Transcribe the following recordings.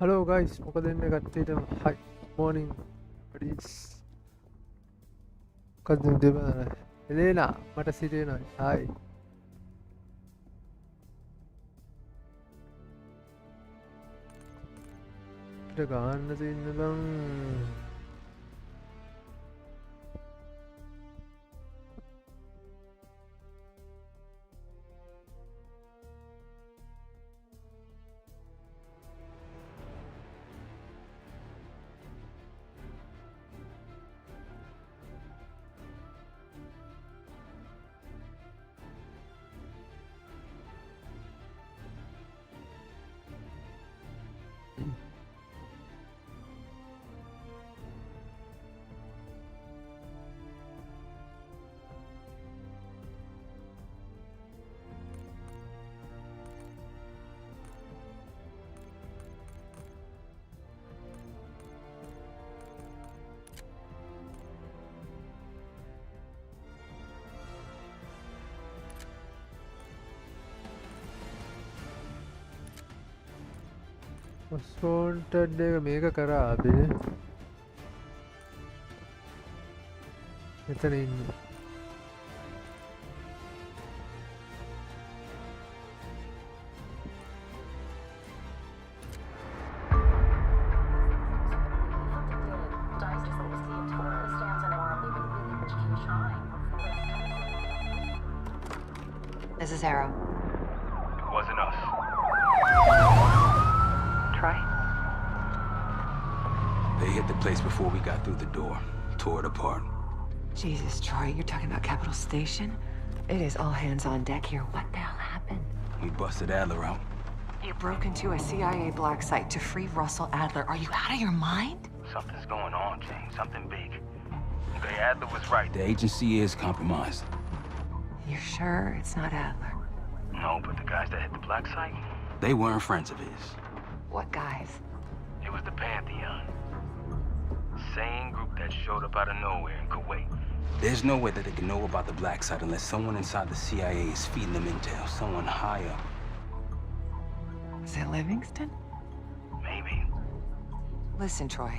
Hello guys, මොකද වෙන්නේ කට්ටියට? Hi, morning buddies. මොකද දෙමළ? එලේනා මට සිටිනවා. Hi. ඉත ගන්න තියෙන බං. Wanted එක මේක කරා අපි මෙතන ඉන්නේ This is Arrow. Wasn't us. Troy? They hit the place before we got through the door. Tore it apart. Jesus, Troy, you're talking about Capital Station? It is all hands on deck here. What the hell happened? We busted Adler out. You broke into a CIA black site to free Russell Adler. Are you out of your mind? Something's going on, Jane. Something big. Okay, Adler was right. The agency is compromised. You're sure it's not Adler? No, but the guys that hit the black site, they weren't friends of his. What guys? It was the Pantheon. Same group that showed up out of nowhere in Kuwait. There's no way that they can know about the black site unless someone inside the CIA is feeding them intel. Someone high up. Is it Livingston? Maybe. Listen, Troy.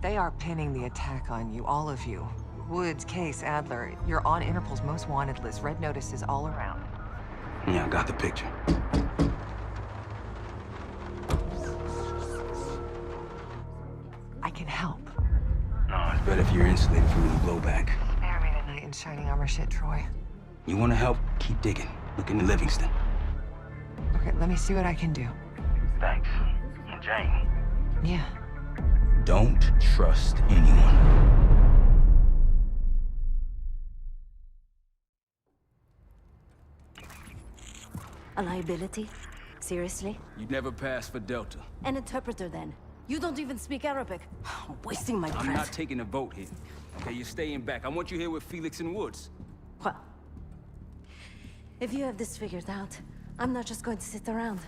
They are pinning the attack on you, all of you. Woods, Case, Adler. You're on Interpol's most wanted list. Red notices all around. Yeah, I got the picture. I can help. No, it's better if you're insulated from any blowback. Spare me tonight in shining armor shit, Troy. You want to help? Keep digging. Look into Livingston. Okay, let me see what I can do. Thanks. And Jane. Yeah. Don't trust anyone. A liability? Seriously? You'd never pass for Delta. An interpreter then? You don't even speak Arabic. Wasting my breath. I'm not taking a vote here. Okay, you're staying back. I want you here with Felix and Woods. Well, if you have this figured out, I'm not just going to sit around.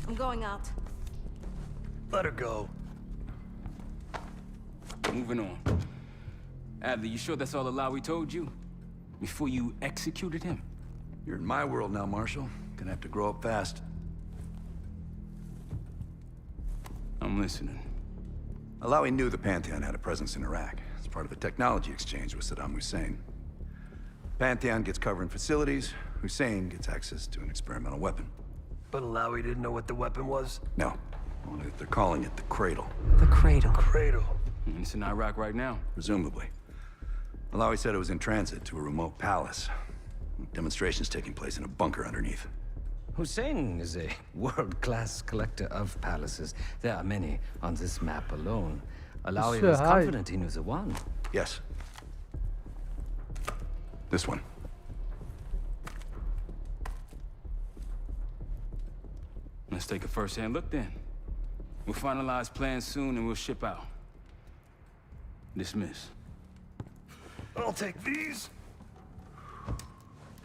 I'm going out. Let her go. Moving on. Adler, you sure that's all the lie we told you? Before you executed him? You're in my world now, Marshal. Gonna have to grow up fast. I'm listening. Alawi knew the Pantheon had a presence in Iraq. It's part of the technology exchange with Saddam Hussein. Pantheon gets cover in facilities. Hussein gets access to an experimental weapon. But Alawi didn't know what the weapon was? No. Only that they're calling it the Cradle. The Cradle. Cradle. It's in Iraq right now. Presumably. Alawi said it was in transit to a remote palace. Demonstrations taking place in a bunker underneath. Hussein is a world-class collector of palaces. There are many on this map alone. Alawi was confident he knew the one. Yes. This one. Let's take a first-hand look then. We'll finalize plans soon and we'll ship out. Dismiss. I'll take these.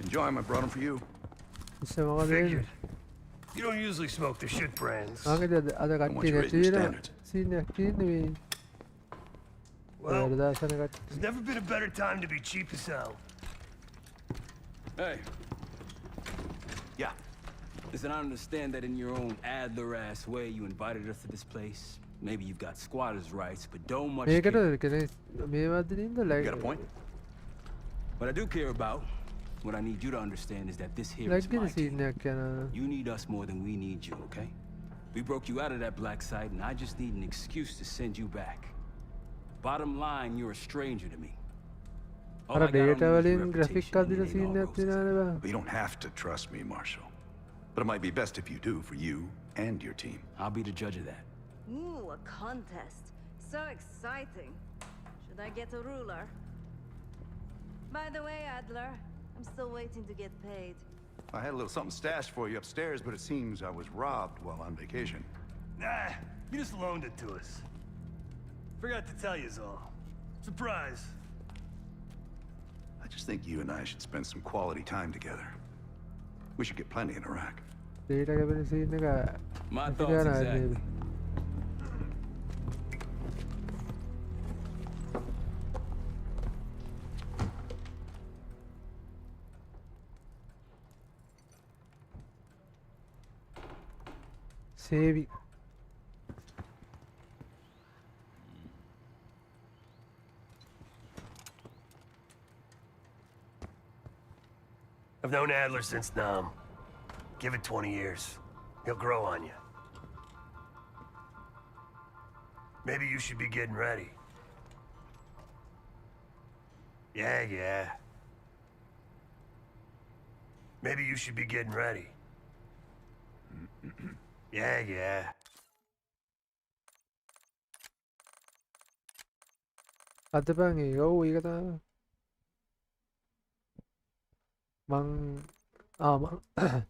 Enjoy 'em. I brought them for you. Figured. You don't usually smoke the shit brands. I want you raising your standards. Well, there's never been a better time to be cheap as hell. Hey. Yeah. Listen, I understand that in your own Adler-ass way, you invited us to this place. Maybe you've got squatters' rights, but don't much මේකට care. කෙනෙක් මේ වදිනින්ද You got a point? What I do care about, what I need you to understand is that this here is ලැග්ගෙන my team. Scene එකක් යනවා. You need us more than we need you, okay? We broke you out of that black site, and I just need an excuse to send you back. Bottom line, you're a stranger to me. All අර I got on data you is your වලින් graphic reputation, and අදින it ain't scene all එකක් roses. තියෙනවානේ බං. But you don't have to trust me, Marshal. But it might be best if you do for you and your team. I'll be the judge of that. Ooh, a contest. So exciting. Should I get a ruler? By the way, Adler, I'm still waiting to get paid. I had a little something stashed for you upstairs, but it seems I was robbed while on vacation. Nah, you just loaned it to us. Forgot to tell you's all. Surprise. I just think you and I should spend some quality time together. We should get plenty in Iraq. Data කැපෙන scene එක My ඇති thoughts ගාන exactly. නේද? සේවි I've known Adler since Nam. Give it 20 years. He'll grow on you. Maybe you should be getting ready. Yeah. Maybe you should be getting ready. Yeah. අද බං ඒක ඔව් ඒක තමයි මං මං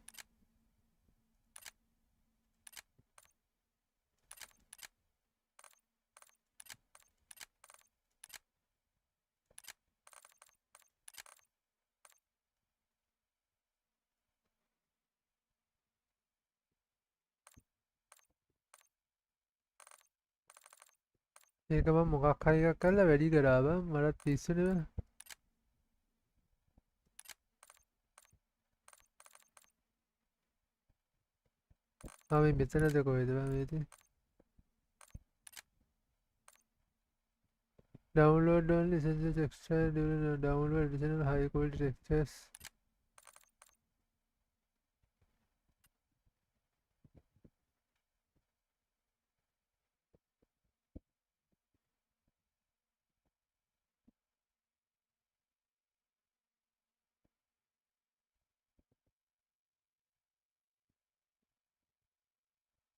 ඒක මම මොකක් හරි එකක් කරලා වැඩි කරා බං මටත් පිස්සුනේ බං මේ මෙතනද කොහෙද බං මේ තියෙන්නේ download only essential texture download additional high quality textures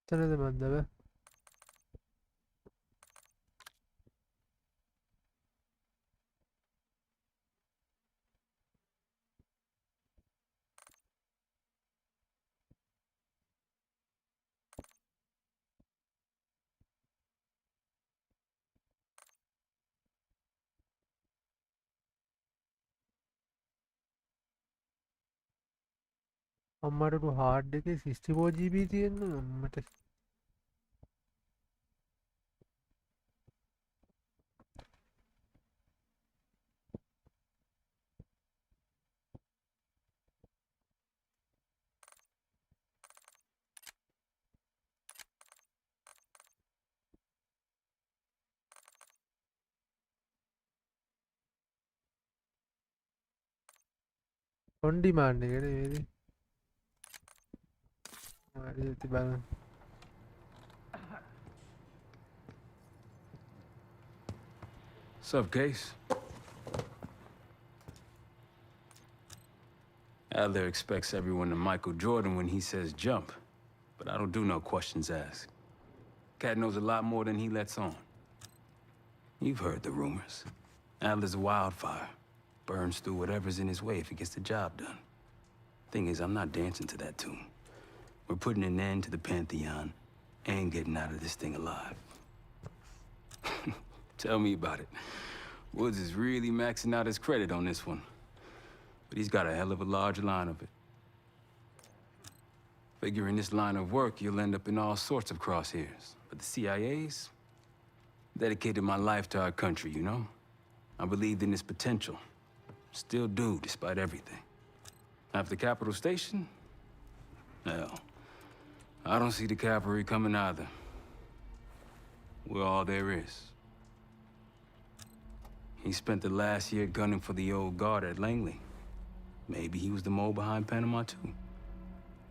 එතනද මන්ද බං අම්මට හાર્ඩ් එකේ 64 GB තියෙනවා අම්මට on demand එක නෙවෙයි හරි ඉතින් බලන්න Sup, Case? Adler expects everyone to Michael Jordan when he says jump, but I don't do no questions asked. Cat knows a lot more than he lets on. You've heard the rumors. Adler's a wildfire. Burns through whatever's in his way if he gets the job done. Thing is, I'm not dancing to that tune. We're putting an end to the Pantheon and getting out of this thing alive. Tell me about it. Woods is really maxing out his credit on this one. But he's got a hell of a large line of it. Figure in this line of work, you'll end up in all sorts of crosshairs. But the CIA's dedicated my life to our country, you know? I believed in its potential. Still do, despite everything. After Capital Station, Hell, I don't see the cavalry coming either. We're all there is. He spent the last year gunning for the old guard at Langley. Maybe he was the mole behind Panama, too.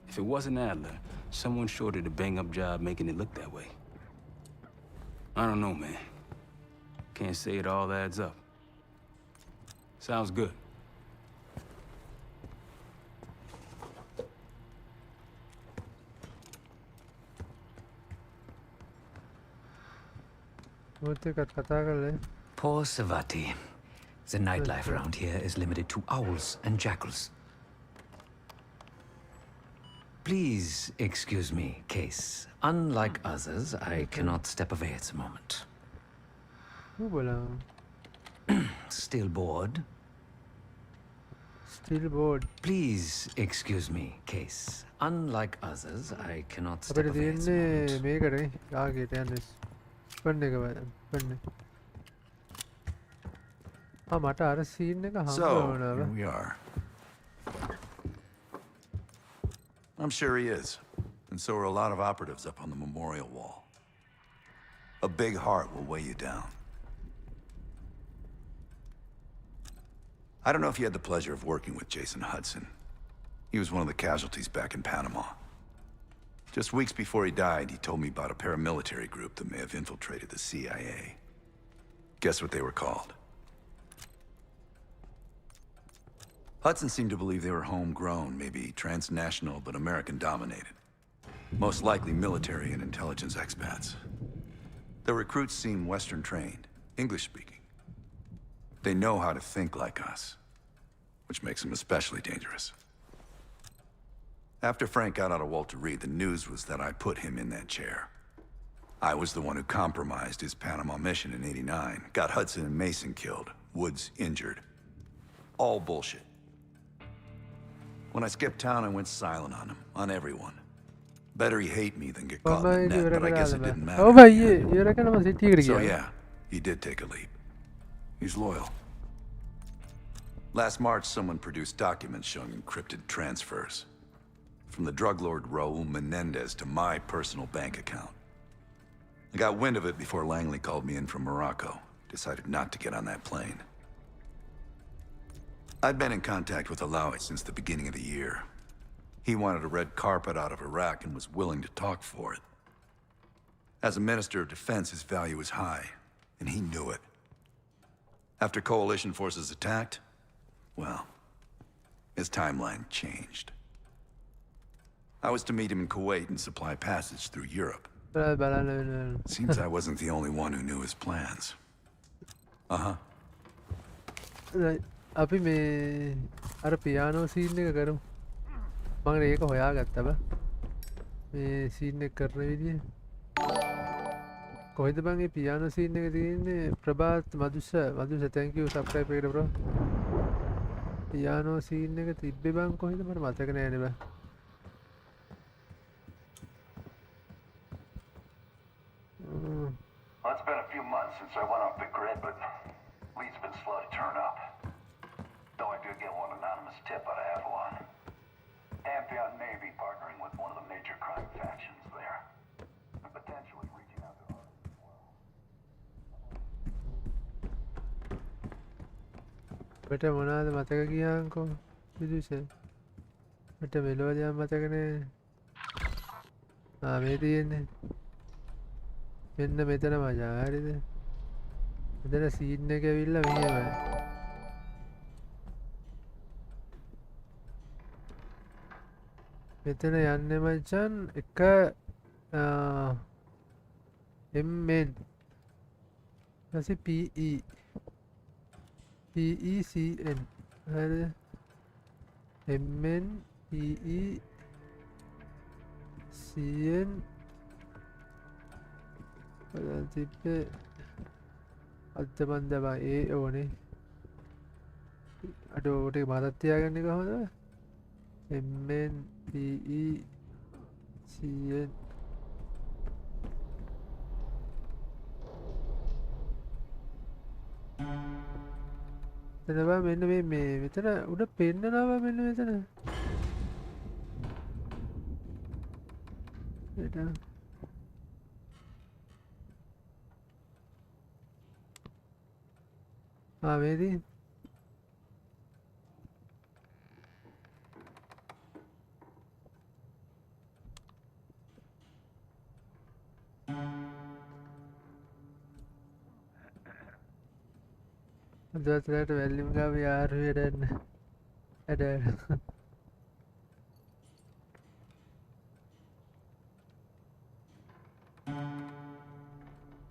If it wasn't Adler, someone sure did a bang-up job making it look that way. I don't know, man. Can't say it all adds up. Sounds good. Poor Savati. The nightlife around here is limited to owls and jackals. Please excuse me, Case. Unlike others, I cannot step away at the moment. Still bored? Still bored. Please excuse me, Case. Unlike others, I cannot step අපිට away at the තියෙන්නේ moment. මේකට ආගේට යන්නේ ස්පන් එක බලන්න මට අර scene එක හම්බ So, වුණා here we are. I'm sure he is. And so are a lot of operatives up on the memorial wall. A big heart will weigh you down. I don't know if you had the pleasure of working with Jason Hudson. He was one of the casualties back in Panama. Just weeks before he died, he told me about a paramilitary group that may have infiltrated the CIA. Guess what they were called? Hudson seemed to believe they were homegrown, maybe transnational, but American-dominated. Most likely military and intelligence expats. The recruits seem Western-trained, English-speaking. They know how to think like us, which makes them especially dangerous. After Frank got out of Walter Reed, the news was that I put him in that chair. I was the one who compromised his Panama mission in '89, got Hudson and Mason killed, Woods injured. All bullshit. When I skipped town, I went silent on him, on everyone. Better he hate me than get caught in the net, but I guess it didn't matter. So yeah, he did take a leap. He's loyal. Last March, someone produced documents showing encrypted transfers. From the drug lord Raul Menendez to my personal bank account. I got wind of it before Langley called me in from Morocco. Decided not to get on that plane. I'd been in contact with Alawi since the beginning of the year. He wanted a red carpet out of Iraq and was willing to talk for it. As a Minister of Defense, his value was high, and he knew it. After coalition forces attacked, well, his timeline changed. I was to meet him in Kuwait and supply passage through Europe. Seems I wasn't the only one who knew his plans. Uh-huh. අපි මේ අර piano scene එක කරමු. මම ඒක හොයාගත්තා බා. මේ scene එක කරන විදිය. කොහෙද බං මේ පියානෝ සීන් එක තියෙන්නේ? ප්‍රභාත් මදුෂ thank you subscribe එකට bro. පියානෝ සීන් එක තිබ්බේ බං කොහෙද මට මතක නෑනේ බා. Well, it's been a few months since I went off the grid, but leads been slow to turn up. Though I did get one anonymous tip out of Avalon. Pantheon may be partnering with one of the major crime factions there. And potentially reaching out to others as well. මට මොනවාද මතක ගියාන්කෝ විදුෂ මට මෙලෝ දෙයක් මතක නෑ මේ තියෙන්නේ මෙන්න මෙතන මචං හරිද මෙතන සීන් එක ඇවිල්ලා මෙහෙමයි මෙතන යන්නේ මචං එක MN ඊට PE PECN හරිද MN PECN බලන්න තිබ්බේ අද්දමන් දබා ඒ ඕනේ අඩෝ ඔකට මතක් තියාගන්නේ කොහොමද MN PECN එතනවා මෙන්න මේ මෙතන උඩ පෙන්නනවා මෙන්න මෙතන මේදී අදවසරට වැල්ලිම ගාව යාරුවේ දැන්න ඇඩ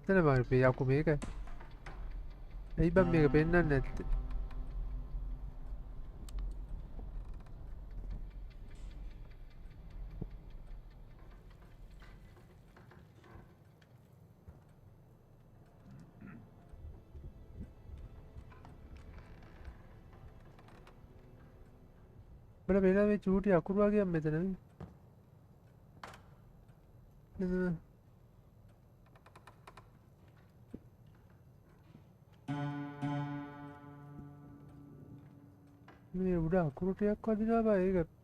තන බල්පේ යකු මේක ඇයි බම් මේක පෙන්වන්න නැත්තේ බල වෙලා මේ චූටි අකුරු වගේ මෙතන මේ උඩ අකුරු ටිකක් වදිනවා බා ඒක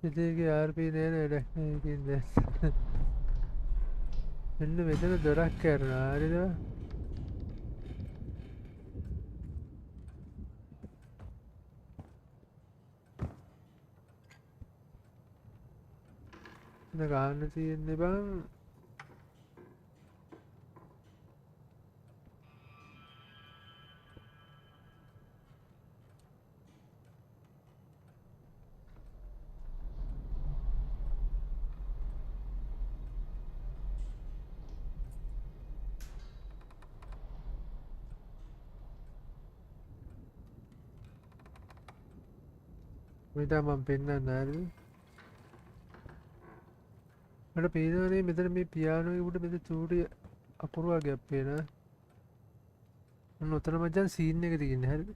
ඉතින්ගේ RP නේද ඒකින්ද මෙන්න මෙතන දොරක් කරනවා හරිද ගන්න තියෙන්නේ බං මෙතන මම පෙන්නන්න හරිද මට පේනවනේ මෙතන මේ පියානෝ එක උඩ මෙතන චූටි අකුරු වගේක් පේනවා. මොන උතන මචං සීන් එක තියෙන්නේ හරිද?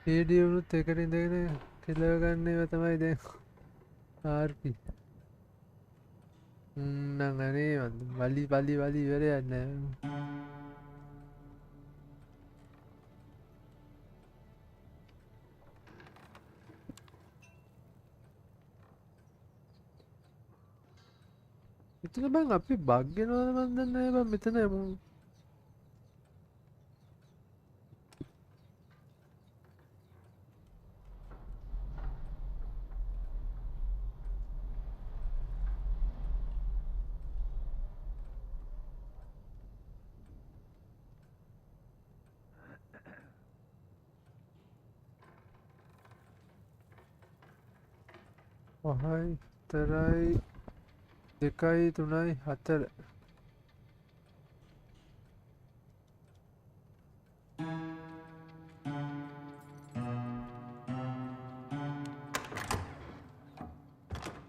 වීඩියෝනුත් එකට ඉඳගෙන කෙලව ගන්න ඒවා තමයි දැන් RP නං අනේ වලි ඉවරයක් නෑ මෙතන බං අපි බග් වෙනවද මන් දන්නේ නෑ බං මෙතන පහයි තරයි 2යි 3යි 4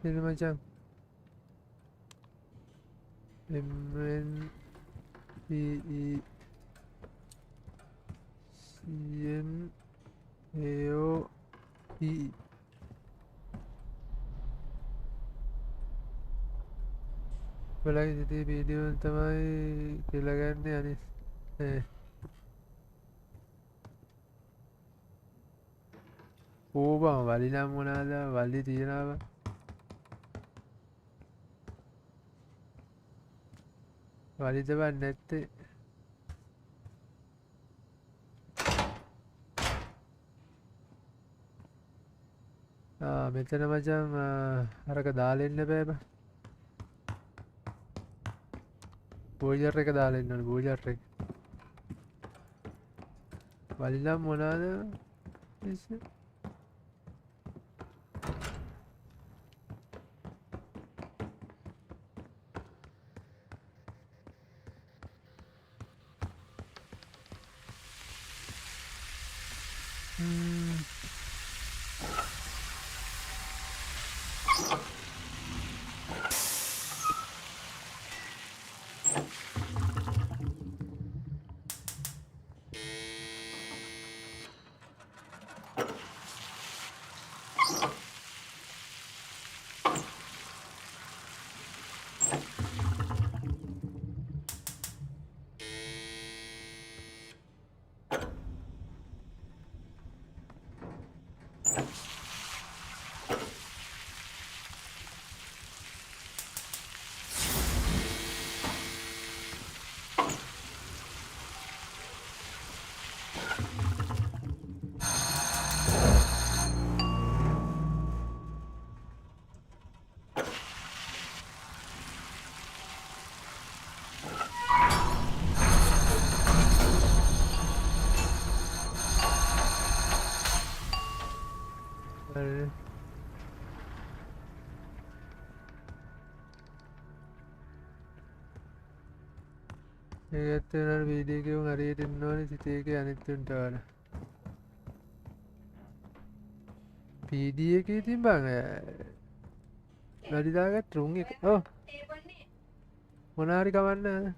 ini macam MNPECNAOE බලයි ඉතින් වීඩියෝ තමයි කියලා ගන්න අනිත් ඕබා වලි නම් මොනවාද වලි තියනවා වලි දෙවන්නේ නැත්තේ මෙතන මචං අරක දාලා ඉන්න බෑ බා. බෝයිලර් එක දාලා ඉන්න ඕනේ බෝයිලර් එක. වලිනම් මොනවාද? ඉස්සේ ඒකත් වෙනාට වීඩියෝ එකේ උන් හරියට ඉන්න ඕනේ සිටි එකේ අනිත් උන්ට වඩා. PD එකේ ඉතින් බං වැඩි දාගත්ත රුන් එක. ඔව්. මොන හරි කවන්න.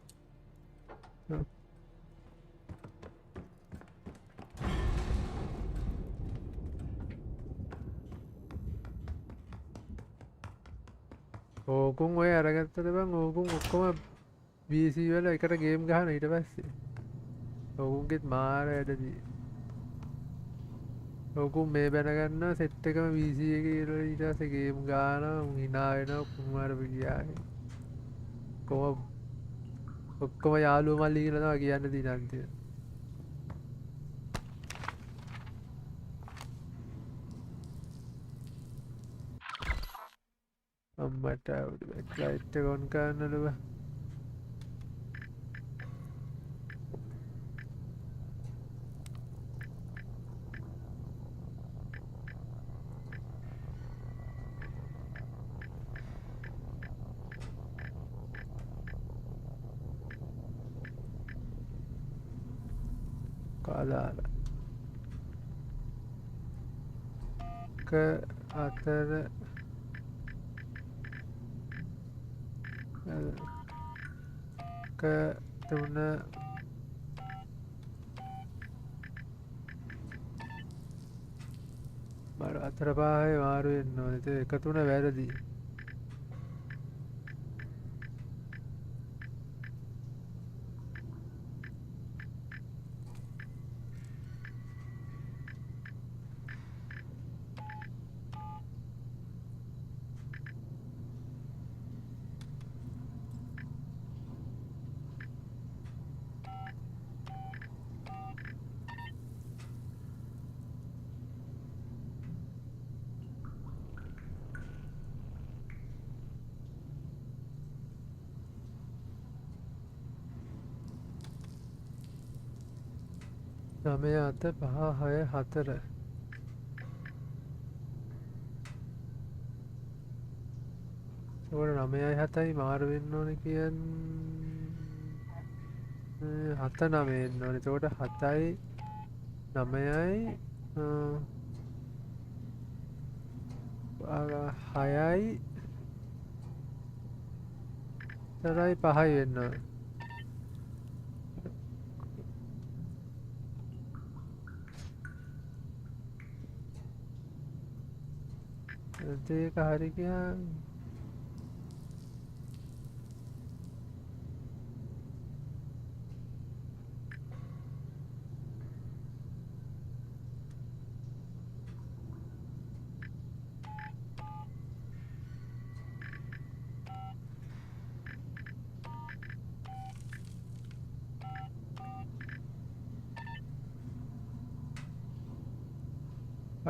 ඕකුන් ඔය අරගත්තද බං ඕකුන් ඔක්කොම BC වල එකට ගේම් ගහන ඊට පස්සේ. ඕකුන්ගෙත් මාර වැඩදී. ඕකුන් මේ බැන ගන්නවා සෙට් එකම BC එකේ ඊට පස්සේ ගේම් ගහනවා උන් hina වෙනවා කුමාර පිටියාගේ. ඔක්කොම යාළුවෝ මල්ලි කියලා තමයි කියන්න තියෙන අන්තිමට. අම්මට ලයිට් එක ඔන් කරන්නලු බා. කාදාලා ක අතර ක තුන බර අතර පහේ මාරු වෙන්න ඕනේ. ඒක එක තුන වැරදි. නමය අත පහ හය හතර ඒකට 9යි 7යි මාරු වෙන්න ඕනේ කියන්නේ 7 9 වෙන්න ඕනේ. ඒකට 7යි 9යි 6යි 4යි 5යි වෙන්න ඕනේ. ඒක හරි කියන්නේ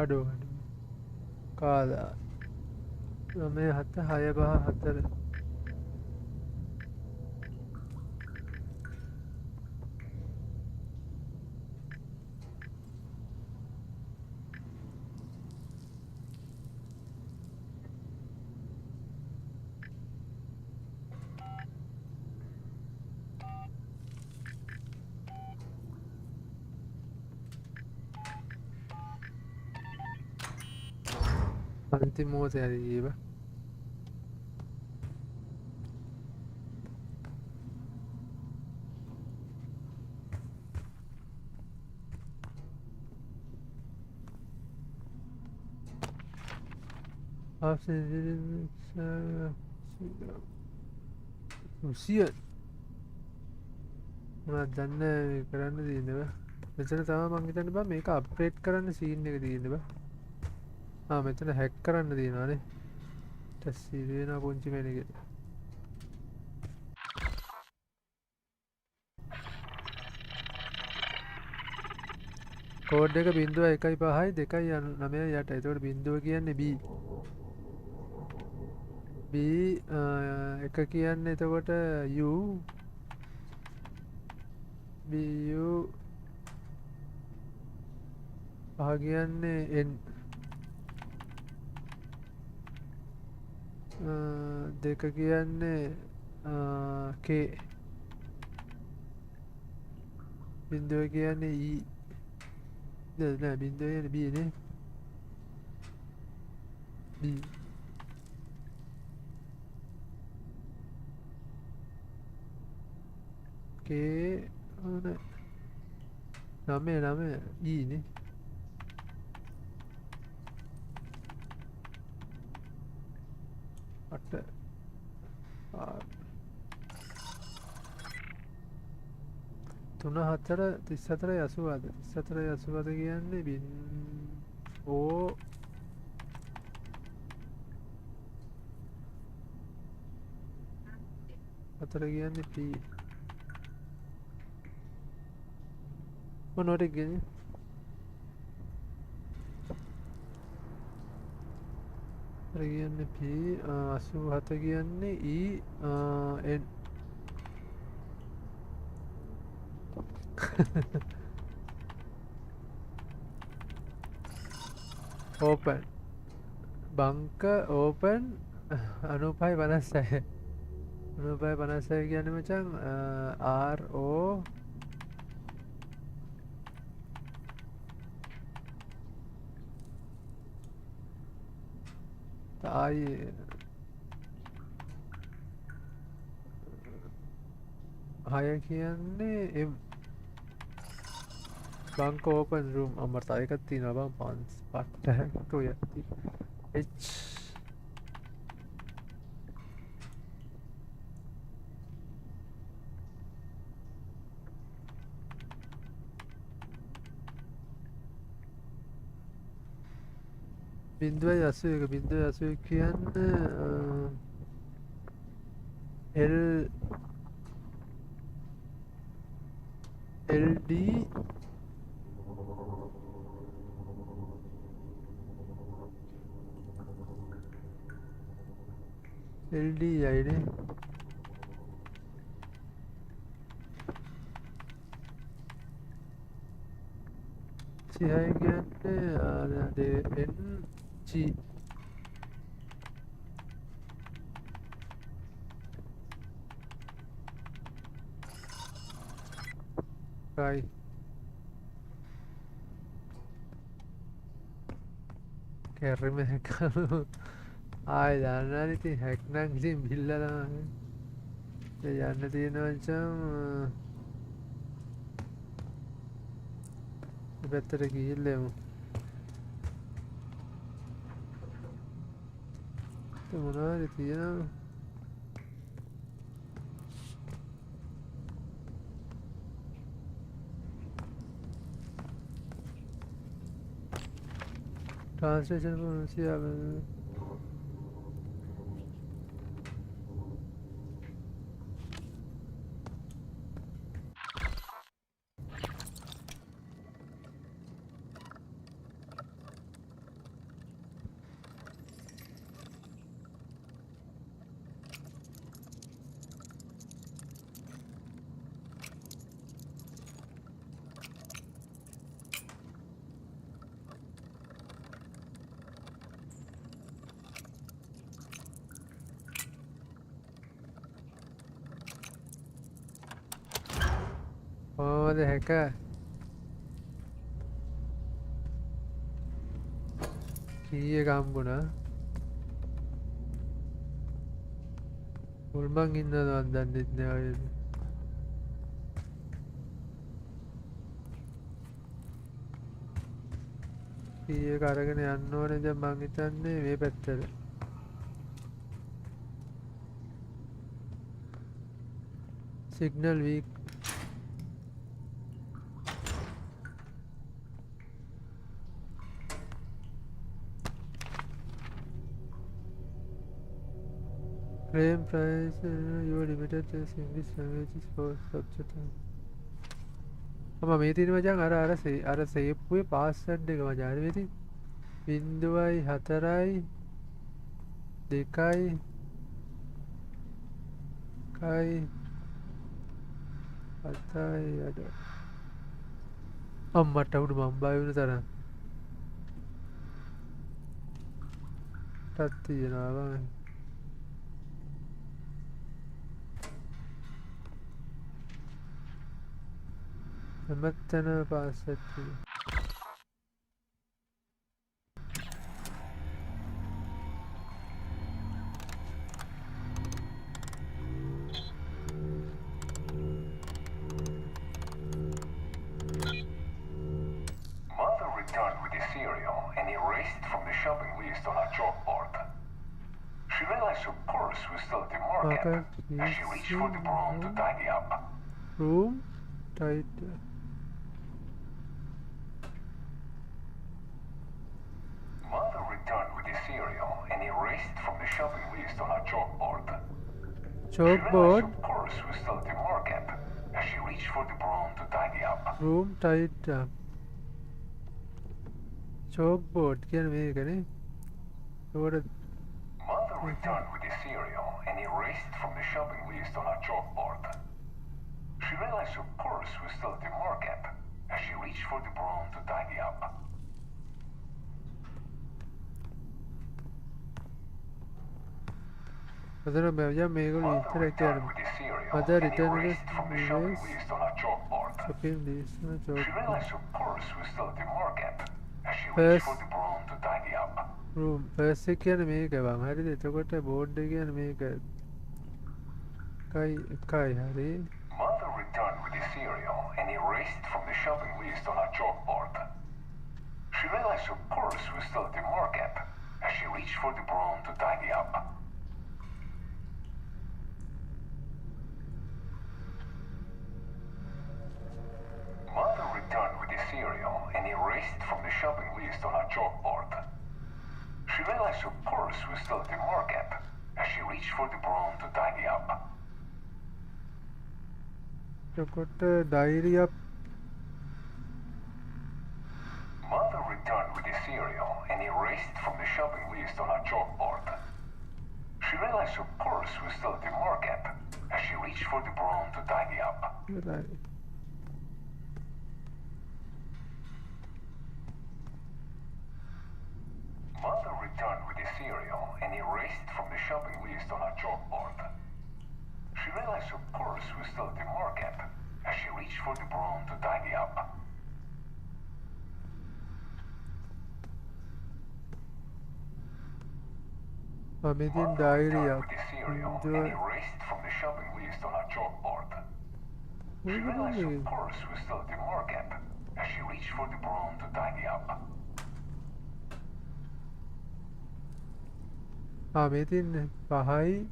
අඩෝ කාලා 9764 අන්තිම මොහොතේ හරි ජීව උසිය මොනවද දන්නේ කරන්න තියෙන්නේ බා මෙතන තමයි මං හිතන්නේ බා මේක අප්ග්‍රේඩ් කරන්න සීන් එක තියෙන්නේ බා මෙතන හැක් කරන්න තියෙනවානේ ටස් වෙන පුංචි මේනෙක කෝඩ් එක 0.1.5 2.9 යට එතකොට 0 කියන්නේ B B එක කියන්නේ එතකොට U BU පහ කියන්නේ N දෙක කියන්නේ K බින්දුව කියන්නේ E නෑ බින්දුව කියන්නේ B නේ B K නම E නේ අට තුන හතර 34 80 34 80 කියන්නේ ඕ හතර කියන්නේ P මොනවද කියන්නේ හතර කියන්නේ P 87 කියන්නේ E N open bunker open 9556 9556 කියන්නේ මචං R O හය කියන්නේ M බංක ඕපන් රූම් අමර්තා එකක් තියෙනවා බං පන්ස් පට්ට ඔය H බින්දුවයි 81 බින්දුවයි 81 කියන්නේ L LD LD යයිනේ සිහය කියන්නේ NG right carry me kamu ආය දන්නානේ ඉතින් හැක් නම් ඉතින් බිල්ලලා යන්න තියෙනවා මචං පැත්තට ගිහිල්ලා යමු මොනවද තියෙනවා translation pronunciation the hacker. Key Gambuna. Ulmang in the one that did never. Key Karagan unknown in the Mangitan, way better. Signal weak. Frame price, you are limited to English languages for subject. I'm meeting with young Ara say, we pass at the majority. Winduai, Hatarai, Dekai, Kai, Hatai, Mata Mumbai Unitara. Tati, you know. Matana pass at you. Mother returned with the cereal and erased it from the shopping list on her chalkboard. She realized her purse was still at the market as she reached for the broom to tidy up. Room? Tight. Mother returned with the cereal and erased it from the shopping list on her chalkboard. She realized Chalkboard? her purse was still at the market as she reached for the broom to tidy up. Room tight. Chalkboard can make any. Mother returned with the cereal and erased it from the shopping list on her chalkboard. She realized her purse was still at the market as she reached for the broom to tidy up. Mother returned with the cereal Mother and returned erased it from the shopping list on her chalkboard. shopping list. She realized her purse was still at the market as she First reached for the broom to tidy up. room. First can make a bang. Harry, they took a board again. Make a Kai, Harry. Mother returned with the cereal and erased it from the shopping list on her chalkboard. She realized her purse was still at the market as she reached for the broom to tidy up. Mother returned with the cereal and erased it from the shopping list on her chalkboard. She realized her purse was still at the market as she reached for the broom to tidy up. So got a diary up. Mother returned with the cereal and erased it from the shopping list on her chalkboard. She realized her purse was still at the market as she reached for the broom to tidy up. Right. Mother returned with the cereal and erased it from the shopping list on her chalkboard. She realized her purse was still at the market as she reached for the broom to tidy up. Meeting diary up. With the cereal and erased it from the shopping list on her chalkboard. She realized her purse was still at the market as she reached for the broom to tidy up. Meeting Bahai.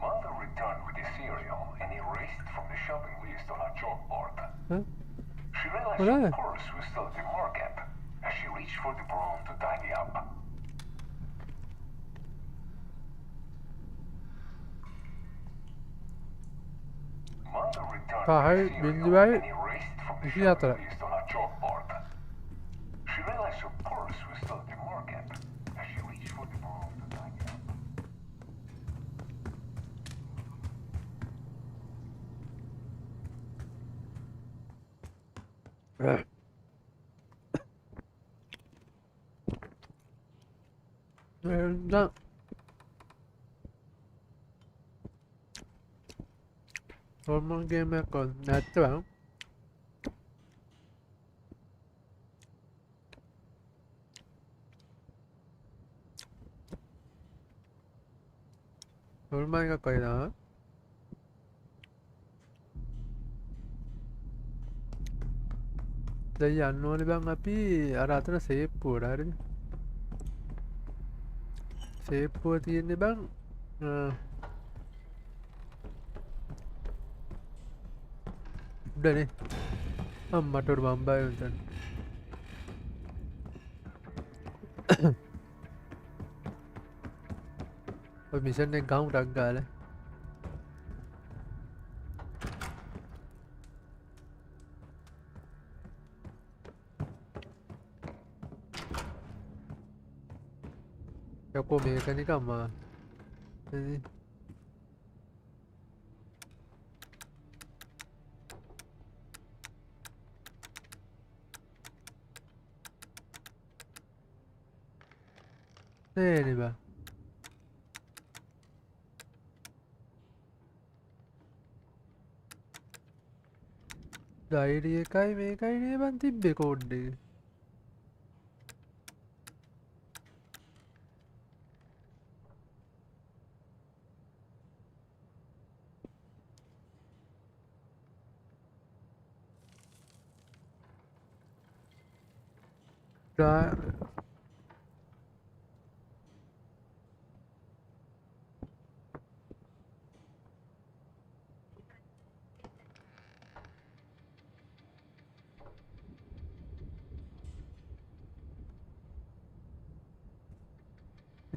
Mother returned with the cereal and erased it from the shopping list on her chalkboard. Huh? She realized What? her purse was still at the market as she reached for the broom to tidy up. Mother returned Bahai, with the cereal Binduai, and erased it from the isi shopping atara. list on her chalkboard. She realized her purse was still at the market as she reached for the broom to tidy up. Done. Hormone game con නැත්ත බං normal එකක් වගේ දානවා. දැන් යන්න ඕනේ බං අපි අර අතන සේප්පුවට හරිද? සේප්පුව තියෙන්නේ බං උඩනේ. අම්මට උඩ මම බය වුණා. ඔය මිෂන් එක ගමු ටක් ගාලා. යකෝ මේක නිකම්ම නේද? නේ බා. ඩයරි එකයි මේකයි නේ බං තිබ්බේ කෝඩ් එක.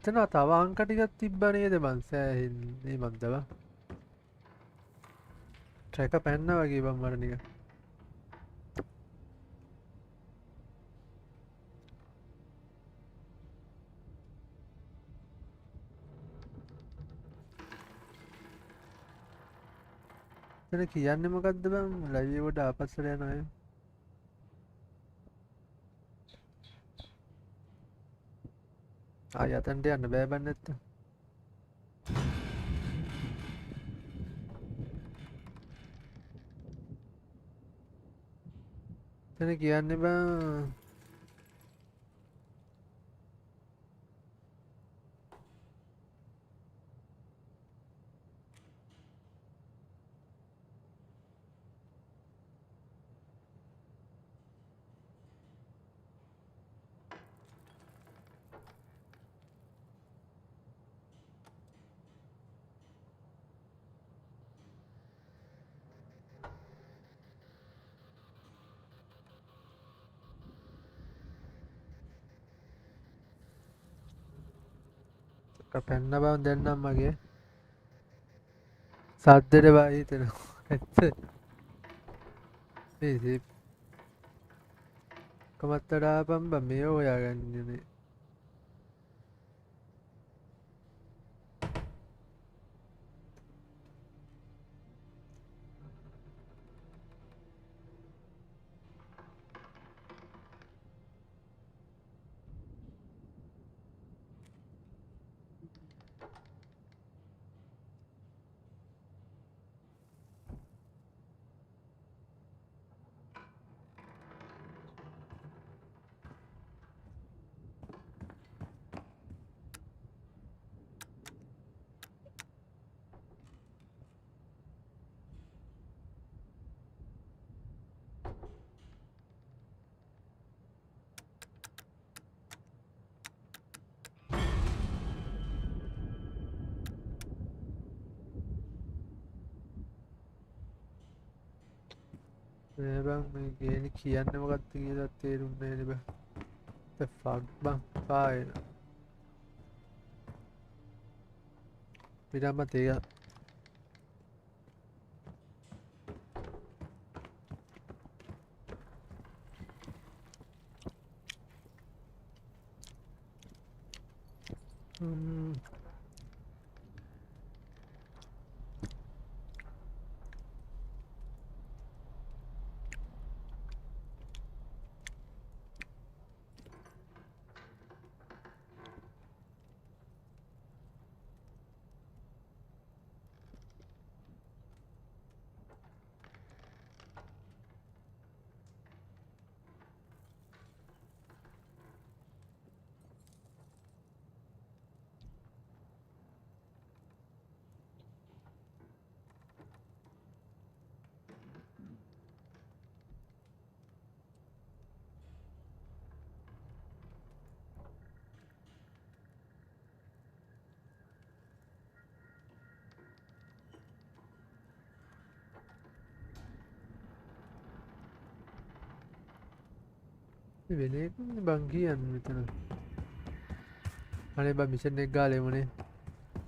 එතන තව අංක ටිකක් තිබ්බ නේද මං සෑහෙන්නේ මන්ද බං. ට්‍රැක පැන්න වගේ බං මට නිකන්. එතන කියන්නේ මොකද්ද බං? ලයිව් එකට ආපස්සට යනවා අය. ආය අතන්ට යන්න බෑ බං නැත්තම්. එතන කියන්නේ බං පැන්න බං දැන් නම් මගේ සද්දෙට බය හිතෙනවා. ඇත්ත. මේ සීප් කමත්තට ආපම් බං මේ හොයාගන්නේ නේ. මේ බං මේ ගේනි කියන්නේ මොකක්ද කියලා තේරුන්නේ නැහැ නේ බං. the fuck බං පායන. පිටම තේ වෙන එකක් බං කියන්නේ මෙතන. අනේ බං මිෂන් එක ගාලා එමුනේ.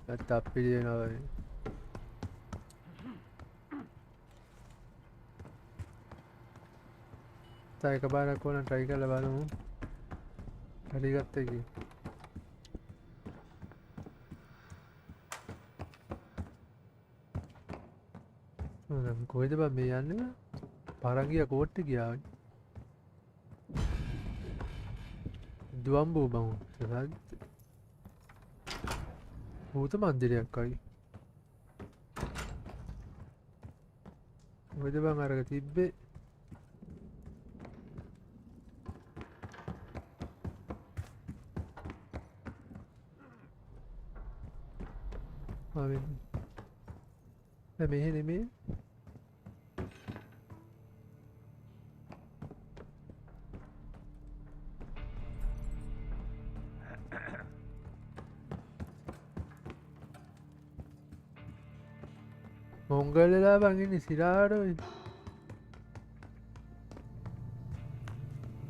නැත්නම් අපිට වෙනවා වගේ. තා එකපාරක් ඕන try කරලා බලමු. හරි ගත්තා කි. කොහෙද බං මේ යන්නේ? පාරක් ගියා කෝට්ටේ ගියා. දුවම්බෝ බං. භූත මන්දිරයක් වගේ. කොහෙද බං අරක තිබ්බේ? මෙහෙ නෙමෙයි. මොංගලලා බං ඉන්නේ සිරාට ඔය.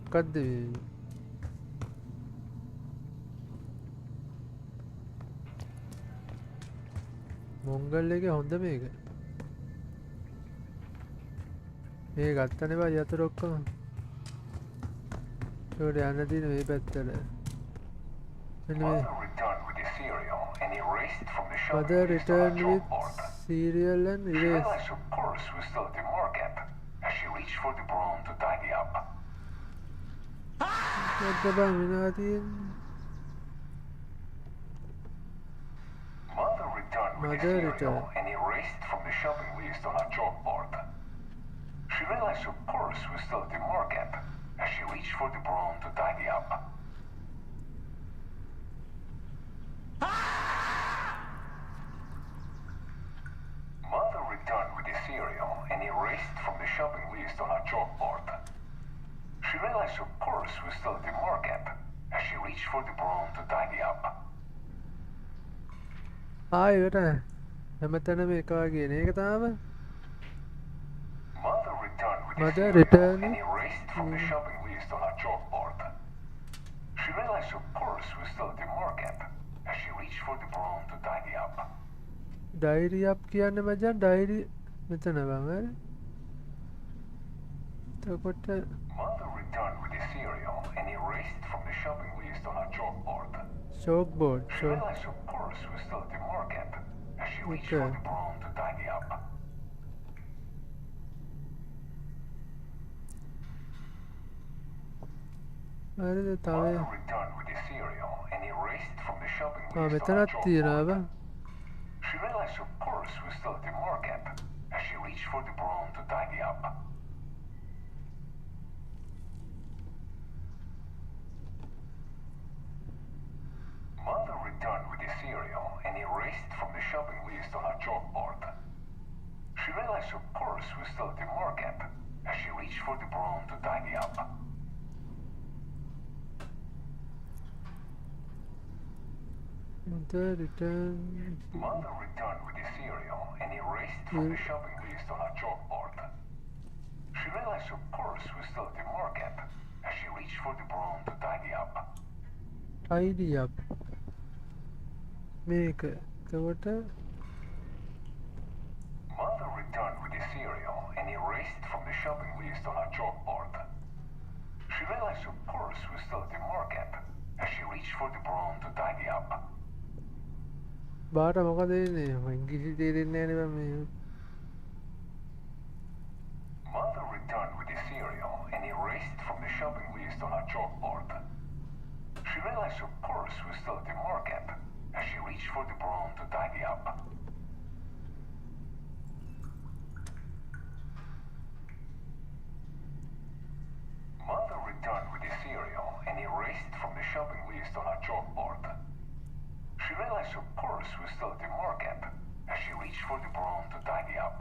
මොකද්ද මේ? මොංගල් එකේ හොඳ මේක. මේ ගත්තනේ බා යතුරු ඔක්කොම. ඒකට යන්න තියෙන මේ පැත්තට. මෙන්න මේ. Mother returned with cereal and erase. Her purse was still at the market as she reached for the broom to tidy up. What the bang වෙනවා තියෙන්නේ? Mother returned with the cereal and erased from the shopping list on her chalkboard. She realized her purse was still at the market as she reached for the broom to tidy up. Mother returned with the cereal and erased from the shopping list on her chalkboard. She realized her purse was still at the market as she reached for the broom to tidy up. ඒකට හැමතැනම එක වගේ නේ ඒක තාම. Mother returned with the Mother cereal returned and erased from the shopping list on her chalkboard. She realized her purse was still at the market as she reached for the broom to tidy up. Tidy up කියන්නේ මචං diary මෙතන බං හරි. එතකොට Mother returned with the cereal and erased from the shopping list on her chalkboard. chalkboard. She realized her purse was still at the market as she reached for the broom to tidy up. හරිද තව Mother returned with the cereal and erased from the shopping list on her මෙතනක් තියෙනවා chalkboard. බං. She realized her purse was still at the market as she reached for the broom to tidy up. Mother returned with the cereal and erased from the shopping list on her chalkboard. She realized her purse was still at the market as she reached for the broom to tidy up. Mother return. Mother returned with the cereal and erased from the shopping list on her chalkboard. She realized her purse was still at the market as she reached for the broom to tidy up. tidy up. මේක එතකොට Mother returned with the cereal and erased from the shopping list on her chalkboard. She realized her purse was still at the market as she reached for the broom to tidy up. බාට මොකද වෙන්නේ? ඉංග්‍රීසි තේරෙන්නේ නැහැ නේ මම මේ. Mother returned with the cereal and erased from the shopping list on her chalkboard. She realized her purse was still at the market as she reached for the broom to tidy up. Mother returned with the cereal and erased from the shopping list on her chalkboard. She realized her purse was still at the market as she reached for the broom to tidy up.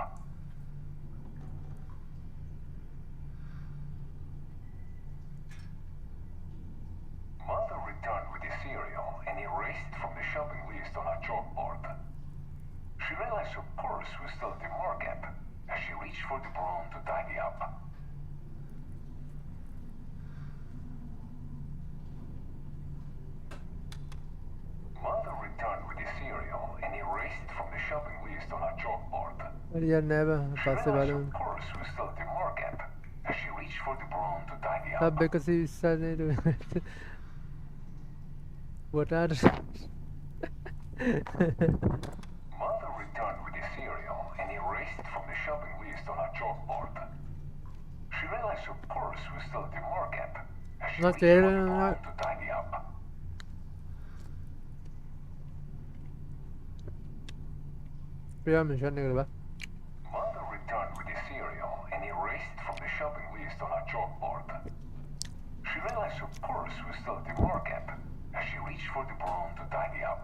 Mother returned with the cereal and erased from the shopping list on her chalkboard. She realized her purse was still at the market as she reached for the broom to tidy up. හරියන්නේ නැහැ බං. She පස්සේ realized, බලමු. of course, we were still at the Moor camp as she reached for the broom to tidy up. Sub 120 නේද? වටාට Mother returned with the cereal and erased it from the shopping list on her chalkboard. She realized, of course, we were still at the Moor camp as she Not reached for the there, broom to tidy up. Priya mission එකට බා. Mother returned with the cereal and erased it from the shopping list on her chalkboard. She realized, of course, we were still at the Moor camp as she reached for the broom to tidy up.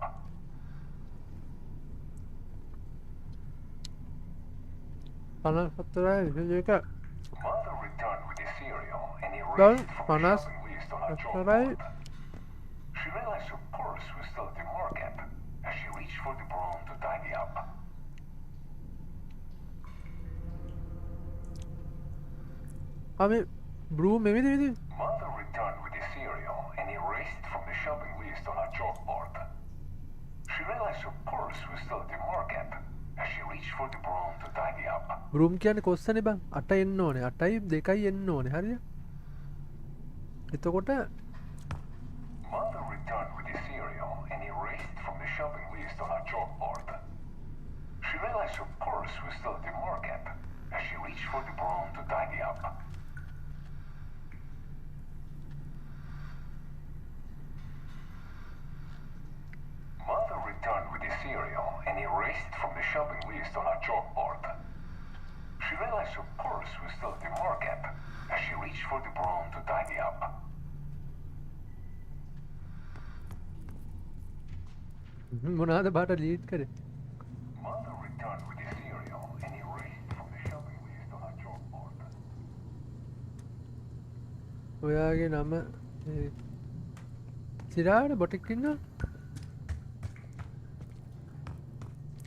පනස් හතරයි විසිදු එක. Mother returned with the cereal and Don't erased it from the පනස් shopping list on her හතරයි. chalkboard. She realized, of course, we were still at the Moor camp as she reached for the broom to tidy up. අපි broom මෙවිද විදි. Mother returned with the cereal and erased it from the shopping list on her chalkboard. She realized, of course, we were still at the Moor camp as she reached for the broom to tidy up. Broom කියන්නේ කොස්සනේ බං. 8 එන්න ඕනේ. 8යි 2යි එන්න ඕනේ. හරිද? එතකොට Mother returned with the cereal and erased it from the shopping list on her chalkboard. She realized, of course, we were still at the Moor camp as she reached for the broom to tidy up. Mother returned with the cereal and erased it from the shopping list on her chalkboard. She realized, of course, we were still at the Moor camp as she reached for the broom to tidy up. මොනවාද බාට lead කරේ. Mother returned with the cereal and erased it from the shopping list on her chalkboard. ඔයාගේ නම සිරාට බොටෙක් ඉන්නවා.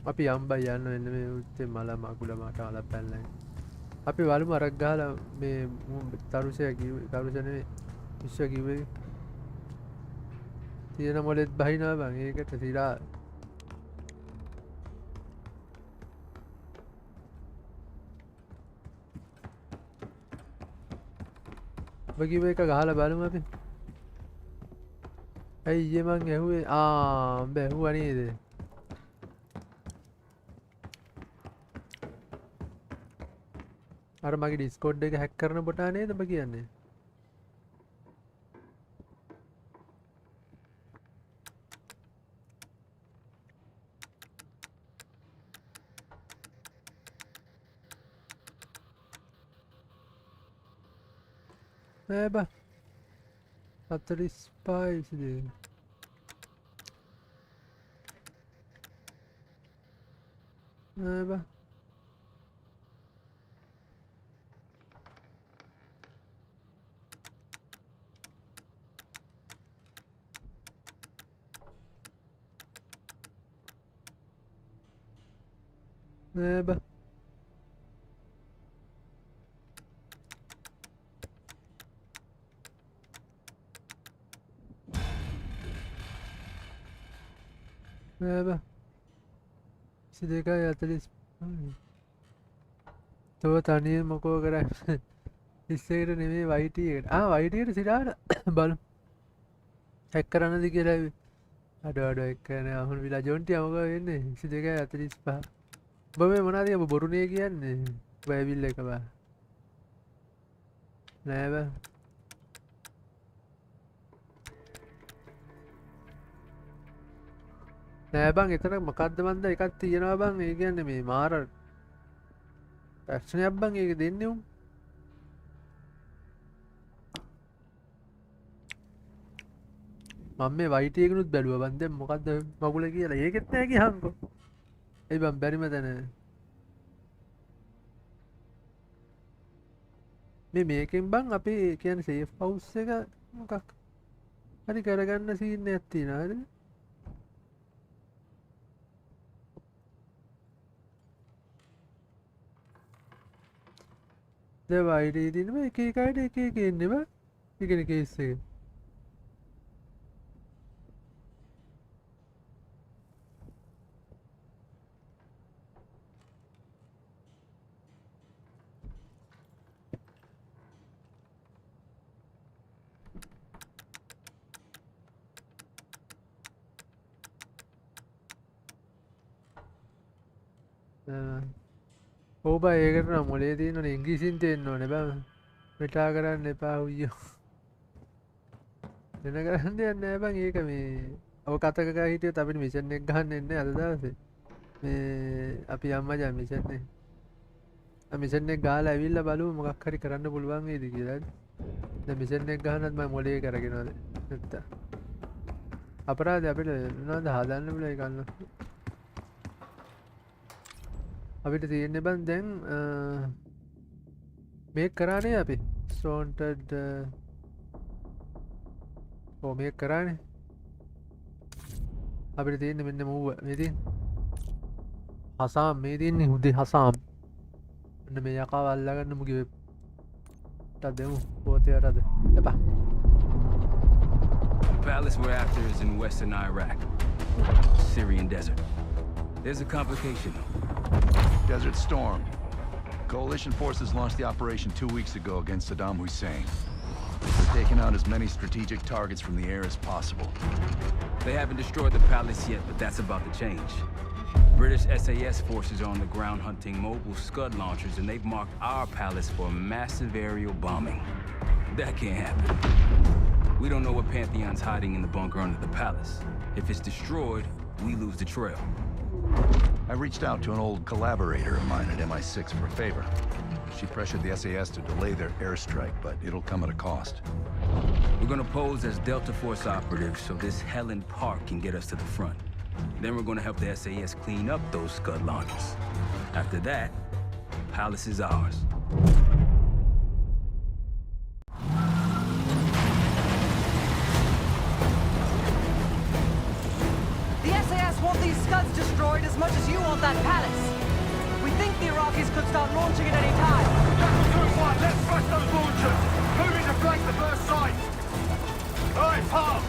අපි යම්බයි යන්න එන්න මේ උත්තේ මල මකුල මට අල පැනලා. අපි වලමු අරක් ගහලා මේ තරුෂය කිව්වේ තරුෂ නෙවෙයි විශ්ව කිව්වේ. තියෙන මොලෙත් බහිනවා බං ඒකට සිරා. ඔබ කිව්ව එක ගහලා බලමු අපි. ඇයි ඊයේ මං ඇහුවේ උඹ ඇහුවා නේද? අර මගේ ඩිස්කෝඩ් එක හැක් කරන බොටා නේද ඔබ කියන්නේ? නෑ බා 45 ඉතින් නෑ බා නෑ බා නෑ බා 22 45 තව තනියෙන් මොකෝ කරන්නේ ඉස්සෙකට නෙමෙයි වයිටි එකට වයිටි එකට සිරාට බලමු හැක් කරන්නද කියලා අඩ එක්කනේ අහුන් විලා ජොන්ටි මොකද වෙන්නේ 22 45 ඔබ මේ මොනවද ඔබ බොරුනේ කියන්නේ ඔබ ඇවිල්ලා එක බා නෑ බා නෑ බං එතන මොකද්ද මන්ද එකක් තියෙනවා බං ඒ කියන්නේ මේ මාර ඇක්ෂන්යක් බං ඒක දෙන්නේ උන් මම මේ වයිටි එකනුත් බැලුවා බං දැන් මොකද්ද මගුල කියලා ඒකෙත් නෑ කියහන්කෝ ඒ බං බැරිම තැන මේකෙන් බං අපි කියන්නේ සේෆ් හවුස් එක මොකක් හරි කරගන්න සීන් එකක් තියෙනවා හරිද වයිටි දිනම එක එක අයට එක එක එන්නේ බා ඒ කියන්නේ කේස් එක ඕබ ඒකට නම් මොලේ තියෙනවනේ ඉංග්‍රීසියෙන් තියෙන්න ඕනේ බෑ මෙටා කරන්න එපා උయ్యෝ වෙන කරන්න දෙයක් නෑ බං ඒක මේ ඔය කතක ගා හිටියොත් අපිට මිෂන් එක ගහන්න එන්නේ අද දවසේ මේ අපි අම්මජා මිෂන් එක මිෂන් එක ගහලා ඇවිල්ලා බලමු මොකක් හරි කරන්න පුළුවන් වේද කියලා දැන් මිෂන් එක ගහනත් මම මොලේ කරගෙනවද නැත්තා අපරාධය අපිට මොනවද හදන්න බල ඒ ගන්න අපිට තියෙන්නේ බං දැන් මේක කරානේ අපි සෝන්ටඩ් මේක කරානේ අපිට තියෙන්නේ මෙන්න මූව මේ තියෙන්නේ හසාම් මේ තියෙන්නේ හුදේ හසාම් මෙන්න මේ යකාව අල්ලගන්න මුගේ ට දෙමු පොතේටද එපා The palace we're after is in western Iraq, Syrian desert. There's a complication though. Desert Storm. Coalition forces launched the operation 2 weeks ago against Saddam Hussein. They're taking out as many strategic targets from the air as possible. They haven't destroyed the palace yet, but that's about to change. British SAS forces are on the ground hunting mobile Scud launchers, and they've marked our palace for massive aerial bombing. That can't happen. We don't know what Pantheon's hiding in the bunker under the palace. If it's destroyed, we lose the trail. I reached out to an old collaborator of mine at MI6 for a favor. She pressured the SAS to delay their airstrike, but it'll come at a cost. We're gonna pose as Delta Force operatives so this Helen Park can get us to the front. Then we're gonna help the SAS clean up those Scud launchers. After that, palace is ours. The SAS want these Scuds destroyed as much as you want that palace. We think the Iraqis could start launching at any time. Jackal 2-1, let's rush those launchers! Moving to flank the first site! Alright, Park!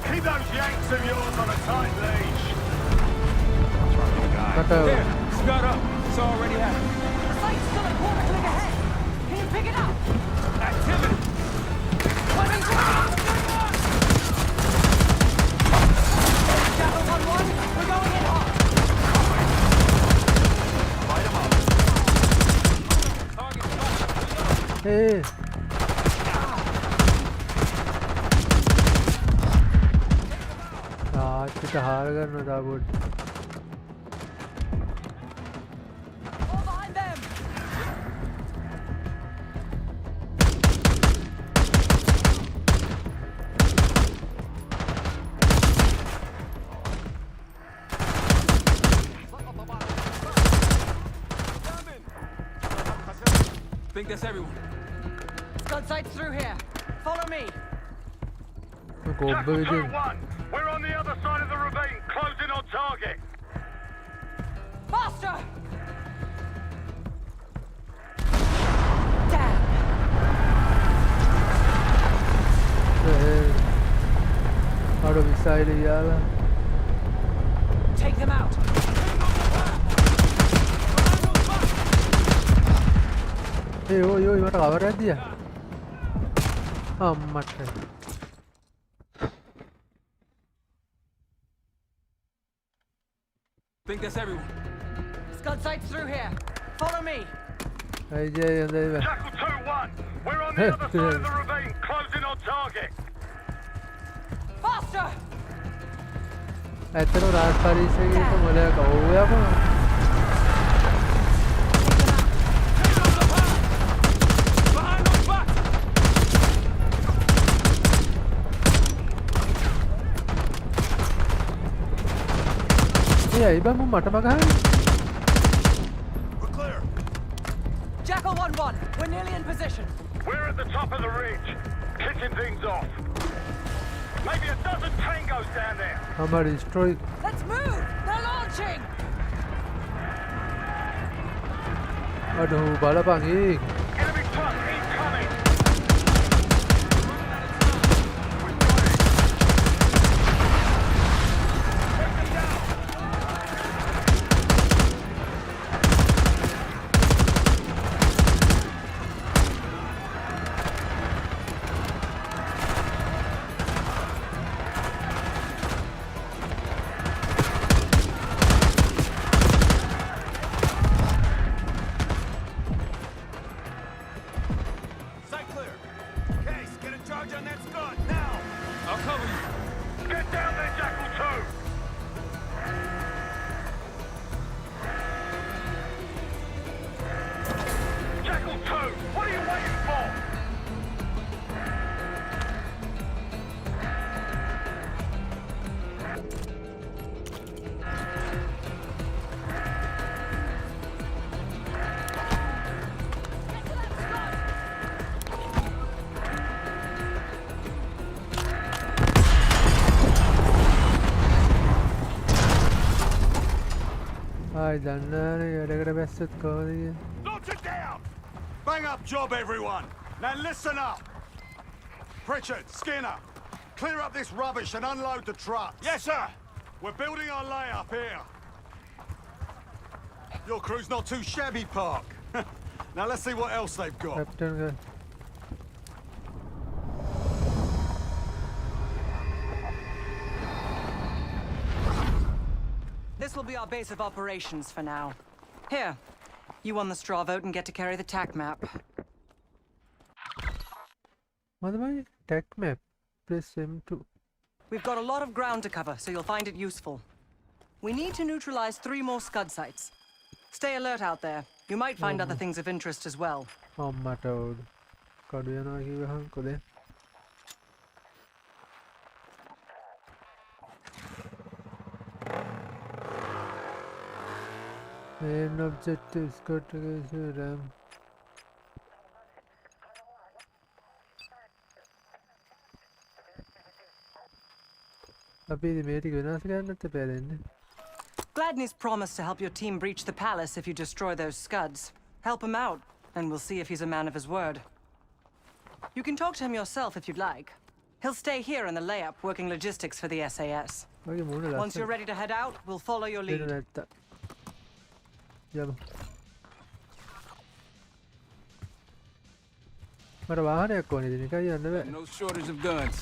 Keep those Yanks of yours on a tight leash! There, Scud up. It's already happening. The site's still a quarter click ahead. Can you pick it up? Activity! Jackal 1-1, we're going in hard. Light 'em up! Target spotted. Hey. පිට හාර ගන්න දාබෝඩ් All behind them. Think that's everyone. Scud sights through here. Follow me. කොබ්බ Jackal විදියට 2-1, we're on the other side of the ravine, closing on target! Faster! Damn. අර missile යාලා Take them out. ඒ ඔය ඔය මට කවරයක් දියා අම්මට Think that's everyone. Scud sights through here. Follow me. අයි ජය හොඳයි Jackal 2-1, we're on the other side of the ravine, closing on target! Faster! ඇත්තටම Raj පරීක්ෂකයෙක් මොලයක ඕවයම Behind those boxes! ඒ අයි බං මට මගහන්නේ We're clear! Jackal 1-1, we're nearly in position. We're at the top of the ridge, kicking things off. Maybe a dozen tangos down there. I'm a destroy Let's move! They're launching! අඩෝ බලපන් ඒ Enemy truck incoming! I'll cover you. Get down there, Jackal 2! Jackal 2, what are you waiting for? ආයි දන්නානේ වැඩකට බැස්සත් කොහොමද කියන්නේ. Launch it down! Bang up job, everyone! Now listen up! Pritchard, Skinner, clear up this rubbish and unload the trucks. Yes, sir! We're building our layup here. Your crew's not too shabby, Park. Now let's see what else they've got. Captain ගා. This will be our base of operations for now. Here, you won the straw vote and get to carry the TAC map. මොකද මගේ ටැක් map press M2. We've got a lot of ground to cover, so you'll find it useful. We need to neutralize 3 more Scud sites. Stay alert out there. You might find other things of interest as well. අම්මට උඩ. කඩු යනවා කිව්වහම කොලේ. Main objective Scott RAM. අපි මේ ටික වෙනස් කරන්නත් එපා දෙන්නේ. Gladney's promised to help your team breach the palace if you destroy those Scuds. Help him out, and we'll see if he's a man of his word. You can talk to him yourself if you'd like. He'll stay here in the layup, working logistics for the SAS. මගේ මූණ ලස්සන. Once you're ready to head out, we'll follow your දෙන්න lead. නැත්තා. යමු. මට වාහනයක් ඕනේ ඉතින් එකයි යන්න බෑ. No shortage of guns.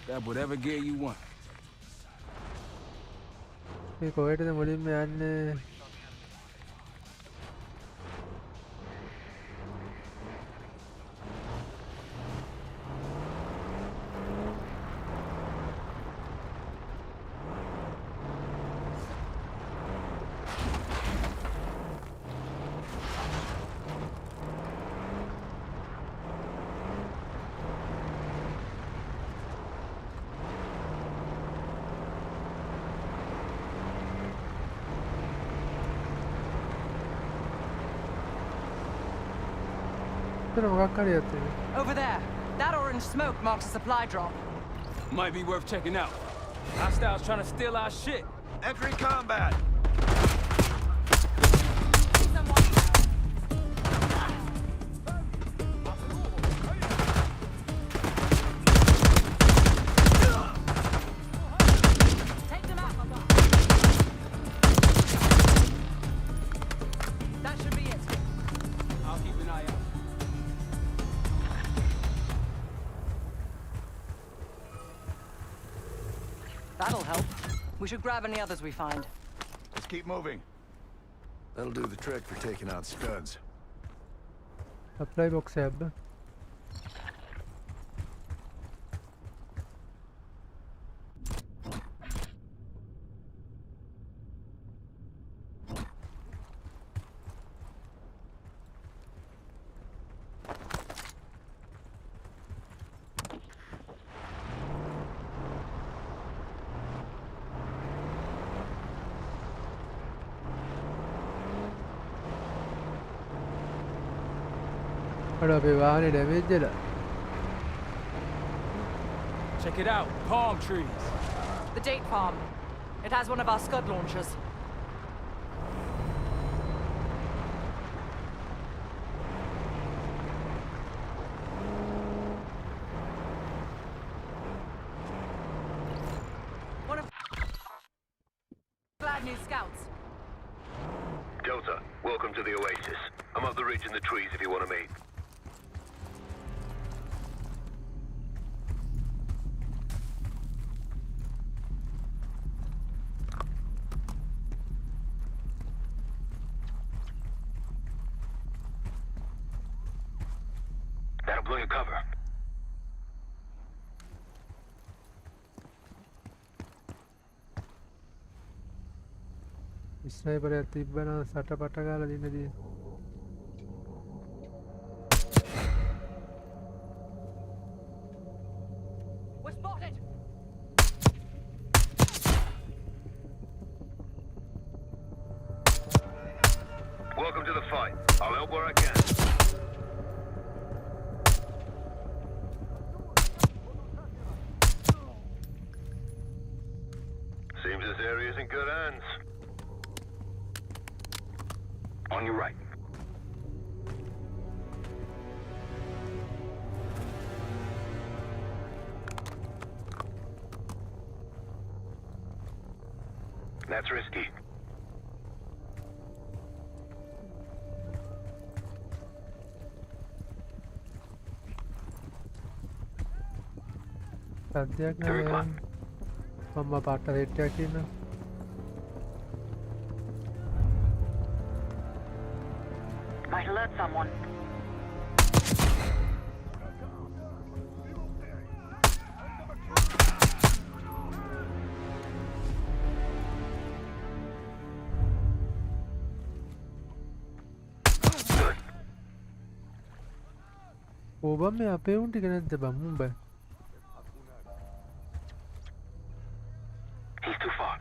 Grab whatever gear you want. මේ කොහෙටද මුලින්ම යන්නේ? Over there. That orange smoke marks a supply drop. Might be worth checking out. Hostiles trying to steal our shit. Entry combat! Take them out, Papa. That should be it. I'll keep an eye out. That'll help. We should grab any others we find. Let's keep moving. That'll do the trick for taking out Scuds. Supply box have. Check it out. Palm trees. The date farm. It has one of our Scud launchers. One of Gladney's scouts. Delta, welcome to the Oasis. I'm up the ridge in the trees if you want to meet. That'll blow your cover. Sniper එකක් තිබ්බනම් සටපට ගාලා දින්න දින. We're spotted! Welcome to the fight. I'll help where I can. Seems this area's in good hands. On your right. That's risky. සද්දයක් නෑ. මම පාට rate එකක් කියනවා. Might alert someone. ඕබම් මේ අපේ උන් ටික නැද්ද බං Mumbai? He's too far.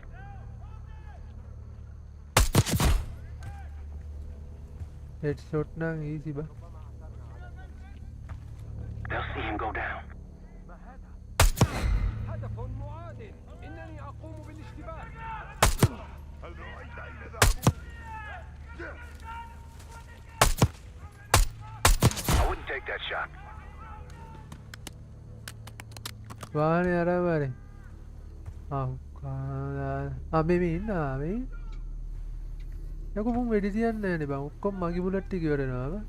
Headshot නම් easy බං. They'll see him go down. I wouldn't take that shot. වාහනේ අරන් වරේ. මේ ඉන්නවා මේ. යකෝ මම වෙඩි තියන්නේ නැනේ බං. ඔක්කොම මගේ බුලට් ටික ඉවරනවා.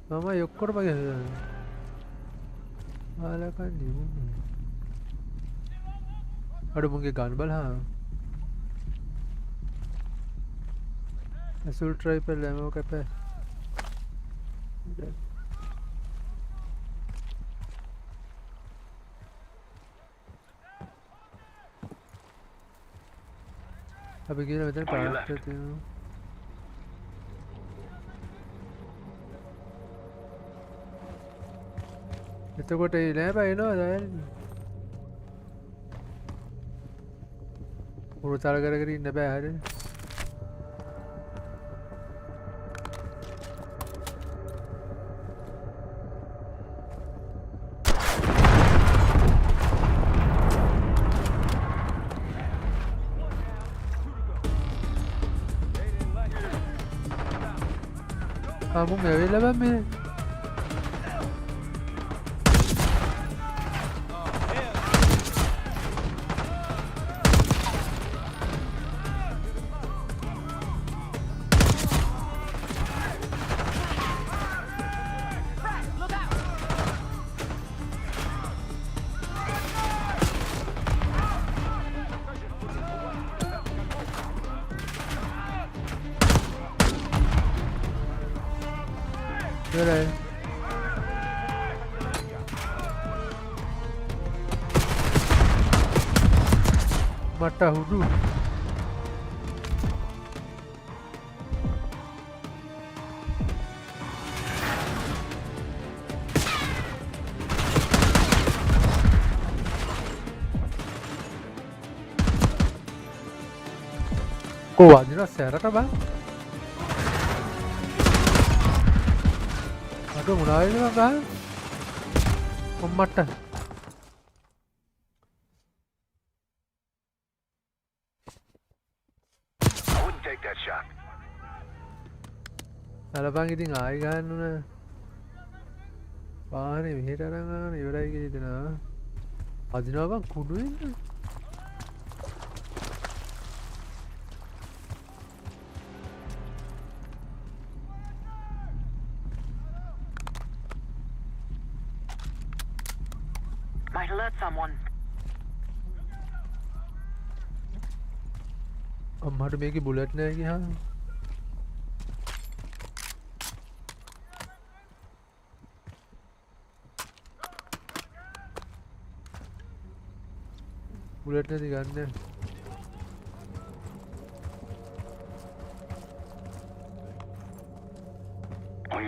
මම ඔක්කොම මගේ ආලකන්නේ මොන්නේ. අර මුගේ ගන් බලහා. assault rifle ammo කැපේ. අපි කියන මෙතන පාස්ට් එක තියෙනවා. එතකොට ඒ නෑ බා එනවා දැන්. උරුතල කර කර ඉන්න බෑ හරිය. Kamu ඇවිල්ලා බං මේ Good. Mata hudu. Kau wajib serat apa? Aduh, mulai ni bang. Mata. I wouldn't take that shot. Alah bang, ini ngai kan na. Bang ni mihir orang ni berai gitu na. Adina bang kudu ini. Might alert someone. अम्मा तो मेरे की bullet नहीं है कि हाँ bullet ने दिखाने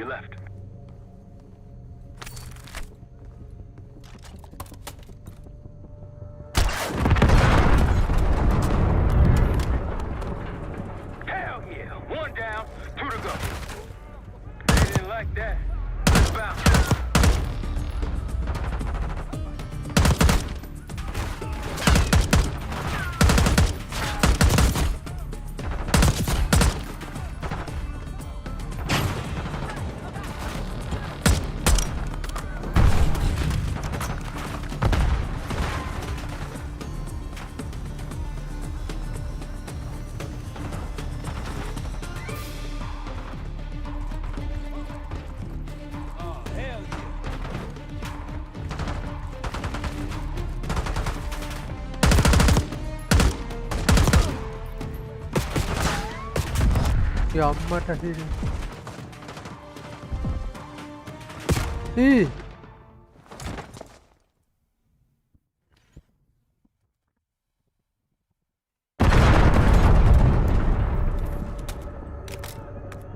your left. Hell yeah! One down, two to go. They didn't like that. Let's bounce. Ya amma tasiri. Ih.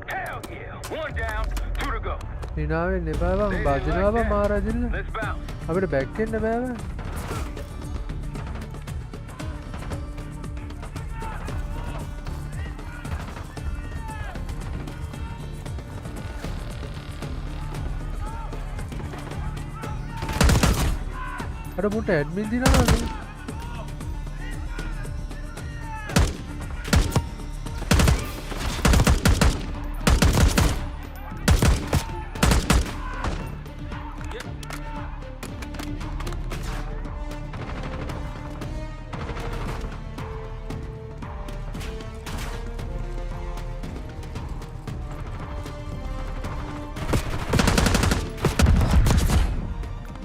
Hell yeah! One down, two to go. Ninawe nebaba bajinawa mara dilla. Let's bounce. අපිට back වෙන්න බෑව. අර මුට admin දිනනවද?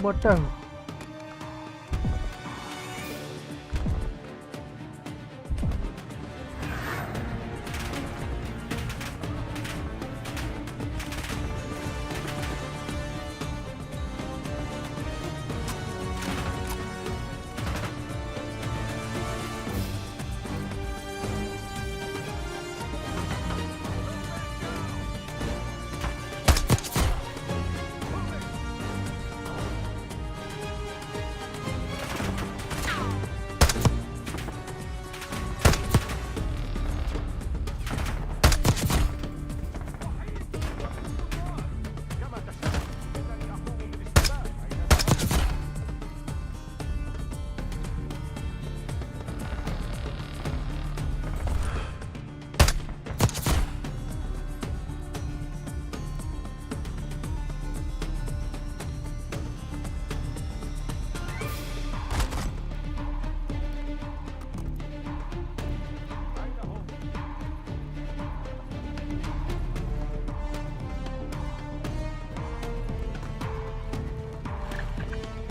මොට්ටම්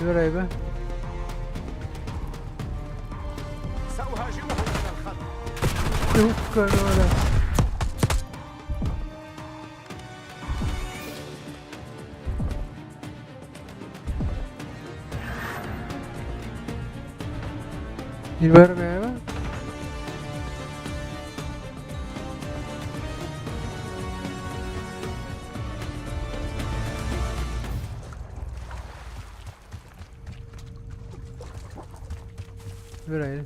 ඉවරයි බා. දුක් කරනවා. ඉවර නෑව. ඉවරයි.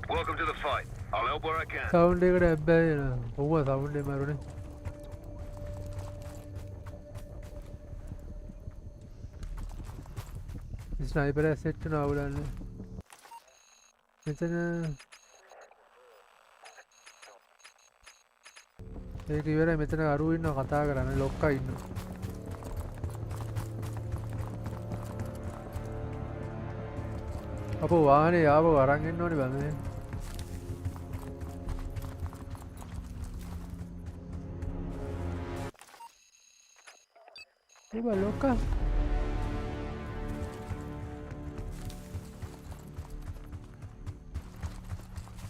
Welcome to the fight. I'll help where I can. Sound එකට හැබ්බැයි එනවා. ඔව්ව සවුන්ඩ් එක මරුනේ. ස්නයිපර් ඇසෙට් කරන අවුලන්නේ. මෙතන ඒක ඉවරයි. මෙතන අරු ඉන්නවා කතා කරන්නේ. ලොක්කා ඉන්නවා. අපෝ වාහනේ ආවෝ අරන් එන්න ඕනේ බං. Iba loca.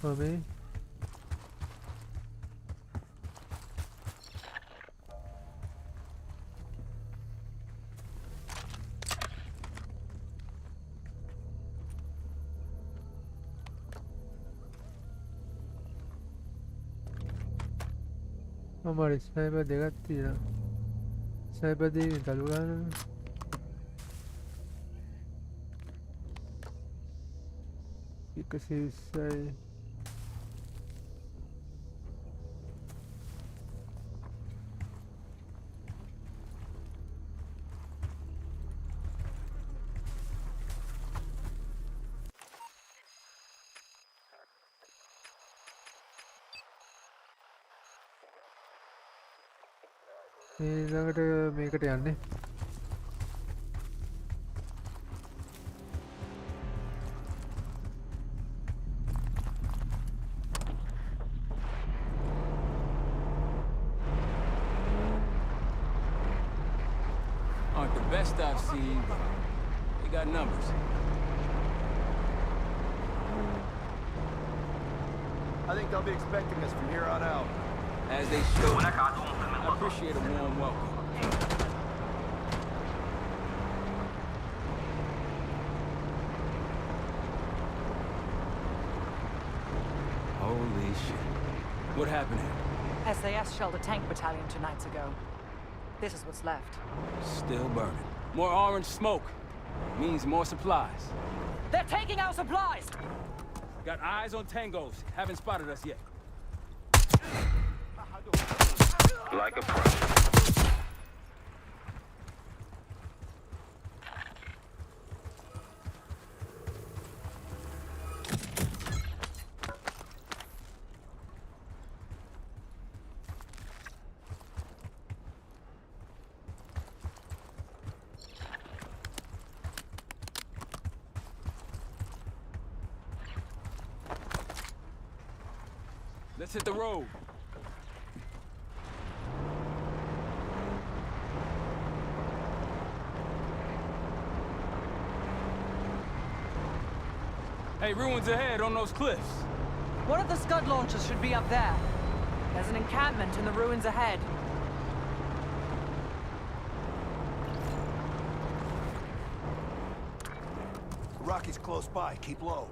Mami. අමාරි ස්නයිපර් දෙකක් තියෙනවා. ස්නයිපර් දෙකකින් තලු ගන්නවා. එක 120යි. ඊළඟට මේකට යන්නේ. Aren't the best I've seen, but they got numbers. I think they'll be expecting us from here on out. As they should. I appreciate a warm welcome. Holy shit. What happened here? SAS shelled a tank battalion 2 nights ago. This is what's left. Still burning. More orange smoke. Means more supplies. They're taking our supplies! Got eyes on tangos. Haven't spotted us yet. Like a pro. Let's hit the road. Hey, ruins ahead on those cliffs. One of the Scud launchers should be up there. There's an encampment in the ruins ahead. Rocky's close by. Keep low.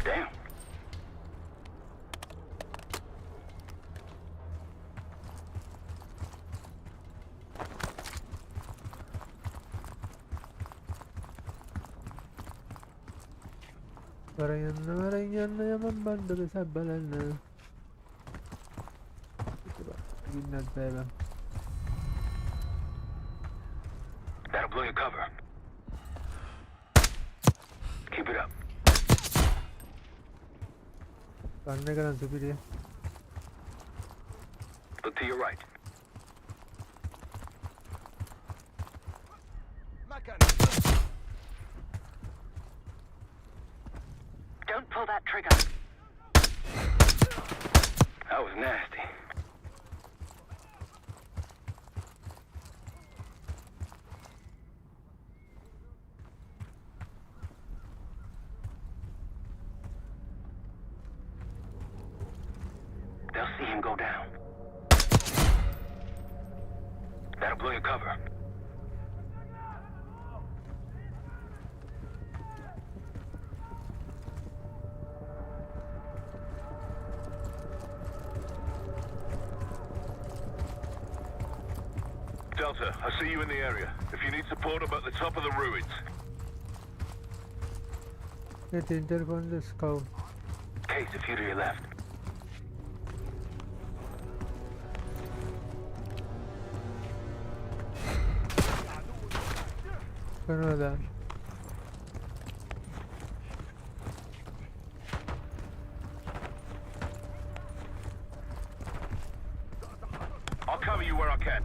Damn. Karanna yaman banda bisa balanne. Ginnat baba. That'll blow your cover. Keep it up. Kanne karan supiriya. Look to your right. Don't pull that trigger. That was nasty. They'll see him go down. That'll blow your cover. Delta, I see you in the area. If you need support, I'm at the top of the ruins. Let's intercon the scout. Case, a few to your left. Canada. I'll cover you where I can.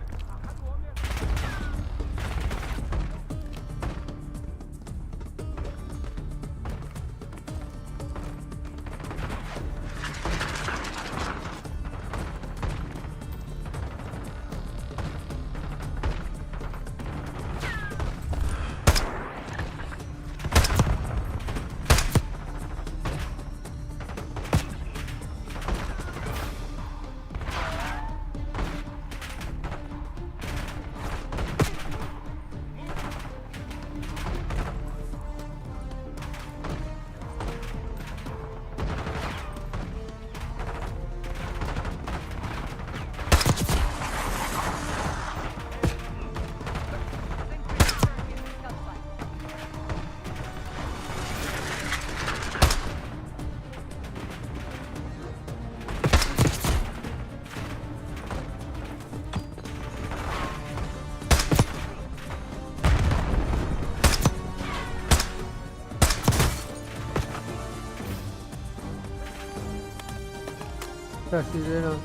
පැසිරෙනවා.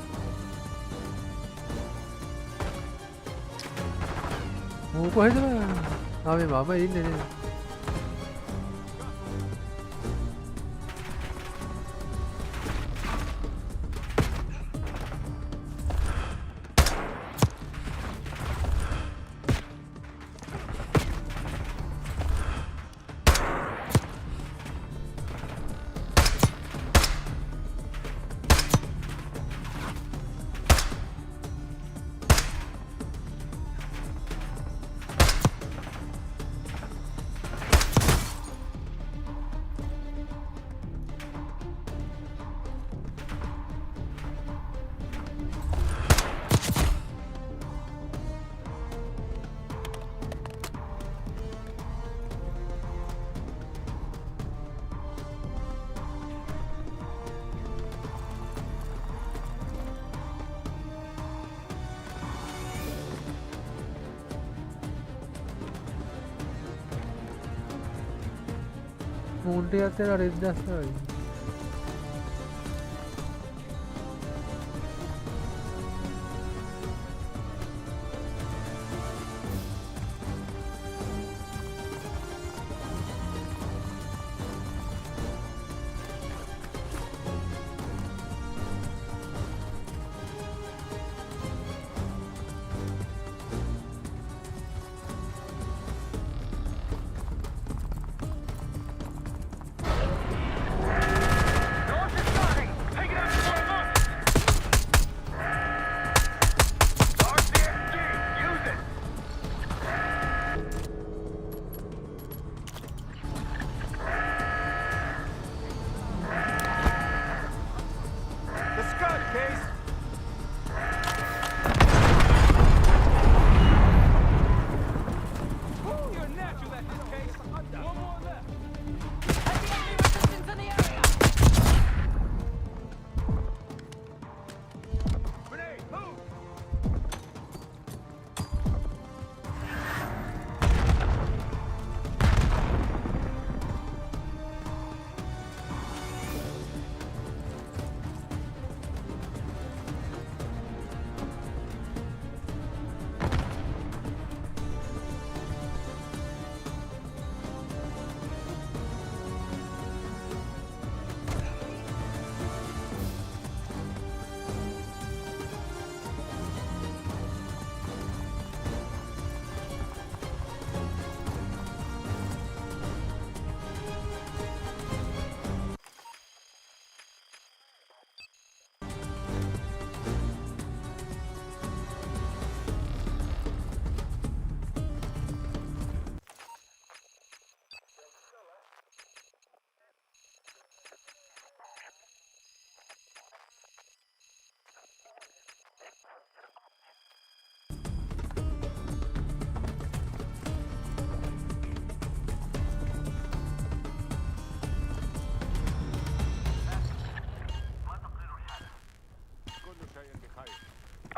මූ කොහෙද? ආ මේ මම ඉන්නේ නේද? මුන්ට යත්තේ රෙද්දස්සයි.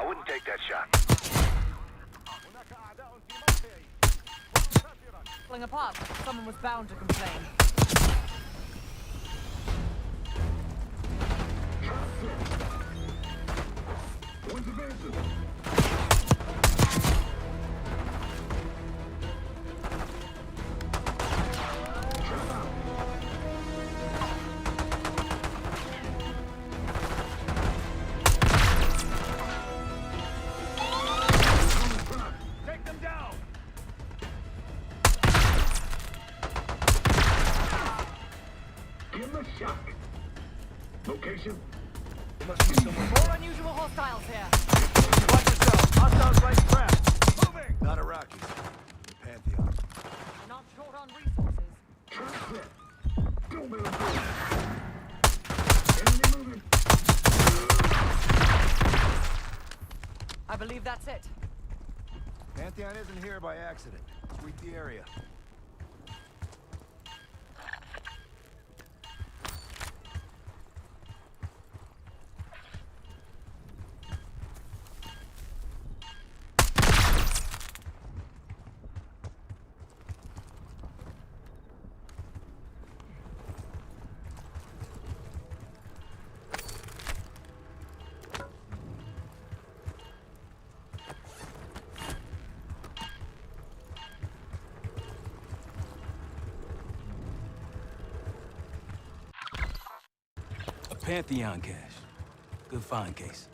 I wouldn't take that shot. Falling apart. Someone was bound to complain. Location? There must be someone. More unusual hostiles here. Watch yourself. Hostiles right trap. Moving. Not Iraqis. Pantheon. We're not short on resources. I believe that's it. Pantheon isn't here by accident. Sweep the area. Pantheon cache. Good find, Case.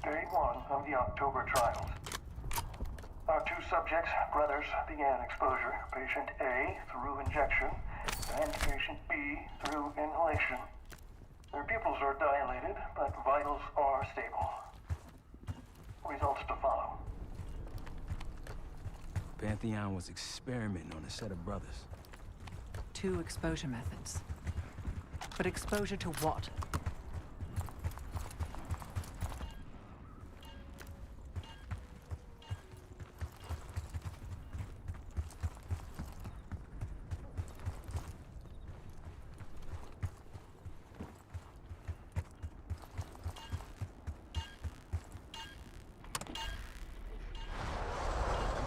Day 1 of the October trials. Our 2 subjects, brothers, began exposure. Patient A through injection and patient B through inhalation. Their pupils are dilated, but vitals are stable. Results to follow. Pantheon was experimenting on a set of brothers. 2 exposure methods. But exposure to what?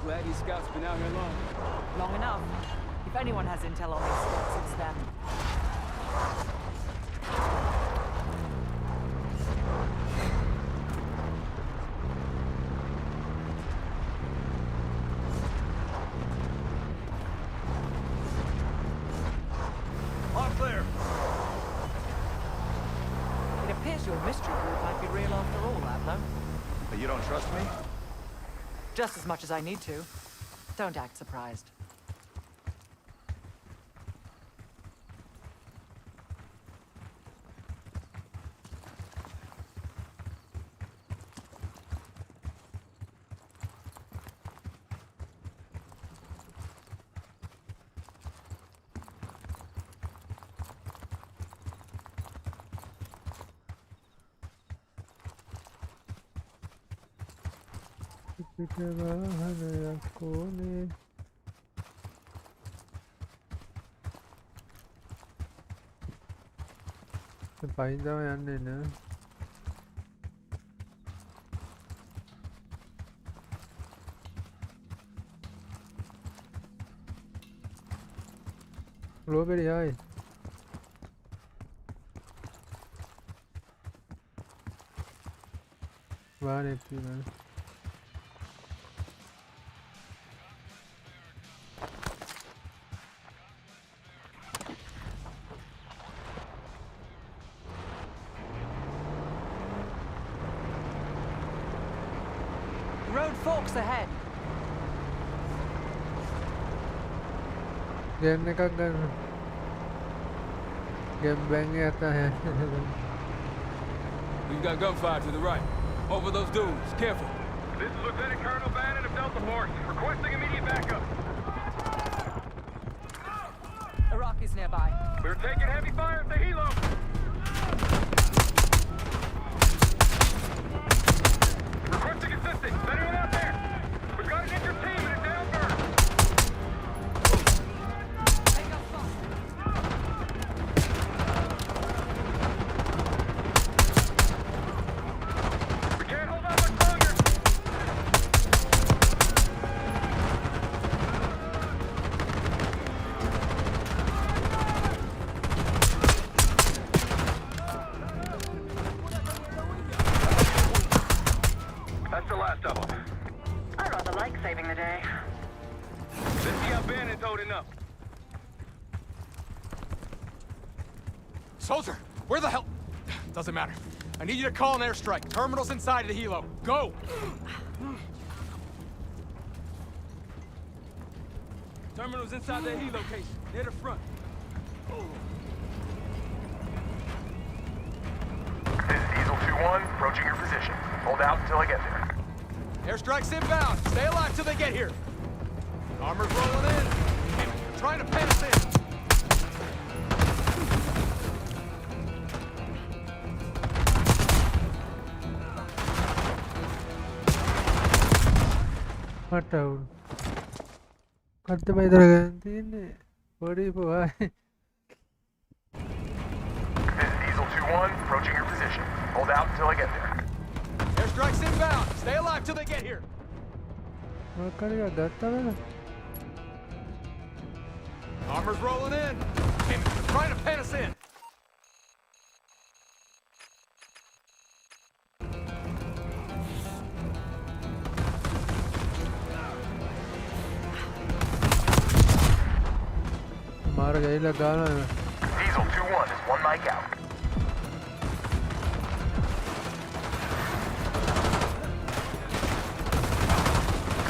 Glad these scouts been out here long. Long enough. If anyone has intel on these scouts, it's them. All clear. It appears your mystery group might be real after all, Adler. But you don't trust me? Just as much as I need to. Don't act surprised. Pukada Balanne. Find them and then low very high. One HP man. Road forks ahead. Game ने का gun game bang आता है. We've got gunfire to the right. Over those dunes. Careful. This is Lieutenant Colonel Bannon of Delta Force, requesting immediate backup. Iraqis nearby. We're taking heavy fire at the helo. Requesting assistance. Is anyone out there? We've got an injured team and a down bird. We can't hold out much longer. That's the last of them. I rather like saving the day. Let's see how Bannon's holding up. Soldier, where the hell? Doesn't matter. I need you to call an airstrike. Terminal's inside of the helo. Go! Terminal's inside the helo case, near the front. This is Diesel 2-1, approaching your position. Hold out until I get there. Airstrike's inbound. Stay alive till they get here. Armor's rolling in. Damn it, they're trying to pen us in. What out? Cut the by the what is why? This is Diesel 2-1, approaching your position. Hold out until I get there. Airstrike's inbound. Stay alive till they get here. What kind of got that? Armor's rolling in. Damn it, they're trying to pen us in. මාර ගයිලා ගානවා. Diesel 2-1 is one mic out.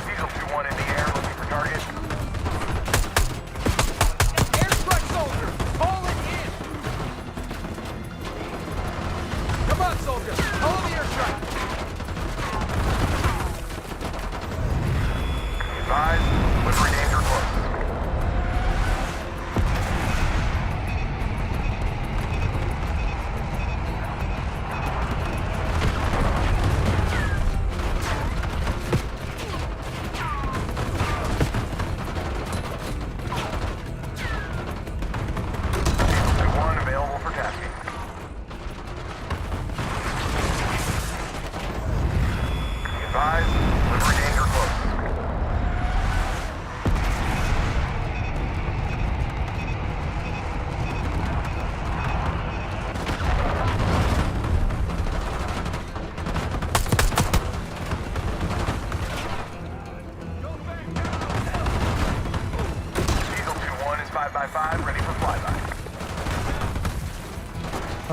Diesel 2-1 in the air, looking for target. Airstrike soldier! Call it in! Come on, soldier! Call the airstrike! Advise, delivery danger close.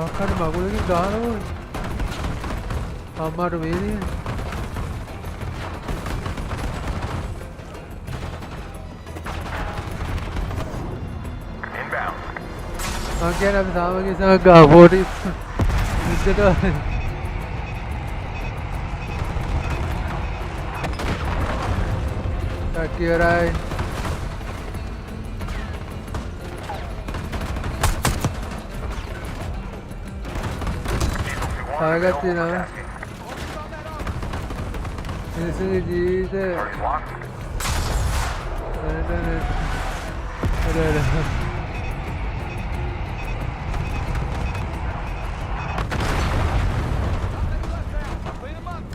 ආකාර මගුලකින් ගහනවා. අම්මාට වේදිනේ. මං කියන්නේ අපි සාමගිය සමග ගා 40 ඉස්සට ටක්කියරයි ආගත්තේ නම මිනිස්සුගේ ජීවිතේ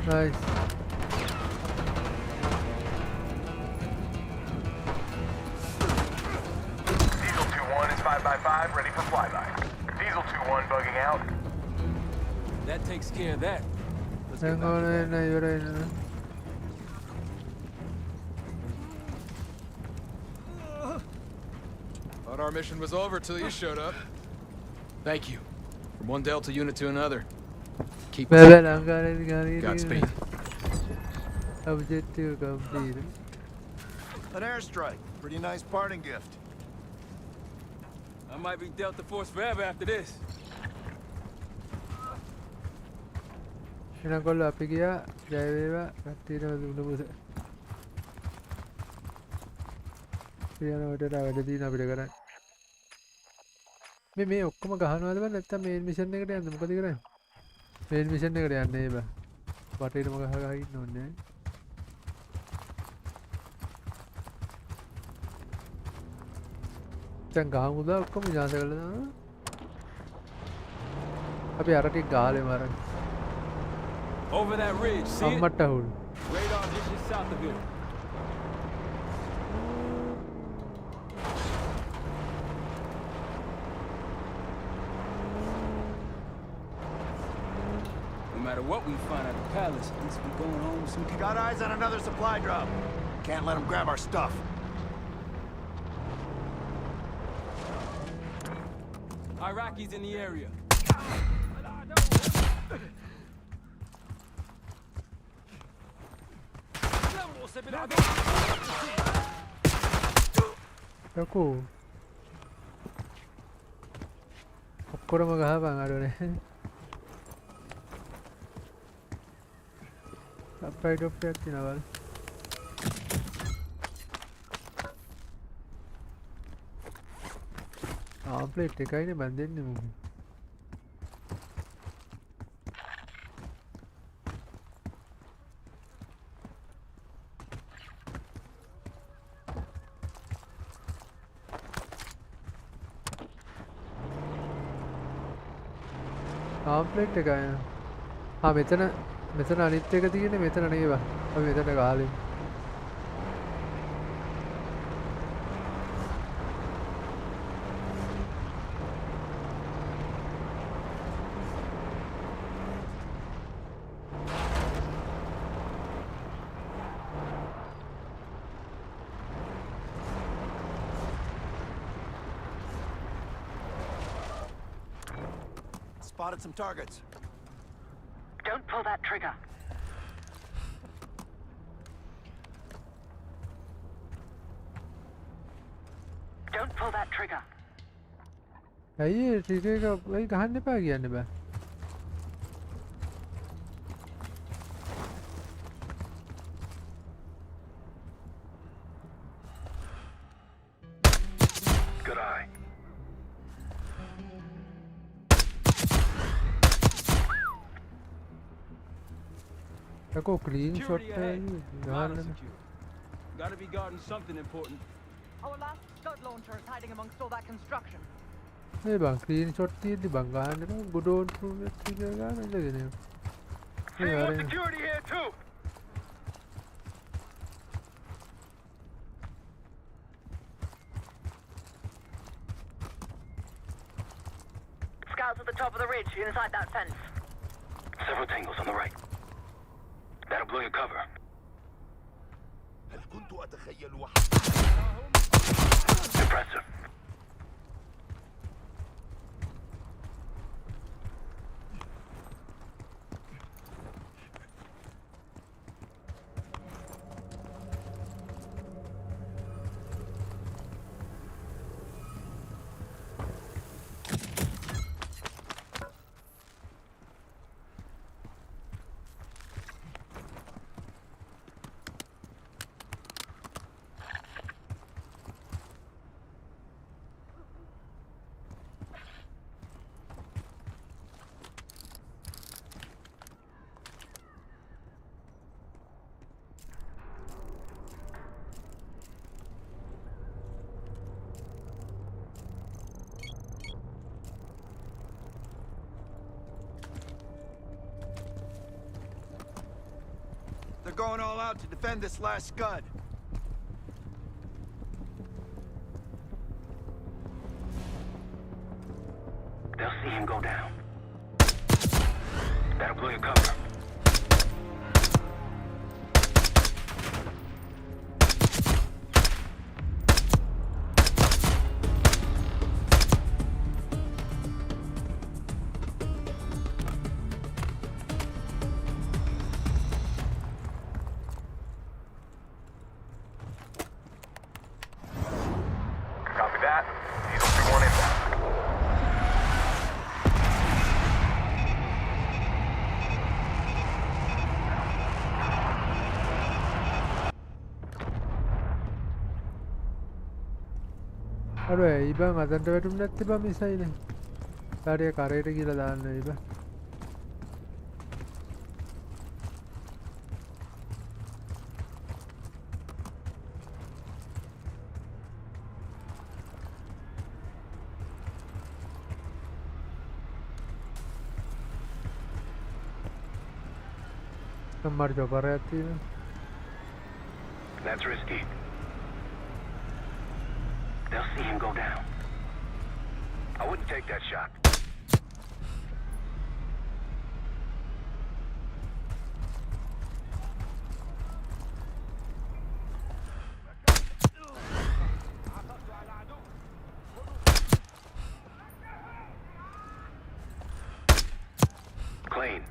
Nice. Diesel 2-1 is 5x5, ready for flyby. Diesel 2-1 bugging out. That takes care of that. Hang on, you're in. Thought our mission was over till you showed up. Thank you. From one Delta unit to another. Keep Godspeed. Objective complete. An airstrike. Pretty nice parting gift. I might be Delta Force forever after this. එනකොල්ල අපි ගියා ජය වේවා කට්ටියටම දුන්න පුත. පියනවටට වැඩ දින අපිට කරන්නේ. මේ ඔක්කොම ගහනවාද බං නැත්තම් මේන් මිෂන් එකට යන්න මොකද කරන්නේ? මේන් මිෂන් එකට යන්නේ බං. බටේටම ගහ ඉන්න ඕනේ. දැන් ගහමුද ඔක්කොම විනාශ කළා දානවා. අපි අර ටික ගාලේ මාරන්. Over that ridge, see it? අම්මට හුල්. Radar just south of here. No matter what we find at the palace, at least we're going home with some... Got eyes on another supply drop. Can't let them grab our stuff. Iraqis in the area. යකෝ ඔක්කොරම ගහපන් අරනේ සබ්‍රයිට් of එකක් තියනවා plate එකයිනේ මන් දෙන්නේ මොකද ආම්ප්ලේට් එකයි. මෙතන අනිත් එක තියෙන්නේ මෙතන නේ බා. අපි මෙතන ගාලේ. spotted some targets. Don't pull that trigger. Don't pull that trigger. ඇයි ටික එක වෙයි ගහන්න එපා කියන්නේ බෑ. Good eye. එකෝ ක්ලීන් ෂොට් ගහන්න. Gotta be guarding something important. Our last scud launcher is hiding amongst all that construction. ඒ බං ක්ලීන් ෂොට් තියෙද්දි බං ගහන්න ගොඩෝන් ටික ගන්න ඉඳගෙන. See more security here too. Scouts at the top of the ridge, inside that fence. Several tangles on the right. That'll blow your cover. Impressive. They're going all out to defend this last scud. They'll see him go down. That'll blow your cover. Copy that. Eagle 2-1 inbound. අර ඉබන් අතන්ට වැටුම් නැත්තේ බං මිසයිනේ. කාර්යය කරේට කියලා දාන්න ඉබන්. Nomor coba තියෙනවා. That's risky. They'll see him go down. I wouldn't take that shot. Clean.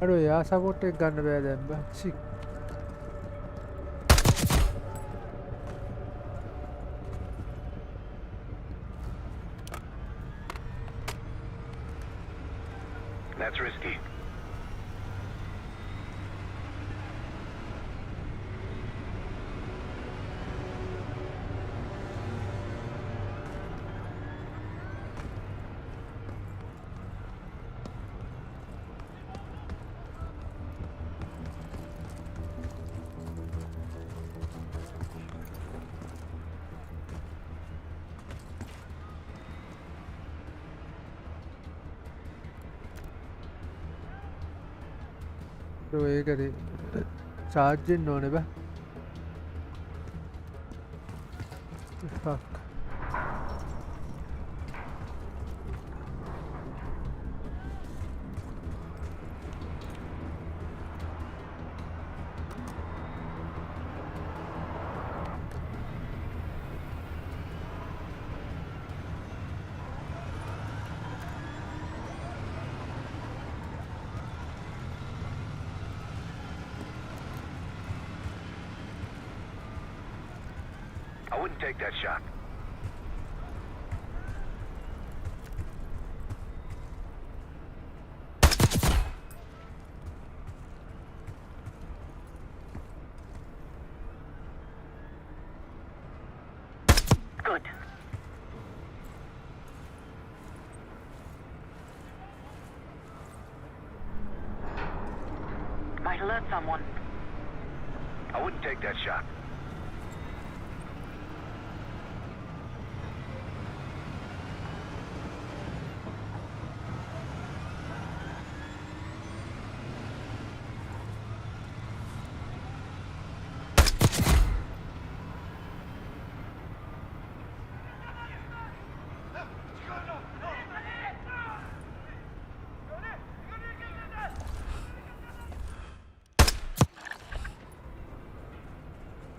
අර යා support එක ගන්න බෑ දැන් බං. ෂි. That's risky. ඒකද චාර්ජ් වෙන්න ඕනේ බෑ. fuck. I wouldn't take that shot. Good. Might alert someone. I wouldn't take that shot.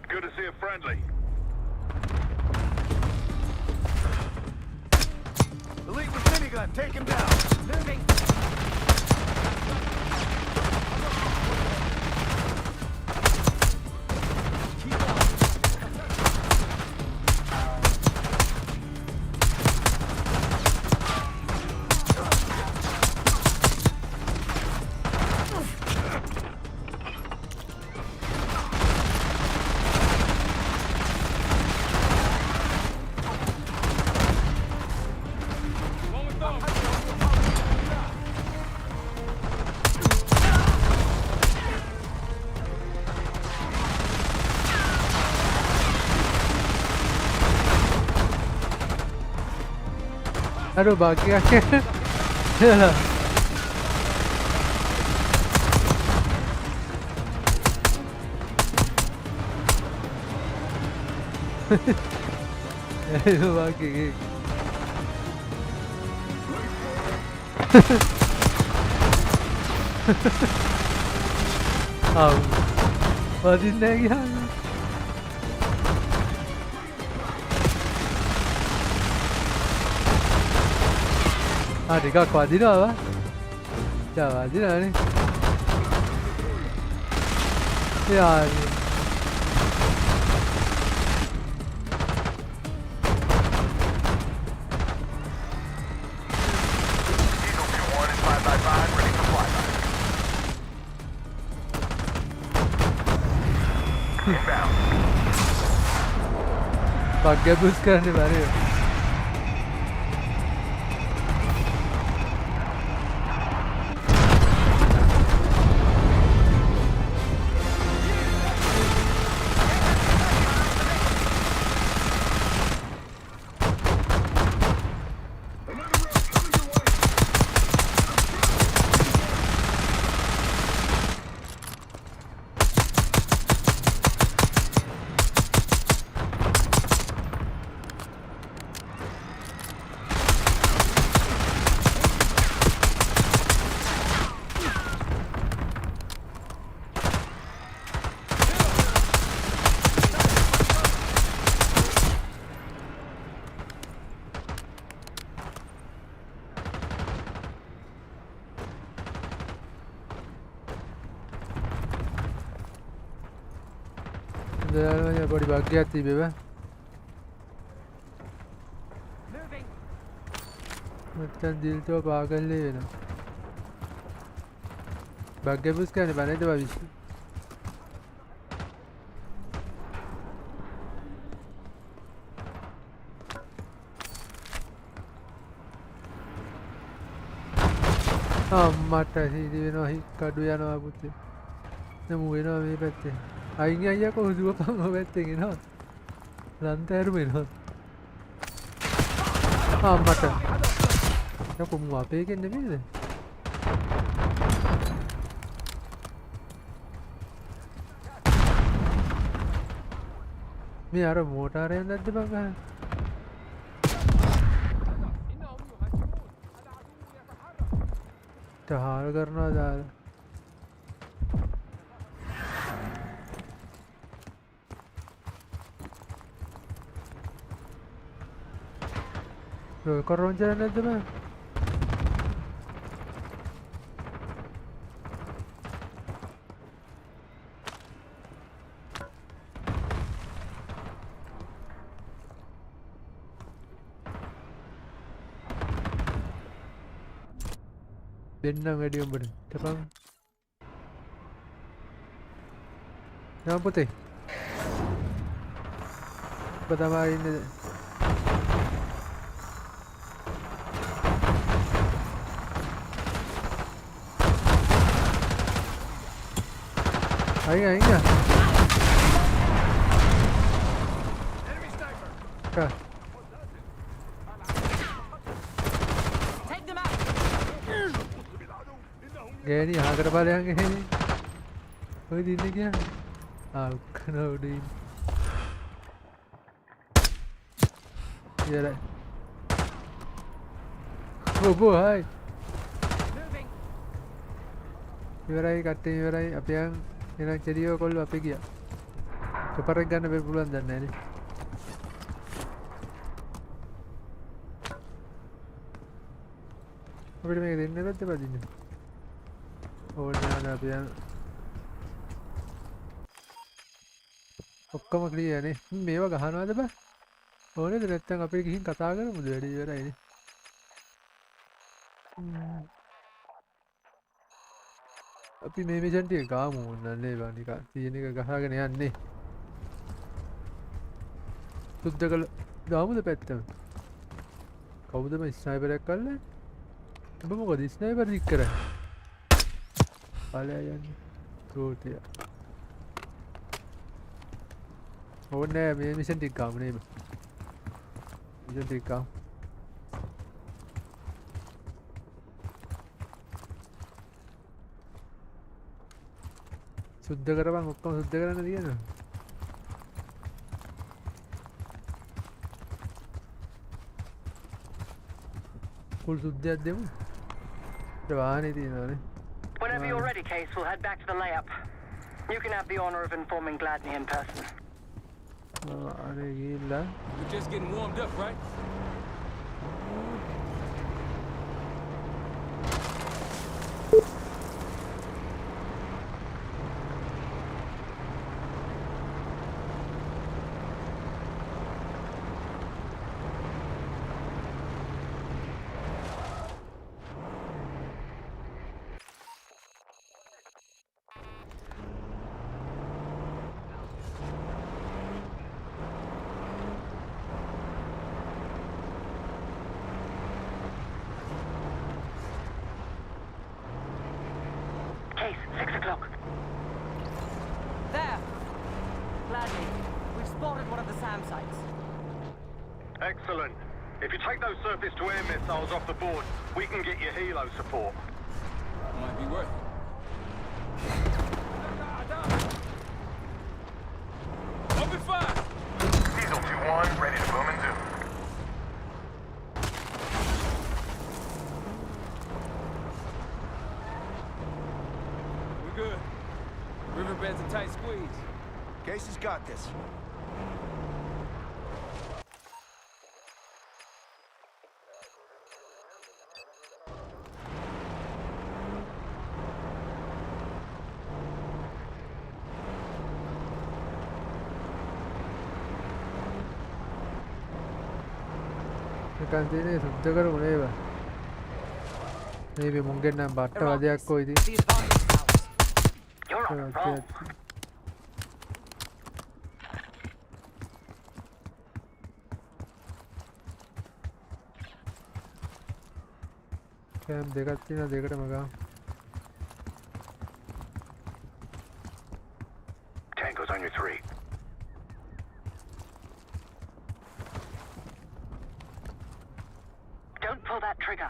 Good to see a friendly. Elite with minigun, take him down. Moving. Aduh bagi akhir. Aduh bagi. Wadinya yan. ටිකක් වදිනවා වා. වදිනවනේ. යාරි. Muge Puca කරන්න බැරිද? बड़ी भाग्य आती बेबा मतलब दिल तो पागल ले ना भाग्य भी उसका नहीं बने तो भविष्य हाँ माता ही दिनो ही काडुया ना आपुते ने मुझे ना अभी बैठे आएंगे आइया को हुआ पाँव बैठेंगे ना लंतेर में ना हाँ माता क्या को मुँह पे के नहीं मिले मैं यार मोटा रहे हैं नद्दे बंगा हार करना जा रहा तो कर रहा हूँ तो मैं දෙන්නම් වැඩි උඹට තපන් යා පුතේ ඔබ තමයි ඉන්නේ අයියා Enemy sniper. කා Take them out. ගෑණි අහකට ඵලයන් එහෙනේ කොහෙද ඉන්නේ කියා උක්කන උඩ ඉන්නේ ඉවරයි ඔබෝ හයි ඉවරයි කට්ටිය ඉවරයි අපි යන් එන චෙරියෝ කොල්ල අපි ගියා චොපරක් ගන්න බැරි පුළුවන් දන්නේ නැහැ නේ අපිට මේක දෙන්න නැද්ද පදින්න ඕනේ නැහැ අපි යන් ඔක්කොම ක්ලියර් නේ මේවා ගහනවාද බෑ ඕනේද නැත්නම් අපි ගිහින් කතා කරමුද වැඩි ඉවරයිනේ අපි මේ මිෂන් ටික ගාමු නන්නේ බා නිකන් තියෙන එක ගහගෙන යන්නේ සුද්ධ කළ දාමුද පැත්තම කවුද මේ ස්නයිපරයක් කල්ලා ඔබ මොකද ස්නයිපර් දික් කරන්නේ පාලයා යන්නේ තෝටිය ඕනේ මේ මිෂන් ටික ගාමු නේ මිෂන් ටික ගාමු සුද්ධ කරපන් ඔක්කොම සුද්ධ කරන්න තියෙනවා ෆුල් සුද්ධයක් දෙමු වාහනේ තියෙනවානේ Whenever you're ready, Case, we'll head back to the layup. You can have the honor of informing Gladney in person. අනේ ගිහිල්ලා We're just getting warmed up, right? Case, 6 o'clock. There! Gladney, we've spotted one of the SAM sites. Excellent. If you take those surface-to-air missiles off the board, we can get you helo support. Might be worth it. Open fire! Diesel 2-1, ready to boom and zoom. We're good. Riverbed's a tight squeeze. Casey's got this. නිකන් තියෙන්නේ සුද්ධ කරමු නේද මේ මුංගෙන් නම් බට්ට වදයක් කොයි ඉතින් The advantage is ours. You're on a roll. Cam දෙකක් තියෙනවා දෙකටම ගාමු Tango's on your 3. Don't pull that trigger.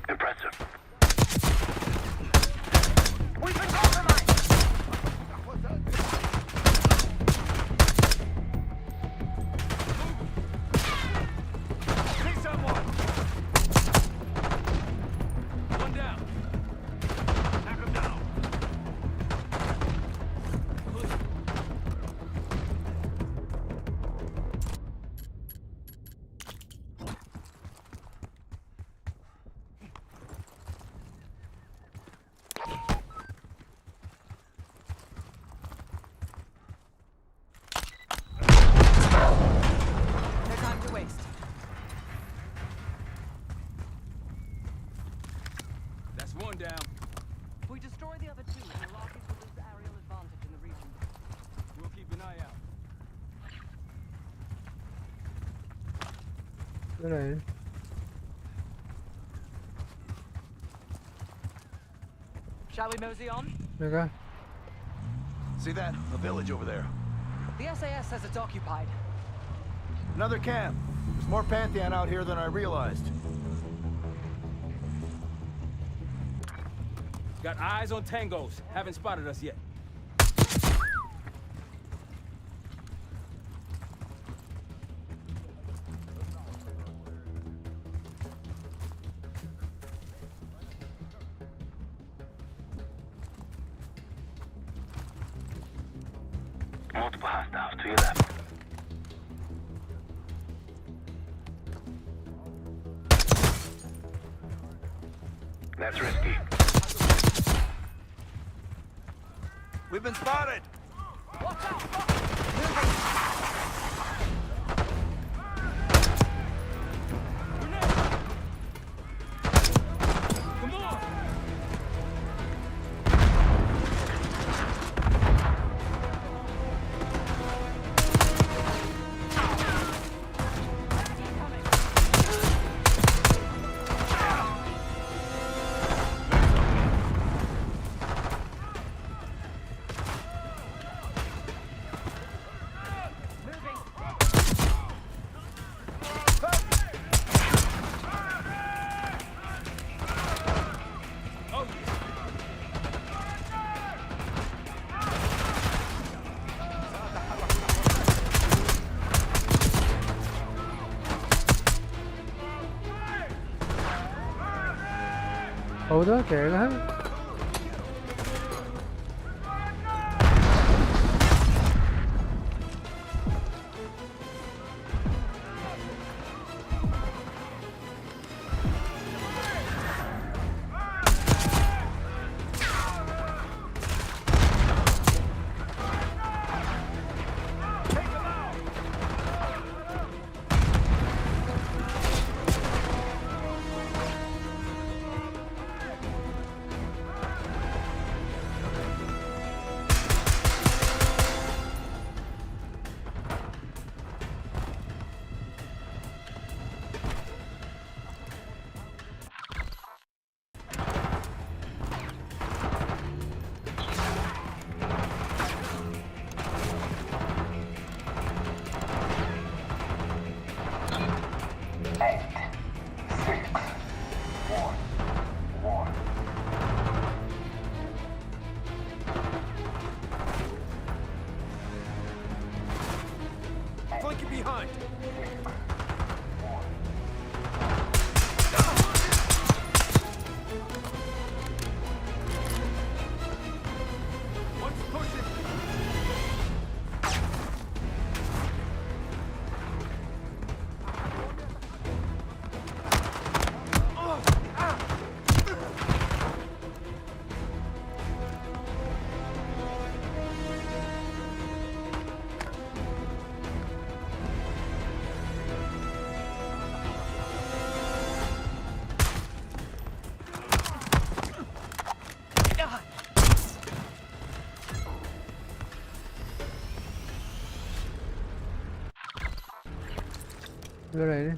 Impressive. We've been compromised! See someone! One down. Knock him down. one down. If we destroy the other two, the Iraqis will lose aerial advantage in the region. We'll keep an eye out. Right. Shall we mosey on? Okay. See that? A village over there. The SAS says it's occupied. Another camp. There's more Pantheon out here than I realized. Got eyes on tangos. Haven't spotted us yet. Multiple hostiles to your left. That's risky. We've been spotted! Come on! කවුද කෑ ගහන්නේ? Flank you behind! One's pushing! ඉවරයිනේ.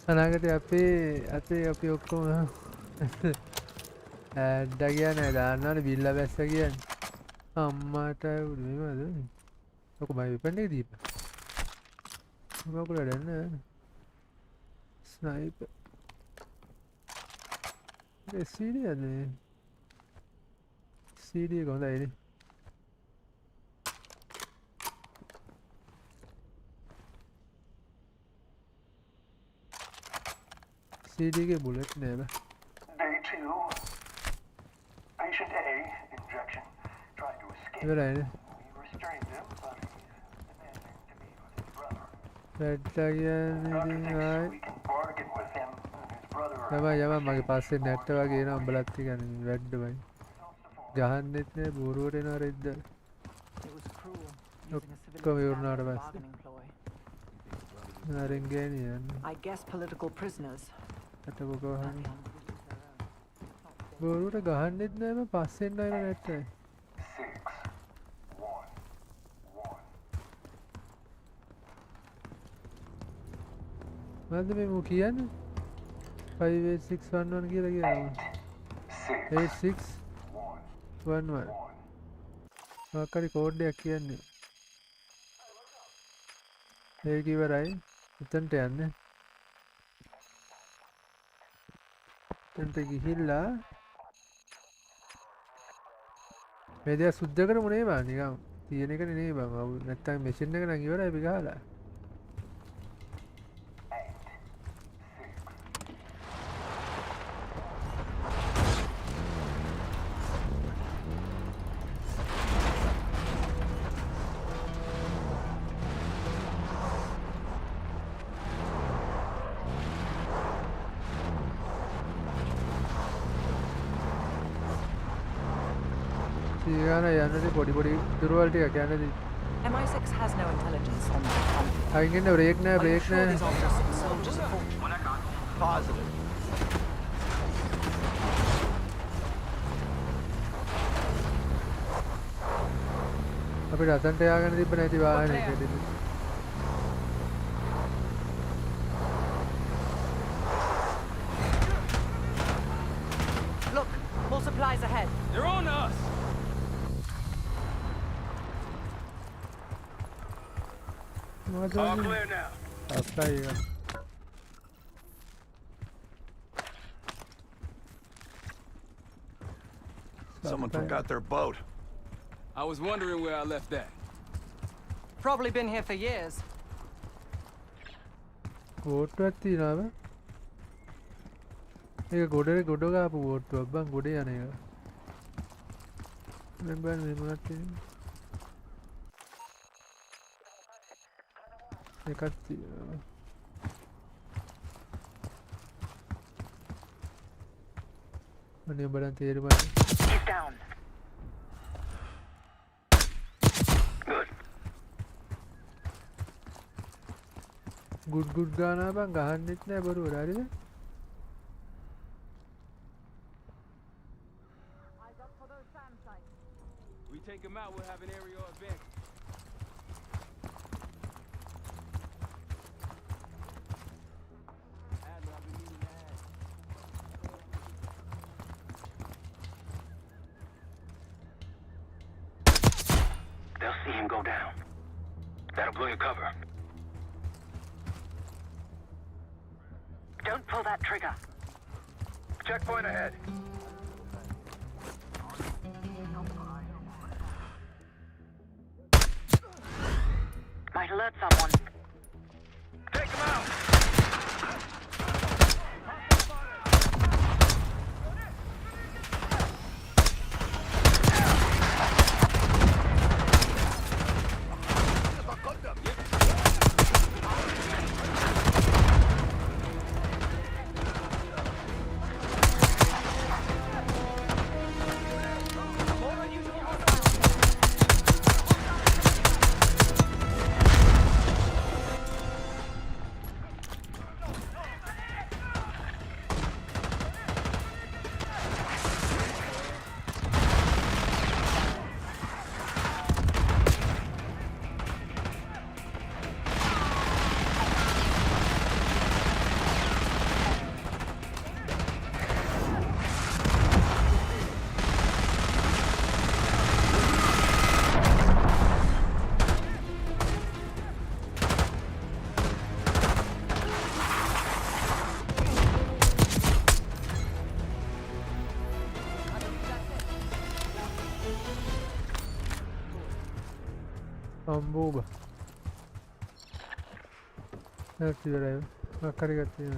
අනාගතේ අපි ඔක්කොම ඇඩ්ඩා කියන්නේ දාන්නවනේ බිල්ලා බැස්ස කියන්නේ අම්මාට මෙහෙමද ඔක මම වෙපන් එක දීපන් මොකක් කරන්නේ ස්නයිපර් ඒ CD එක හොඳයිනේ CD के बुलेट ने है Day 2. Patient A, injection. Trying to escape. इधर आए We restrained him, but he's demanding to be with his brother. बैठ गया Doctor नहीं thinks आए we can bargain with him and his brother යම මගේ පස්සේ නැට්ට වගේ එනවා උඹලත් කියන්නේ වැඩමයි. ගහන්නෙත් නෑ බොරුවට එනවා රෙද්ද. ඔක්කොම ඉවරනාට පස්සේ. නරෙන් ගෑනියන්නේ. I guess political prisoners. අතක ගහන්නේ. බොරුවට ගහන්නෙත් නෑ මම පස්සෙන් ආයෙ නැට්ටයි. 6, 1, 1. මොකද්ද මේ මු කියන්නේ? 58611 කියලා කියනවා. 8611. මොකක්ද කෝඩ් එකක් කියන්නේ? ඒක ඉවරයි. එතනට යන්න. එතනට ගිහිල්ලා මේ දේ සුද්ධ කරමු නේ බං නිකන් තියෙන එක නේ බං. නැත්තම් මැෂින් එක නම් ඉවරයි අපි ගහලා. යන්නදී පොඩි දුරවල් ටිකක් යන්නදී MI6 has no intelligence on the අයින් ඉන්න බ්‍රේක් නෑ බ්‍රේක් නෑ Positive. අපිට අතන්ට ය아가න්න තිබ්බ නැති වාහනේ කෙටි Look, more supplies ahead. They're on us. All clear now. Someone forgot their boat. I was wondering where I left that. Probably been here for years. බෝට්ටුවක් තියනවාද? ඒක ගොඩේ ගොඩ ගාපු බෝට්ටුවක් බං ගොඩේ යන එක. දැන් බලන්න මේ මොනවද තියෙන්නේ? එකක් තියෙනවා. අනේ බලන්න තේරුමයි. Get down. Good ගානා බං ගහන්නෙත් නෑ බරුවර හරිද? We take him out, we'll have an aerial advantage. They'll see him go down. That'll blow your cover. Don't pull that trigger. Checkpoint ahead. Might alert someone. Take him out! අම්බෝබ නැති වෙරයි අක්කරි ගත්තේ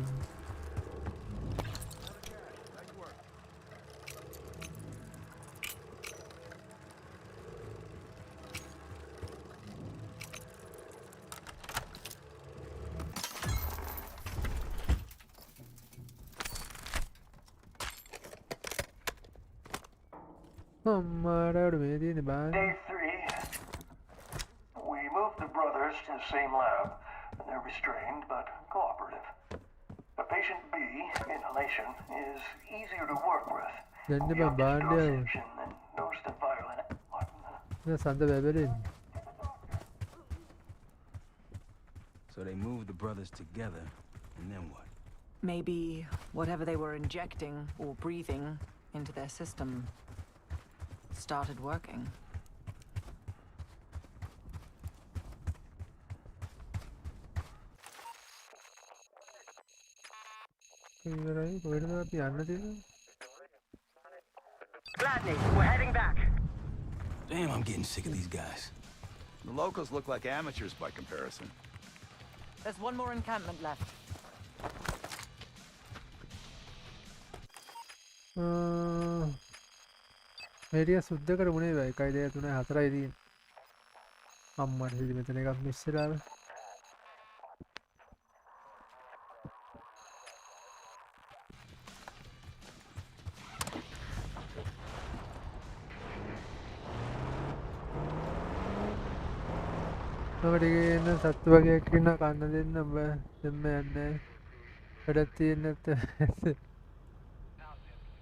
අම්මාට මේ තියෙන බාන. Day 3. We moved the brothers to the same lab. They're restrained but cooperative. The patient B, inhalation, is easier to work with. දැන් The බා youngest බාණ්ඩය cross-section and knows the violin. සඳ බැබලෙන්නේ. So they moved the brothers together, and then what? Maybe whatever they were injecting or breathing into their system started working. ඉවරයි කොහෙටද අපි යන්න තියෙන්නේ? Gladney, we're heading back. Damn, I'm getting sick of these guys. The locals look like amateurs by comparison. There's one more encampment left. මේරිය සුද්ධ කරමුණේ වෙයි 1 2 3 4යි තියෙන්නේ. අම්මට හිදි මෙතන එකක් මිස් වෙලා. මගටගෙන සත්තු වගේක් ඉන්න කන්න දෙන්න ඔබ දෙන්න යන්නේ. වැඩක් තියෙන්නේ නැත්නම්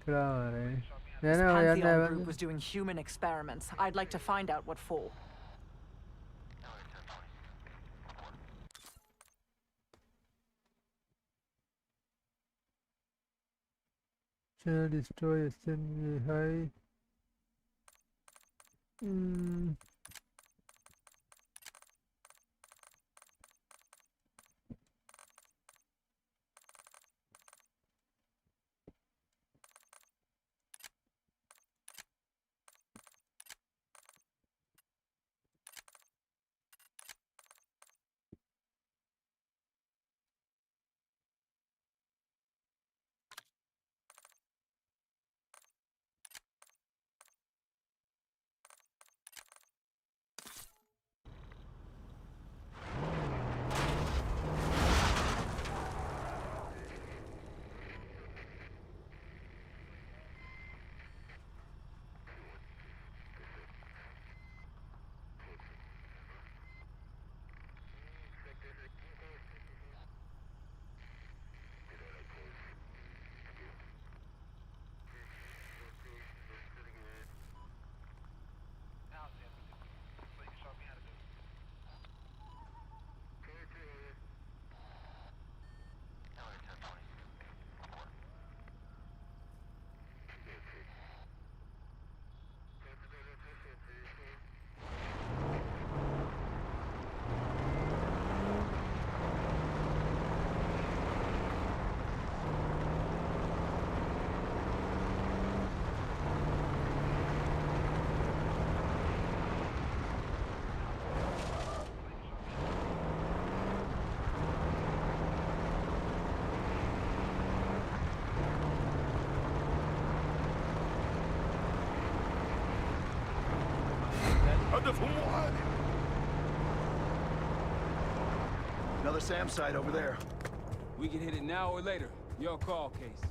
ක්‍රාමරේ. This Pantheon group was doing human experiments. I'd like to find out what for. Destroy assembly high. Another SAM site over there. We can hit it now or later. Your call, Case.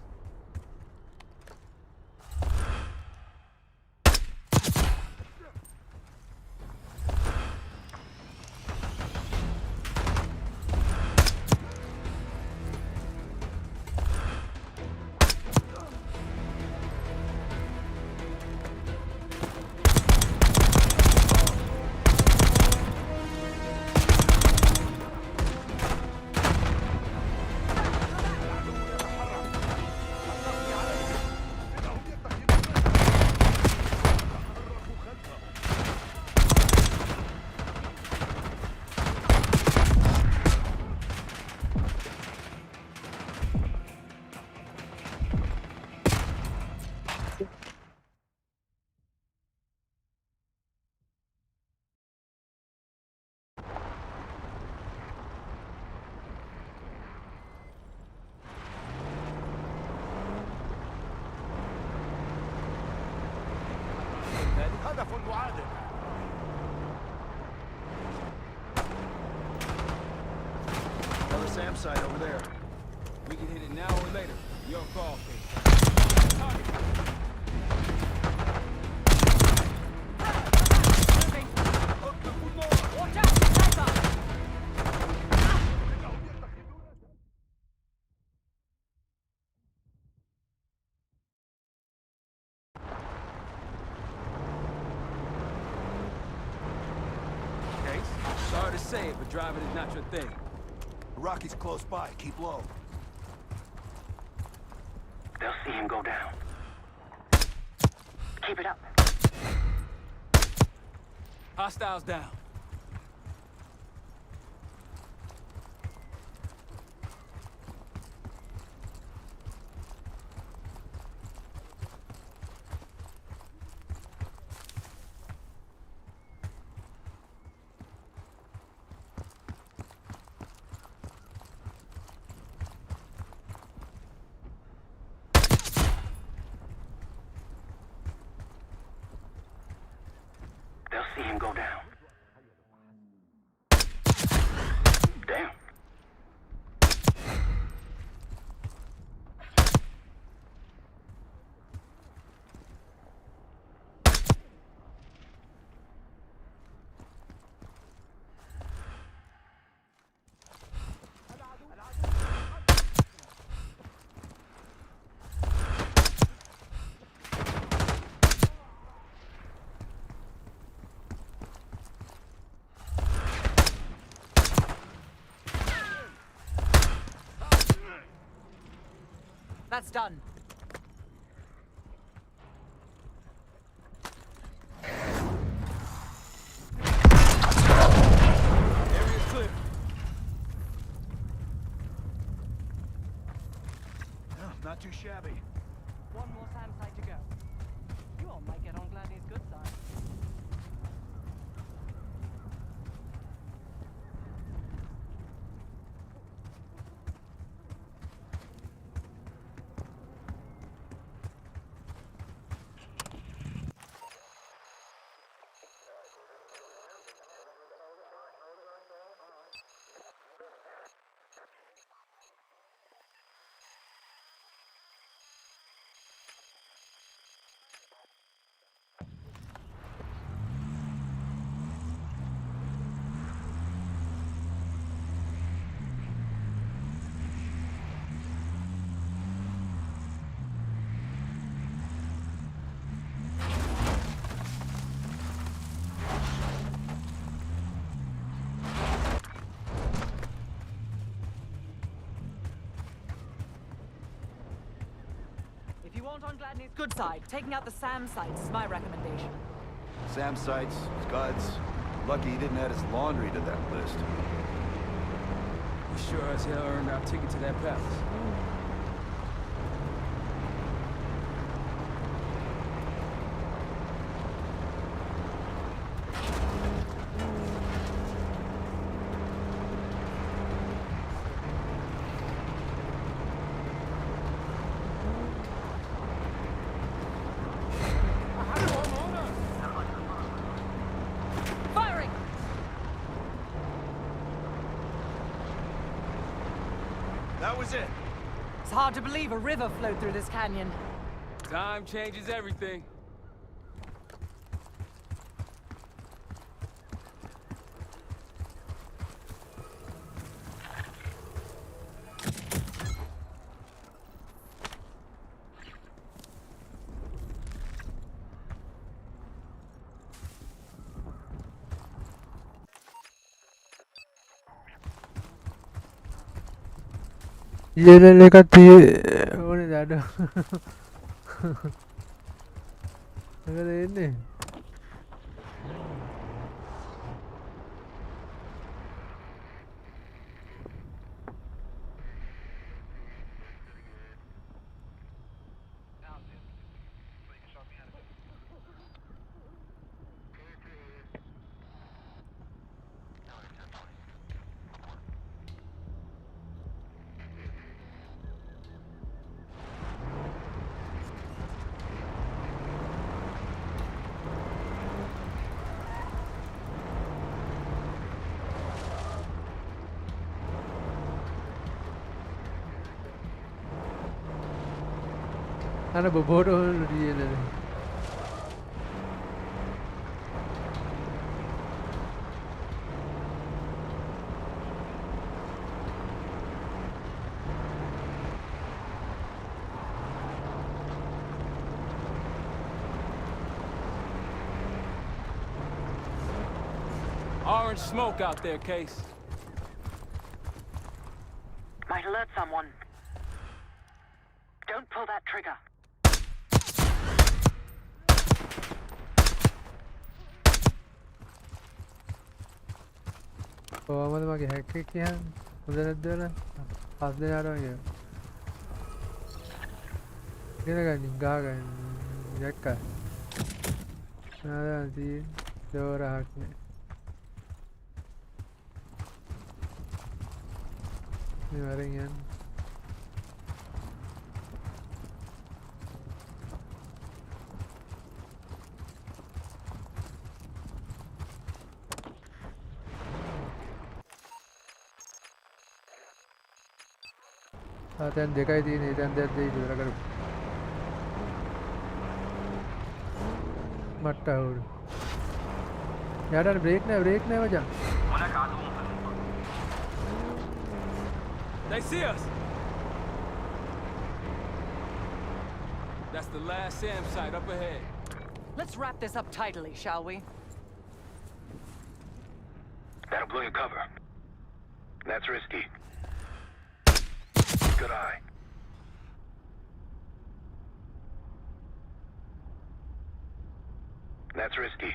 Another SAM site over there. We can hit it now or later. Your call, Case. driving is not your thing. Rocky's close by. Keep low. They'll see him go down. Keep it up. Hostiles down. They'll see him go down. Damn. That's done. Area's clear. Oh, not too shabby. One more SAM site to go. You all might get on Gladney's good side. If you want on Gladney's good side, taking out the SAM sites is my recommendation. Sam sights, scuds. Lucky he didn't add his laundry to that list. We sure as hell earned our ticket to that palace. Firing! That was it. It's hard to believe a river flowed through this canyon. Time changes everything. ඉහළ එකක් තිය ඕනේ දඩ. මොකද එන්නේ? අර බොබෝට හොල්ලු දියලද. Orange smoke out there, Case. someone. Don't pull that trigger. කොහමද මගේ හැක් එක කියන්නේ? හොඳ නැද්ද වල? පස් දෙනාට වගේ. ඉගෙන ගන්න ගාගන්න දැක්කා. ආදී දෝරහක් නේ. මේ වරෙන් යන්න. දැන් දෙකයි තියෙන්නේ දැන් දෙයක් දෙයි ඉවර කරමු මට්ට අවුරු යාට බ්‍රේක් නෑ මචං They see us. That's the last SAM site up ahead. Let's wrap this up tidily, shall we? That'll blow your cover. That's risky. Good eye. That's risky.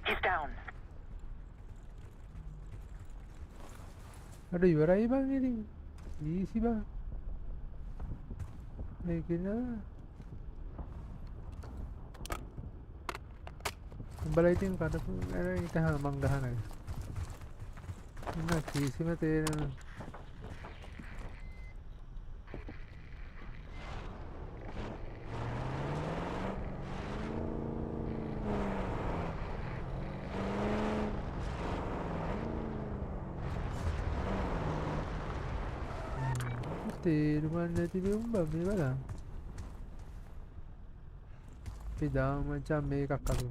He's down. අර ඉවරයි බං ඉතින් ඊසි බං මේක නේ උඹලා ඉතින් කඩපු අර ඊට මං ගහනවා ඉන්න කිසිම තේරෙන්නේ තේරුම් නැති උඹ මේ බලන්න අපි දාමු මචං මේකක් අරමු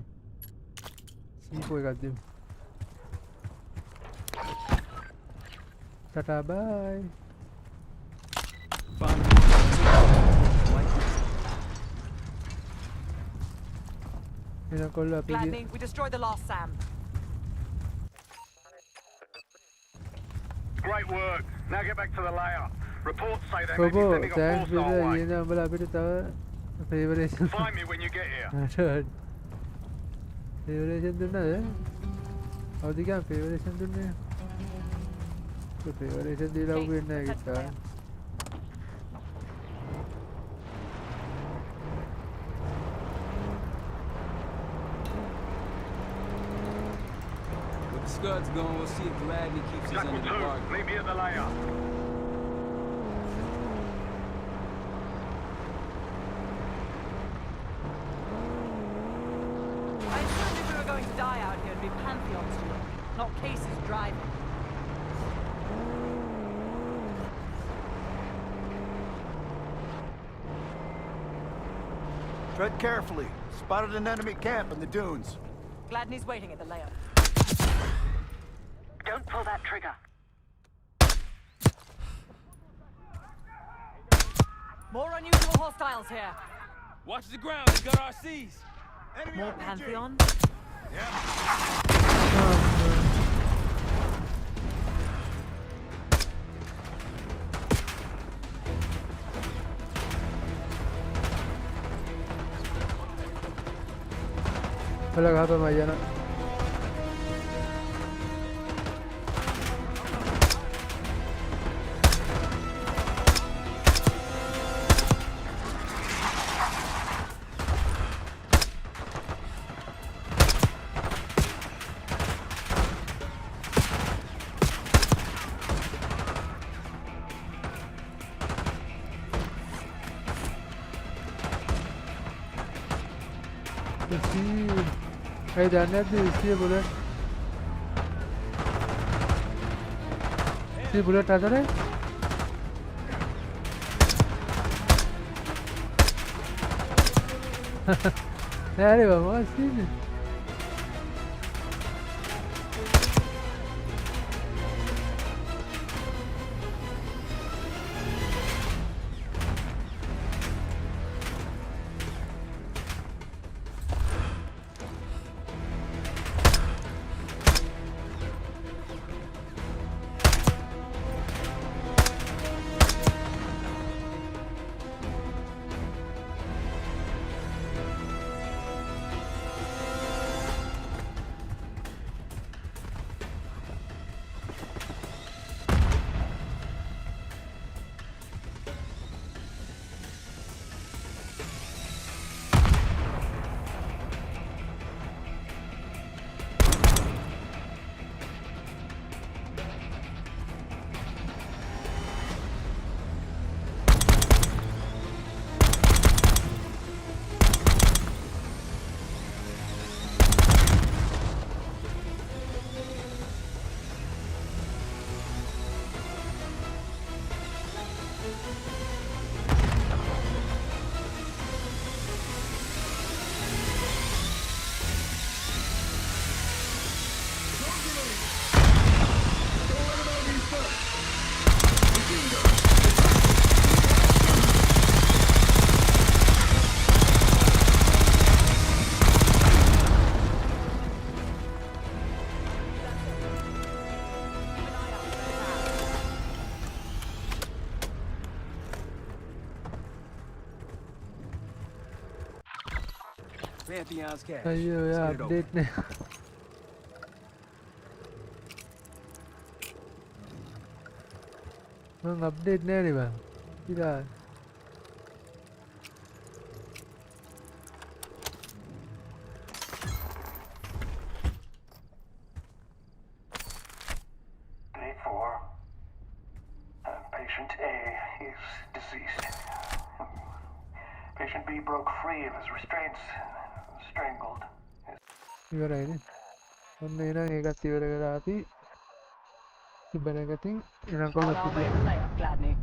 සීපෝ එකක් දෙමු ටටා බයි එන කොල්ල අපි Gladney, we destroyed the last SAM. Great work. Now get back to the layer. Reports say they may be Bobo, sending a thanks force our way. for the අපිට තව ෆේවරේෂන් Find me when you get here. ෆේවරේෂන් දුන්නාද? අවදි ගා ෆේවරේෂන් දුන්නේ. ෆේවරේෂන් දීලා උ වෙන්නේ නැහැ කිතා. With the Scuds going, we'll see if Gladney keeps us Jackal under the 2, bargain. meet me at the layer. I assumed if we were going to die out here, it'd be Pantheons doing, not cases driving. Tread carefully. Spotted an enemy camp in the dunes. Gladney's waiting at the layer. Don't pull that trigger. More unusual hostiles here. Watch the ground, we got RCs. More Pantheon? Wala ka pa Mayana. Hey, done that. See a bullet. See bullet आता है? अरे बाबा सी Pantheon's cash. අයියෝ ඔයා Let's get it over. Update නෑ. මං update නෑනේ බං. ඉතිලා Day 4. Patient A is deceased. Patient B broke free of his restraints, strangled. ඉවරයිනේ. ඔන්න එහෙනම් ඒකත් ඉවර කරලා අපි ඉබරගතින් එනම් කොහොමද Gladney.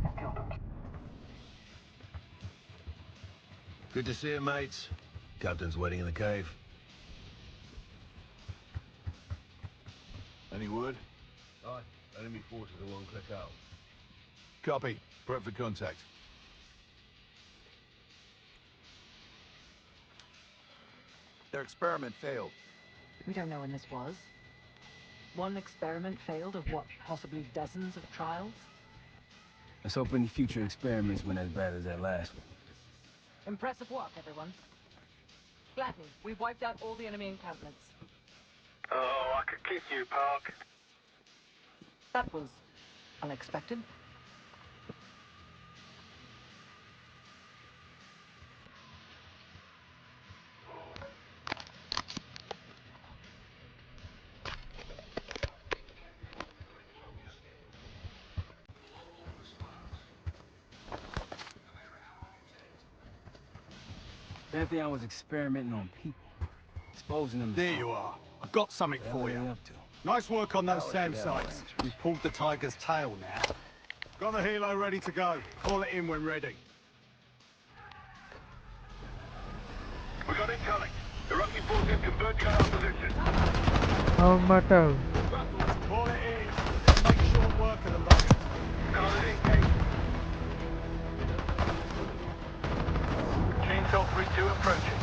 Good to see you, mates. Captain's waiting in the cave. Any word? Aye. Enemy forces are 1 click out. Copy. Prep for contact. Their experiment failed. We don't know when this was. One experiment failed of what, possibly dozens of trials? Let's hope any future experiments went as bad as that last one. Impressive work, everyone. Gladney, we've wiped out all the enemy encampments. Oh, I could kiss you, Park. That was unexpected. Pantheon was experimenting on people, exposing them. There you are. I've got something for you. Up to. Nice work on those SAM sites. We pulled the tiger's tail now. Got the helo ready to go. Call it in when ready. We got incoming. Iraqi forces converging on our position. මට Call it in. Make short work of the moment. Call it in, Kate. Chainsaw 3-2 approaching.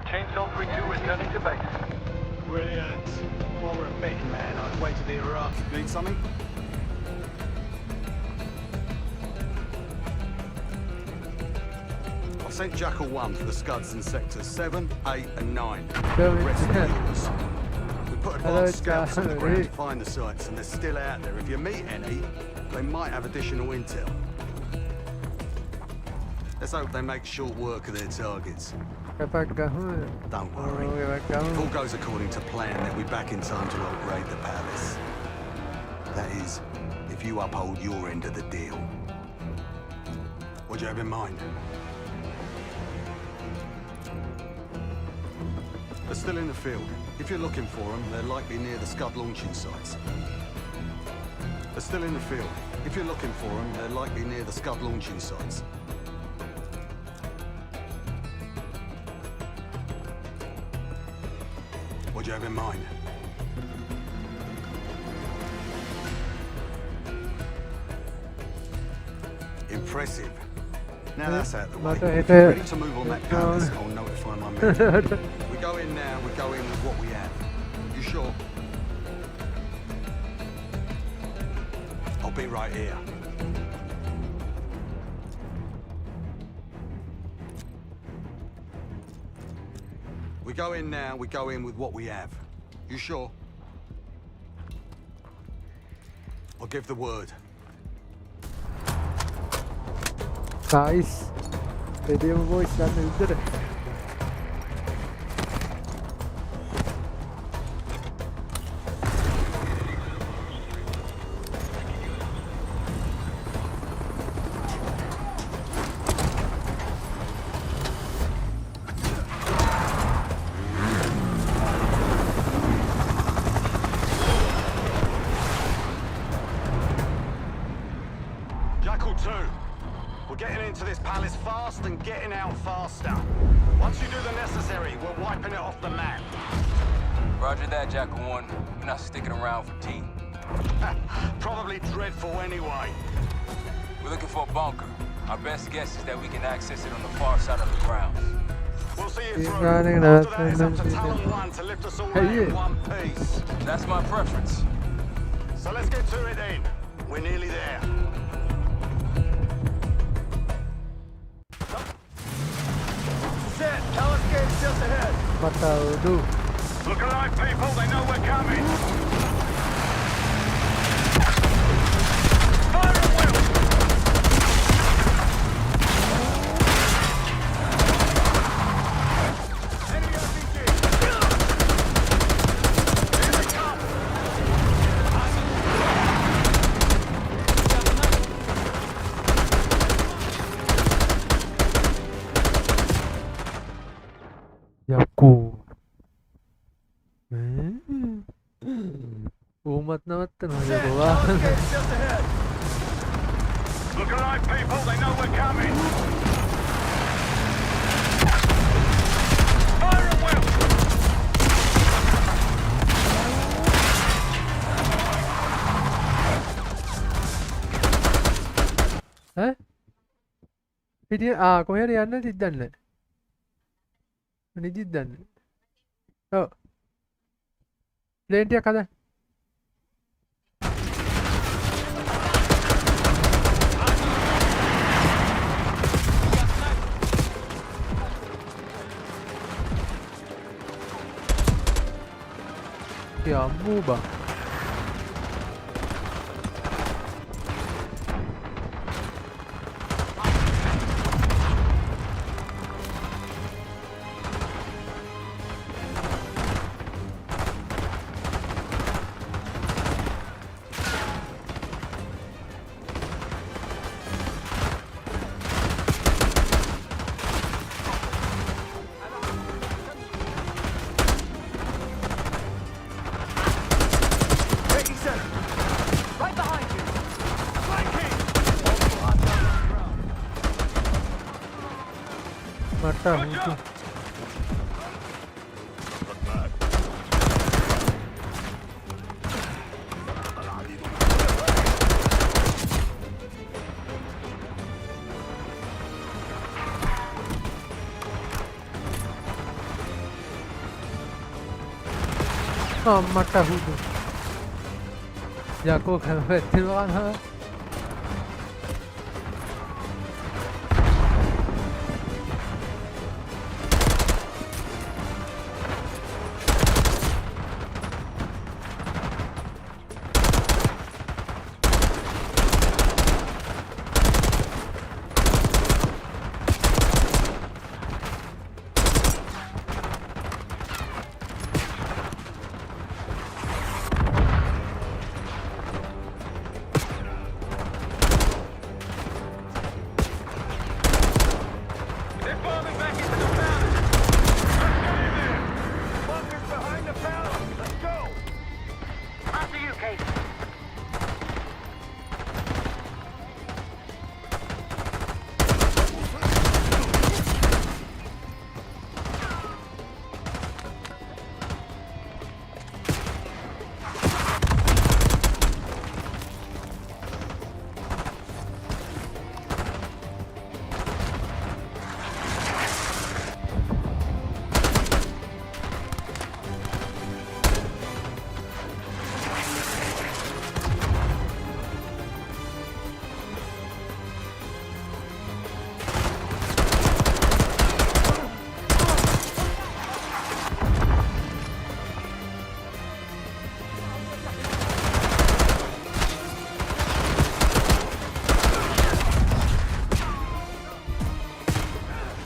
Chainsaw 3-2 returning to base. Brilliant. While we're at betting, man, I'd wait to the Iraq. Need something? I've sent Jackal 1 for the scuds in sectors 7, 8 and 9. The rest are yours. We put advanced scouts on the ground to find the sites, and they're still out there. If you meet any, they might have additional intel. Let's hope they make short work of their targets. Don't worry. If all goes according to plan, they'll be back in time to upgrade the palace. That is, if you uphold your end of the deal. What do you have in mind? They're still in the field. If you're looking for them, they're likely near the Scud launching sites. They're still in the field. If you're looking for them, they're likely near the Scud launching sites. What do you have in mind? Impressive. Now that's out of the way. If you're ready to move on that palace, I'll notify my men. We go in now, we go in with what we have. You sure? I'll be right here. We go in now, we go in with what we have. You sure? I'll give the word. Nice. Video voice done is getting into this palace fast and getting out faster. Once you do the necessary, we're wiping it off the map. Roger that, Jackal 1. We're not sticking around for tea. Probably dreadful anyway. We're looking for a bunker. Our best guess is that we can access it on the far side of the grounds. We'll see you He's through. running After that, out it's up to and Tharam 1 to lift us all Hey, out in yeah. one piece. That's my preference. So let's get to it then. We're nearly there. Set. Palace gate's just ahead. What do? Look alive, people. They know we're coming. Fire at will. Enemy RPG. Here they come. Yaku. Umat naman ito na Set. gawa. Palace gate's just ahead. Look alive, people. They know we're coming. Fire at will. හිටිය කොහෙට යන්න තිද්දන්න නිදිද්දන්න ඔව් ප්ලේන්ටියක් හදන්න අම්මෝ බා Taking center. Right behind you. Flanking. මට හුතු මට හුතු යකෝ කැමතිනවා නා They're falling back into the palace. Let's get in there. Bunker's behind the palace. Let's go. After you, Kate.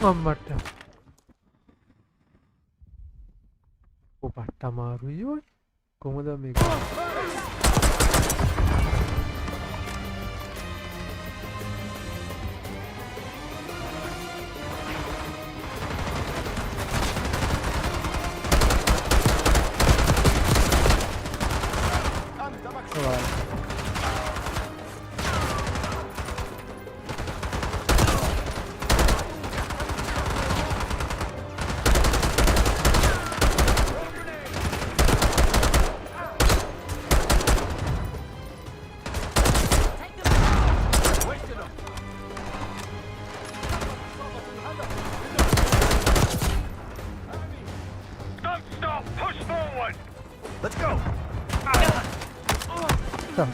අම්මට ඔපට්ට අමාරුයි ඔය කොහොමද මේක the?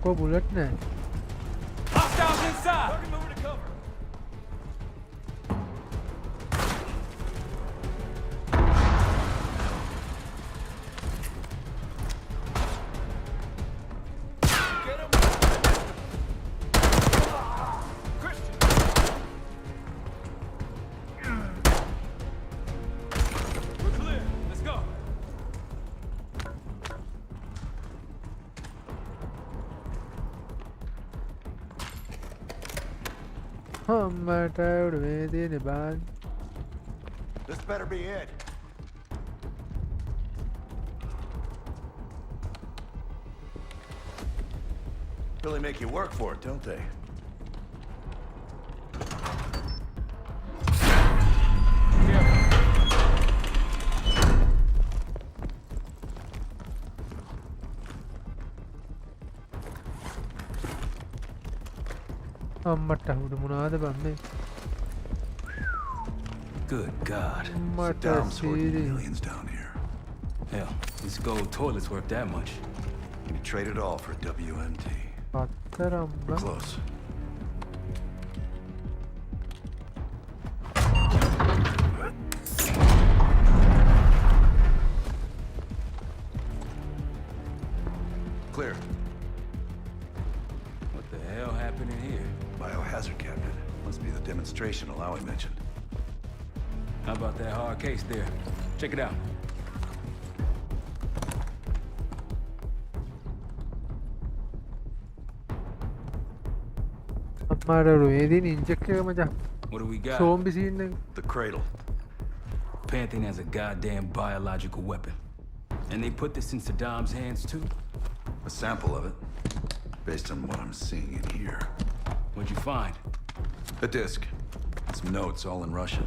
Có bullet này. Hostiles inside. Target moving to cover. Get him. Christian. We're clear. Let's go. This better be it. Really make you work for it, don't they? Good God. Saddam's hoarding millions down here. Hell, these gold toilets worth that much. You trade it all for WMD. Close. Clear. What the hell happened in here? Biohazard cabinet. Must be the demonstration Alawi mentioned. How about that hard case there? Check it out. What do we got? The cradle. Pantheon has a goddamn biological weapon. And they put this in Saddam's hands too? A sample of it. Based on what I'm seeing in here. What'd you find? A disc. Some notes, all in Russian.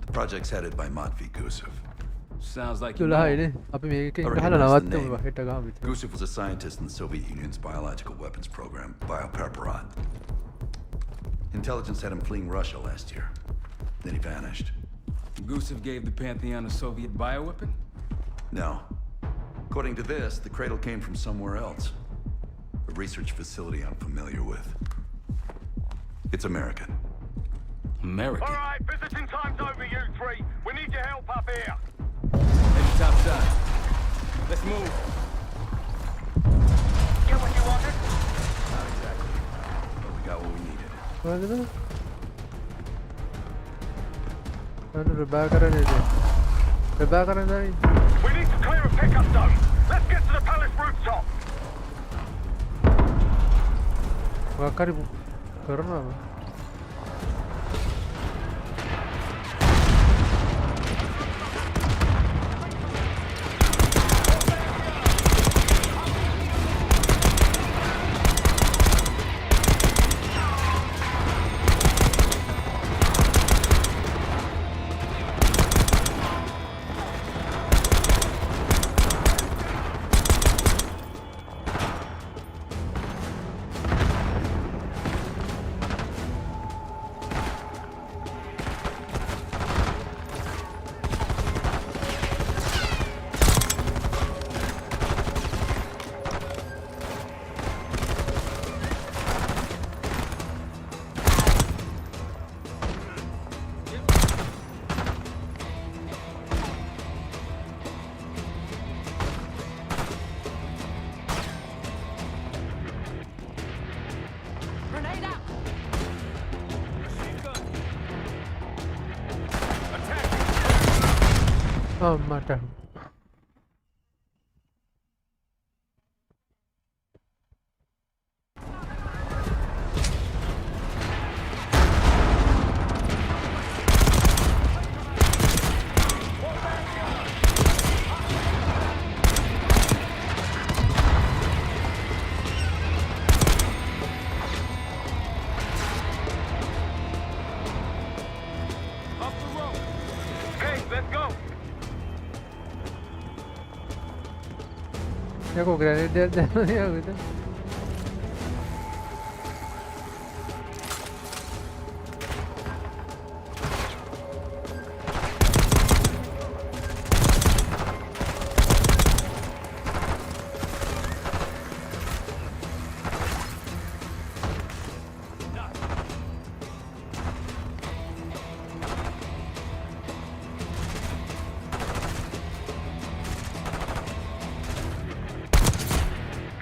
The project's headed by Matvey Gusev. Sounds like you Already knows the name. Gusev was a scientist in the Soviet Union's biological weapons program, Biopreparat. Intelligence had him fleeing Russia last year. Then he vanished. Gusev gave the Pantheon a Soviet bioweapon? No. According to this, the cradle came from somewhere else. A research facility I'm familiar with. It's American. American? All right, visiting time's over, you three. We need your help up here. Heading topside. Let's move. Get what you wanted? Not exactly. But we got what we needed. We need to clear a pickup zone. Let's get to the palace rooftop. Oh, matter. Aku grenade dia gitu.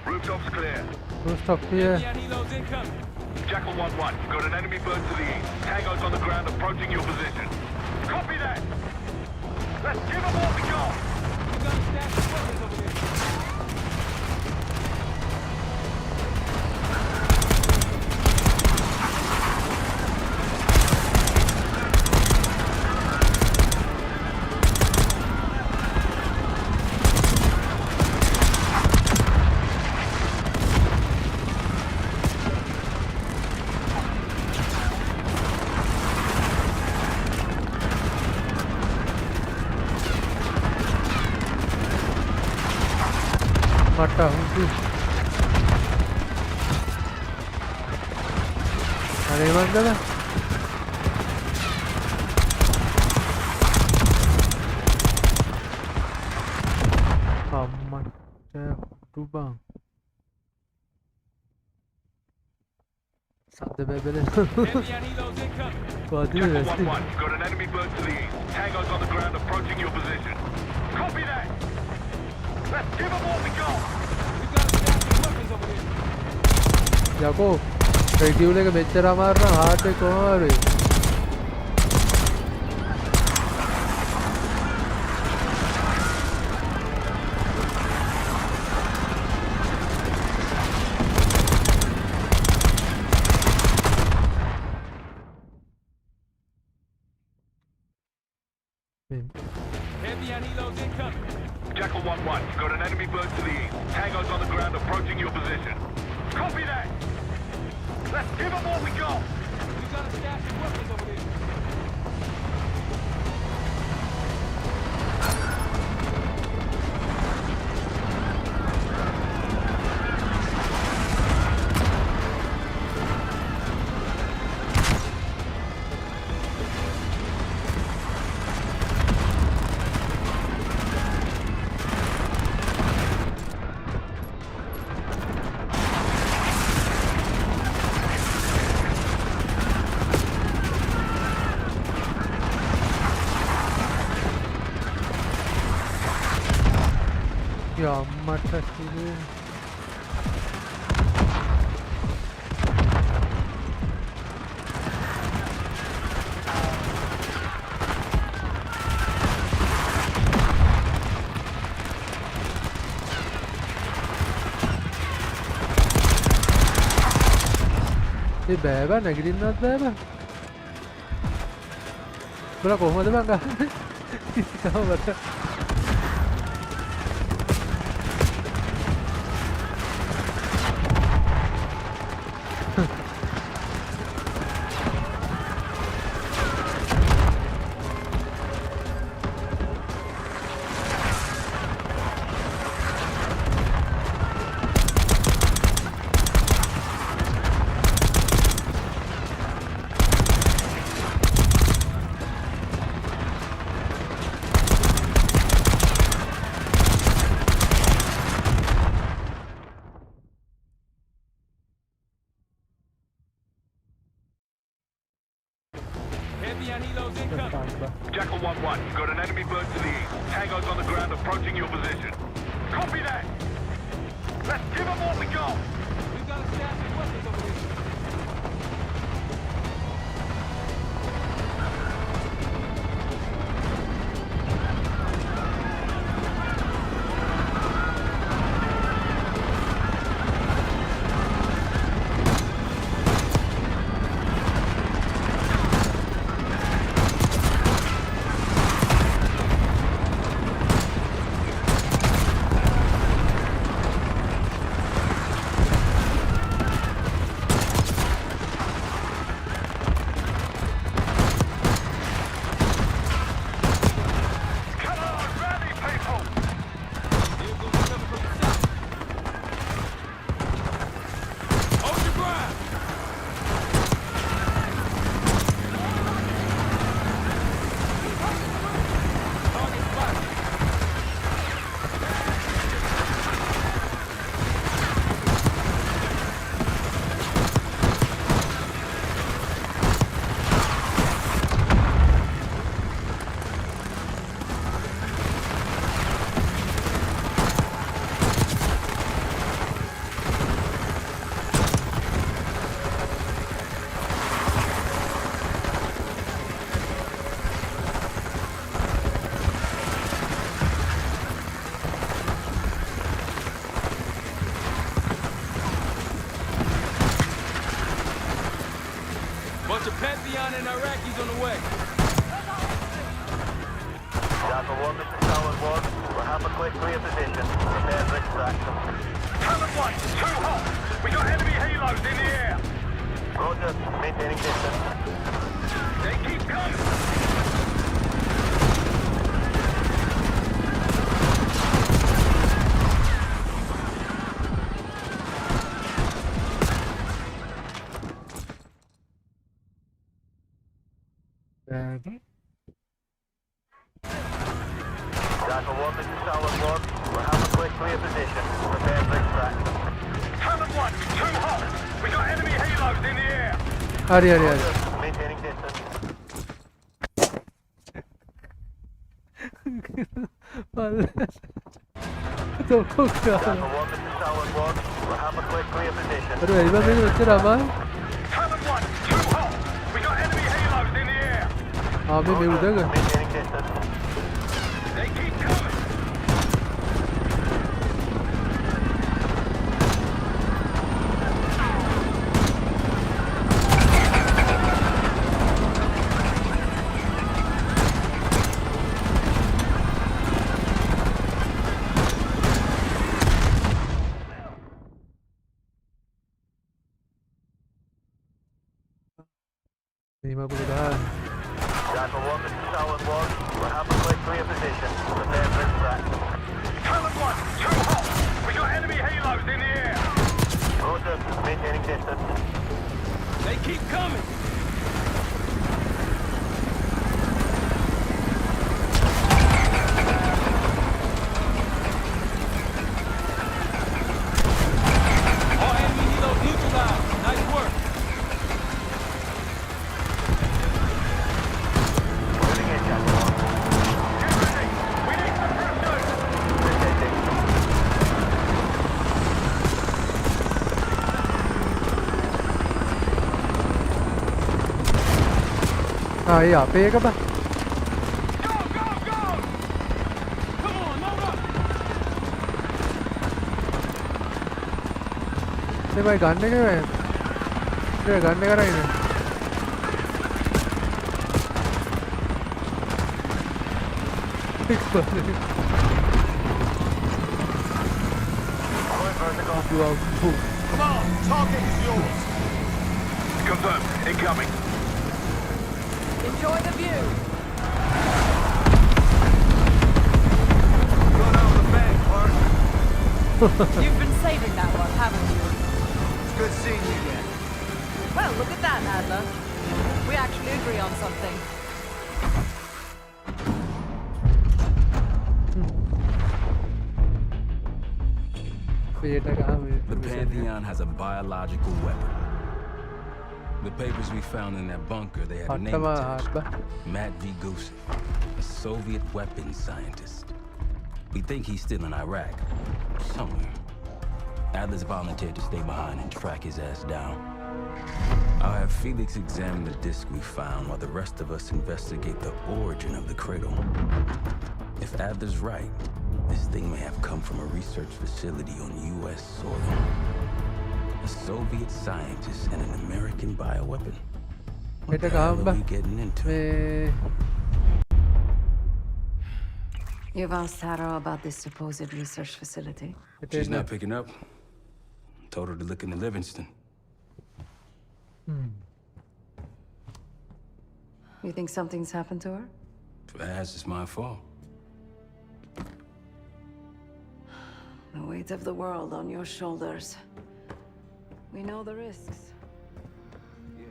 Rooftops clear. Rooftop here. Jackal 1-1, you've got an enemy bird to the east. Tango's on the ground approaching your position. Copy that! Let's give them all we got! We got a stash of weapons over there. Mata hungku. Ada yang mana lah? Aman, saya lubang. Satu bebel. Kau ada ni? Jackal 1-1, you've got an enemy bird to the east. Tango's on the ground approaching your position. Copy that! Let's give them all we got! We got a stash of weapons over here. Jago, radio लेके बेचरा मारना हाथ पे कौन है? Heavy anti-loads incoming. Jackal 1-1, you've got an enemy bird to the east. Tango's on the ground approaching your position. Copy that! Let's give them all we got! We got a stash of weapons over there. Ya mata sini. Ini beba negeri nat beba. Berapa kohmad bangga? Kamu berapa? Jackal 1-1, you've got an enemy bird to the east. Tango's on the ground approaching your position. Copy that! Let's give them all we got! We got a stash of weapons over here. finding Iraqis on the way. Jackal 1, this is Talon 1. We'll have a quick clear position. Prepare for extraction. Talon 1, too hot! We got enemy halos in the air! Roger, maintaining distance. They keep coming! Jackal 1, this is Talon 1. We'll have a quick clear position. Prepare for extraction. Talon 1, too hot! We got enemy halos in the air! Hurry. Maintaining distance. Toko kya? Jackal 1, this is Talon 1. We'll have a quick clear position. अरे भाई मेरे बच्चे Rama Talon 1, too hot! We got enemy halos in the air! हाँ मैं उधर Maintaining distance. They keep coming! नहीं मैं कुछ कहा Jackal 1, this is Talon 1. We'll have a quick clear position. Prepare for extraction. Talon 1, too hot! We got enemy halos in the air! Roger, maintaining distance. They keep coming. All enemy helos neutralized. Nice work. Moving in, Jackal 1. Get ready! We need suppressors! Rotating. हाँ ये यहाँ पे है कब Go, go, go! Come on, load up. ये भाई गाने के है ये गाने का रहा है Come on, target is yours! Confirmed. Incoming. Enjoy the view. Got out of the bank, Mark. You've been saving that one, haven't you? It's good seeing you again. Well, look at that, Adler. We actually agree on something. The Pantheon has a biological weapon. The papers we found in that bunker, they had a name attached. Matt V. Gusev, a Soviet weapons scientist. We think he's still in Iraq, somewhere. Adler's volunteered to stay behind and track his ass down. I'll have Felix examine the disc we found while the rest of us investigate the origin of the cradle. If Adler's right, this thing may have come from a research facility on U.S. soil. A Soviet scientist and an American bioweapon. What the hell are we getting into? You've asked Taro about this supposed research facility? She's not picking up. Told her to look into Livingston. You think something's happened to her? If it has, it's my fault. The weight of the world on your shoulders. We know the risks. Because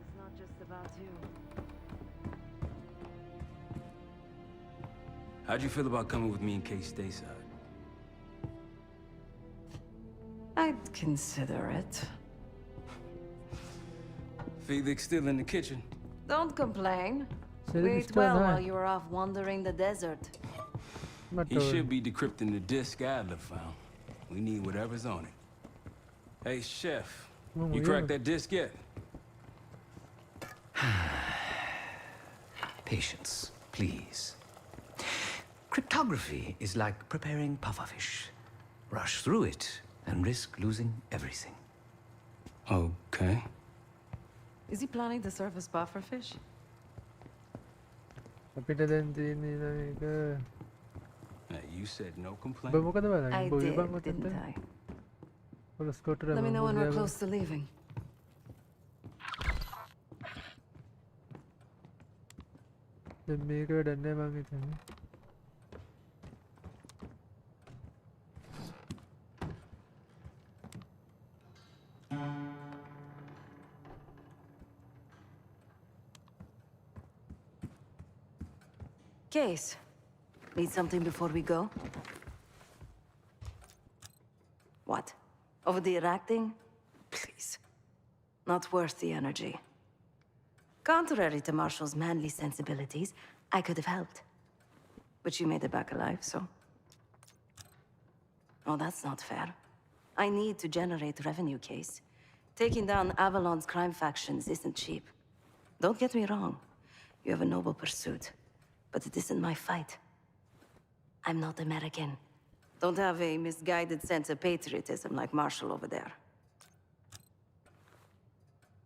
it's not just about you. How'd you feel about coming with me in case stateside? I'd consider it. Felix still in the kitchen. Don't complain. Said We it ate was well done, while huh? you were off wandering the desert. He should be decrypting the disc Adler found. We need whatever's on it. Hey, Chef, you cracked that disc yet? Patience, please. Cryptography is like preparing pufferfish. Rush through it and risk losing everything. Okay. Is he planning to serve a spa for fish? අපිට දැන් තියෙන්නේ එක You said no complaint? ඔබ මොකද බලන්නේ? I ඔබ did, ඉබන් ඔතෙන්ට didn't I? පොලස් කොටට Let me know when we're close to leaving. දැන් මේක වැඩක් නෑ මං හිතන්නේ. Case, need something before we go? What? Over the Iraq thing? Please. Not worth the energy. Contrary to Marshall's manly sensibilities, I could have helped. But you made it back alive, so... Oh, that's not fair. I need to generate revenue, Case. Taking down Avalon's crime factions isn't cheap. Don't get me wrong. You have a noble pursuit. But it isn't my fight. I'm not American. Don't have a misguided sense of patriotism like Marshall over there.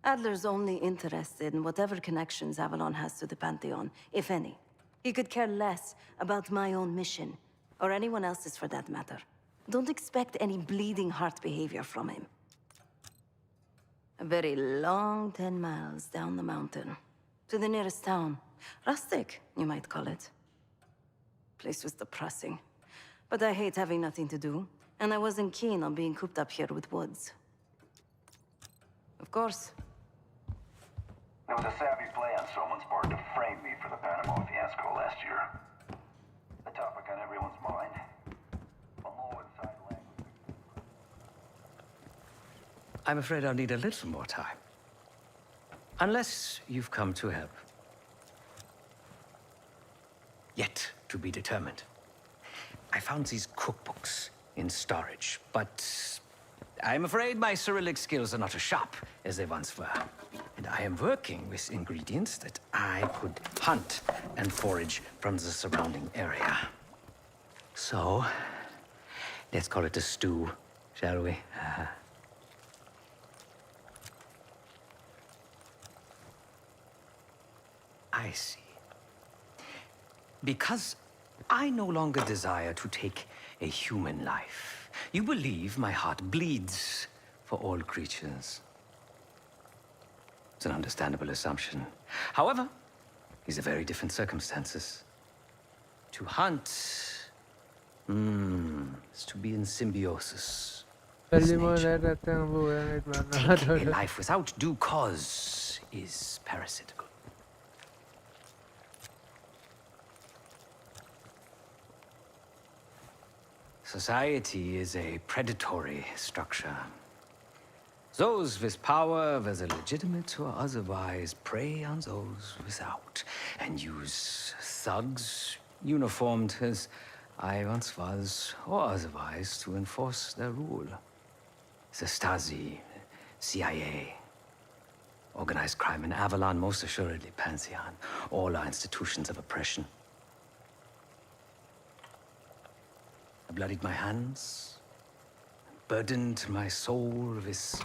Adler's only interested in whatever connections Avalon has to the Pantheon, if any. He could care less about my own mission, or anyone else's for that matter. Don't expect any bleeding heart behavior from him. A very long 10 miles down the mountain, to the nearest town. Rustic, you might call it. Place was depressing. But I hate having nothing to do, and I wasn't keen on being cooped up here with Woods. Of course. There was a savvy play on someone's part to frame me for the Panama fiasco last year. The topic on everyone's mind. A low inside language. I'm afraid I'll need a little more time. Unless you've come to help. Yet to be determined. I found these cookbooks in storage, but I'm afraid my Cyrillic skills are not as sharp as they once were. And I am working with ingredients that I could hunt and forage from the surrounding area. So, let's call it a stew, shall we? I see. Because I no longer desire to take a human life, you believe my heart bleeds for all creatures. It's an understandable assumption. However, these are very different circumstances. To hunt is to be in symbiosis with nature. To take a life without due cause is parasitical. Society is a predatory structure. Those with power, whether legitimate or otherwise, prey on those without, and use thugs, uniformed as I once was, or otherwise, to enforce their rule. The Stasi, CIA, organized crime in Avalon, most assuredly Pantheon, all are institutions of oppression. I bloodied my hands, burdened my soul with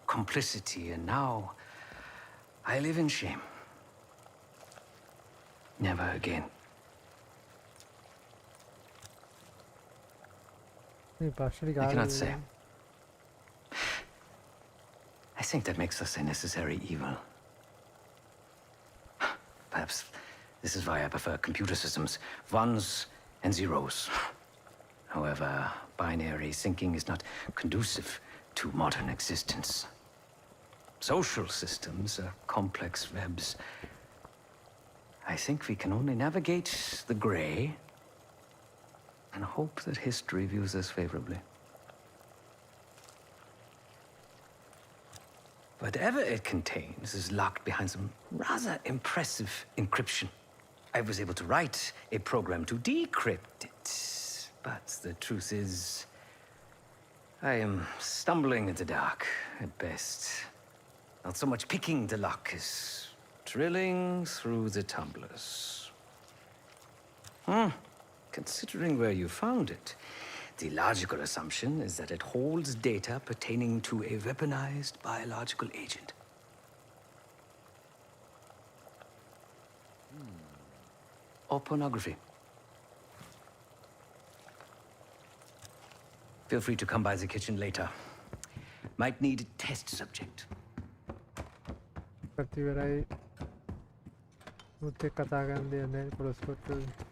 complicity, and now I live in shame. Never again. I cannot say. I think that makes us a necessary evil. Perhaps this is why I prefer computer systems, ones and zeros. However, binary thinking is not conducive to modern existence. Social systems are complex webs. I think we can only navigate the gray and hope that history views us favorably. Whatever it contains is locked behind some rather impressive encryption. I was able to write a program to decrypt it, but the truth is, I am stumbling in the dark at best. Not so much picking the lock as drilling through the tumblers. Considering where you found it, The logical assumption is that it holds data pertaining to a weaponized biological agent. Or pornography. Feel free to come by the kitchen later. Might need a test subject. ප්‍රතිවරයි මුත් එක්ක කතා කරන්න දෙයක් නැහැ පොලොස්කොට්ට.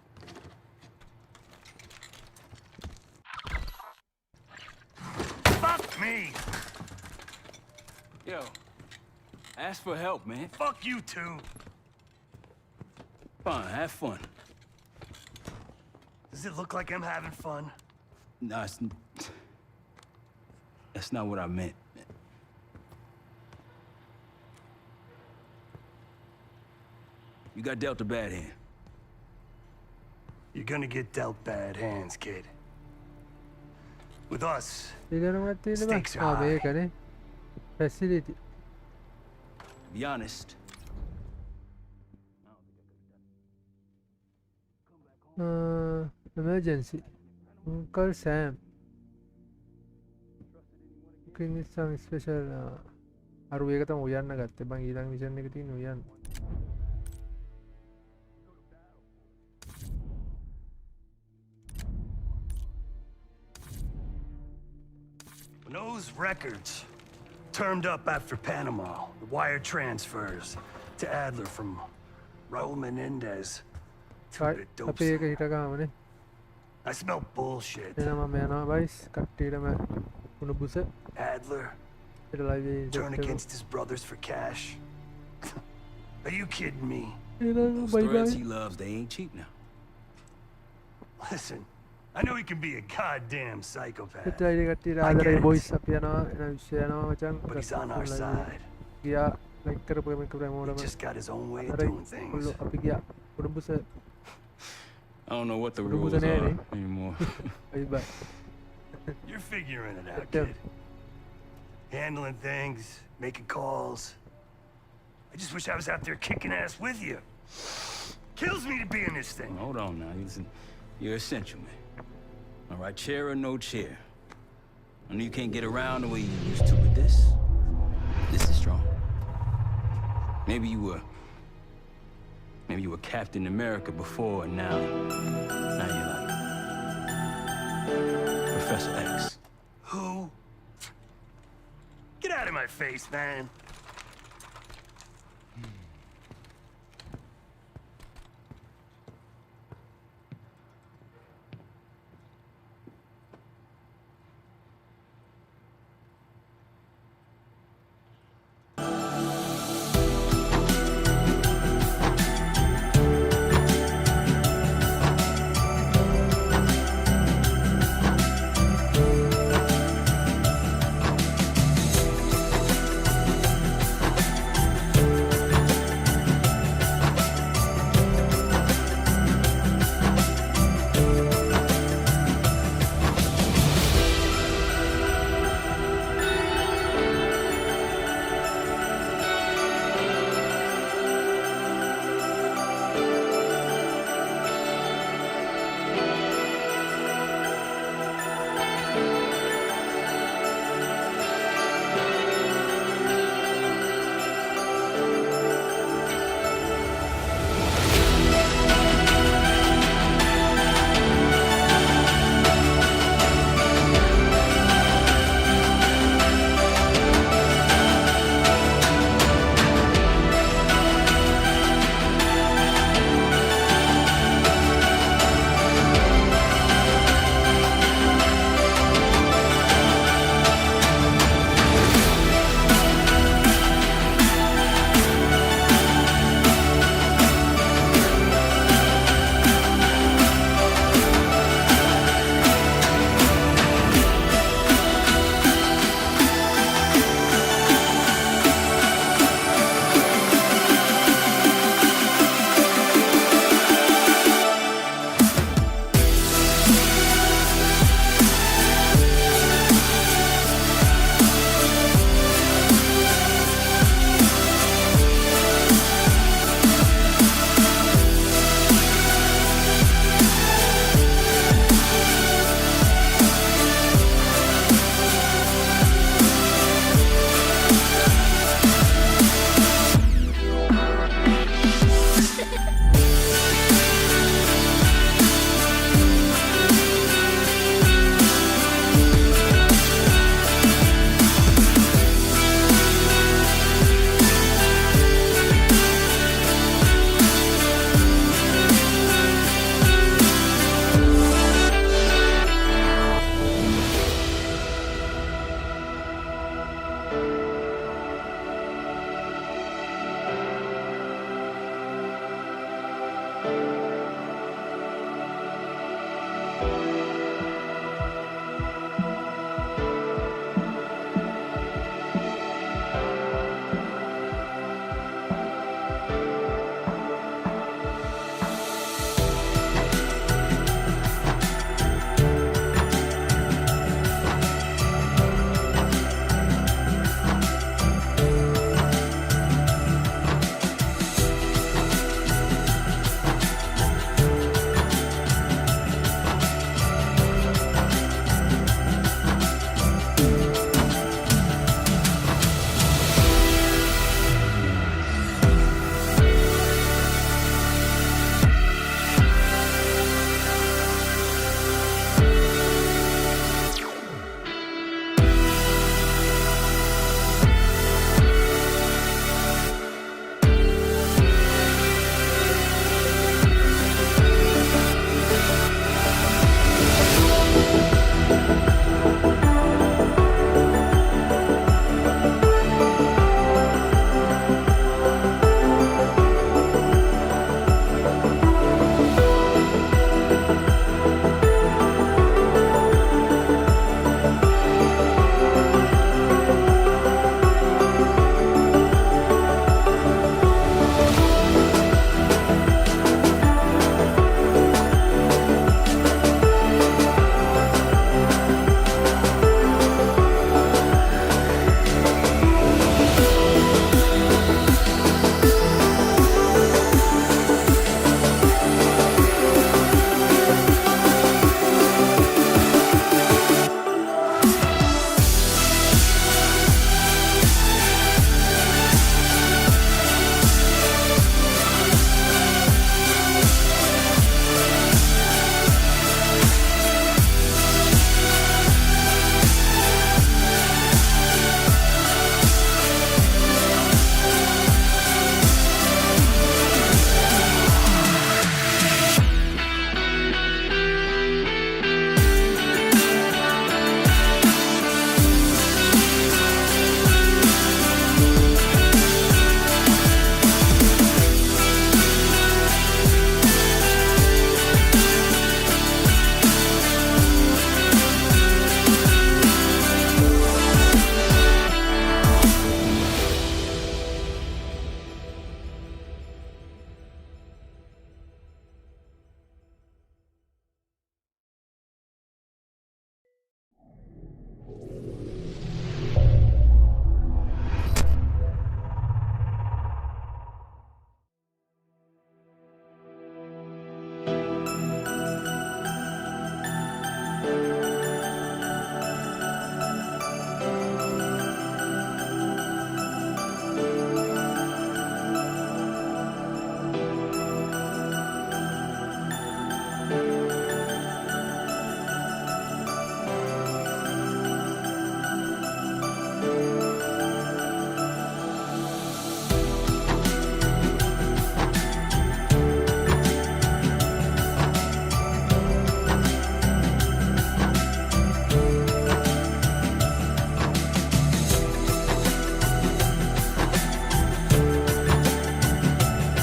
Fuck me! Yo, ask for help, man. Fuck you too! Fine, have fun. Does it look like I'm having fun? No, that's not what I meant. You got dealt a bad hand. You're gonna get dealt bad hands, kid. With us, ඉගෙනවත් තියෙනවා. Stakes are high. මේකනේ. Facility. To be honest, Emergency. Uncle Sam. Cooking with some special. අර ඒක තමයි උයන්න ගත්තේ. බං ඊළඟ mission එක තියෙන උයන්න. when those records turned up after Panama, the wire transfers to Adler from Raul Menendez to the dope අපේ එක center. හිට ගාමනේ. I smell bullshit. එනම මම යනවා බයිස් කට්ටියටම කුණු බුස Adler ඊට live turn against his brothers for cash. Are you kidding me? those bye threads bye he loves, they ain't cheap now. Listen, I know he can be a goddamn psychopath, පිටයි කට්ටියට I ආදරේ get it. Boys අපි යනවා එන විශ්ය යනවා මචං but he's on our side. ගියා like කරපු එක He මෝඩම just got his own way of අර doing things. කොල්ලෝ අපි ගියා කුණු බුස I don't know what the What rules was an are edit? anymore. Bye bye You're figuring it out, Yeah. kid. Handling things, making calls. I just wish I was out there kicking ass with you. Kills me to be in this thing. Hold on now. You're essential, man. All right, chair or no chair. I know you can't get around the way you used to, but this is strong. Maybe you were Captain America before, and now you're like Professor X. Who? Get out of my face, man.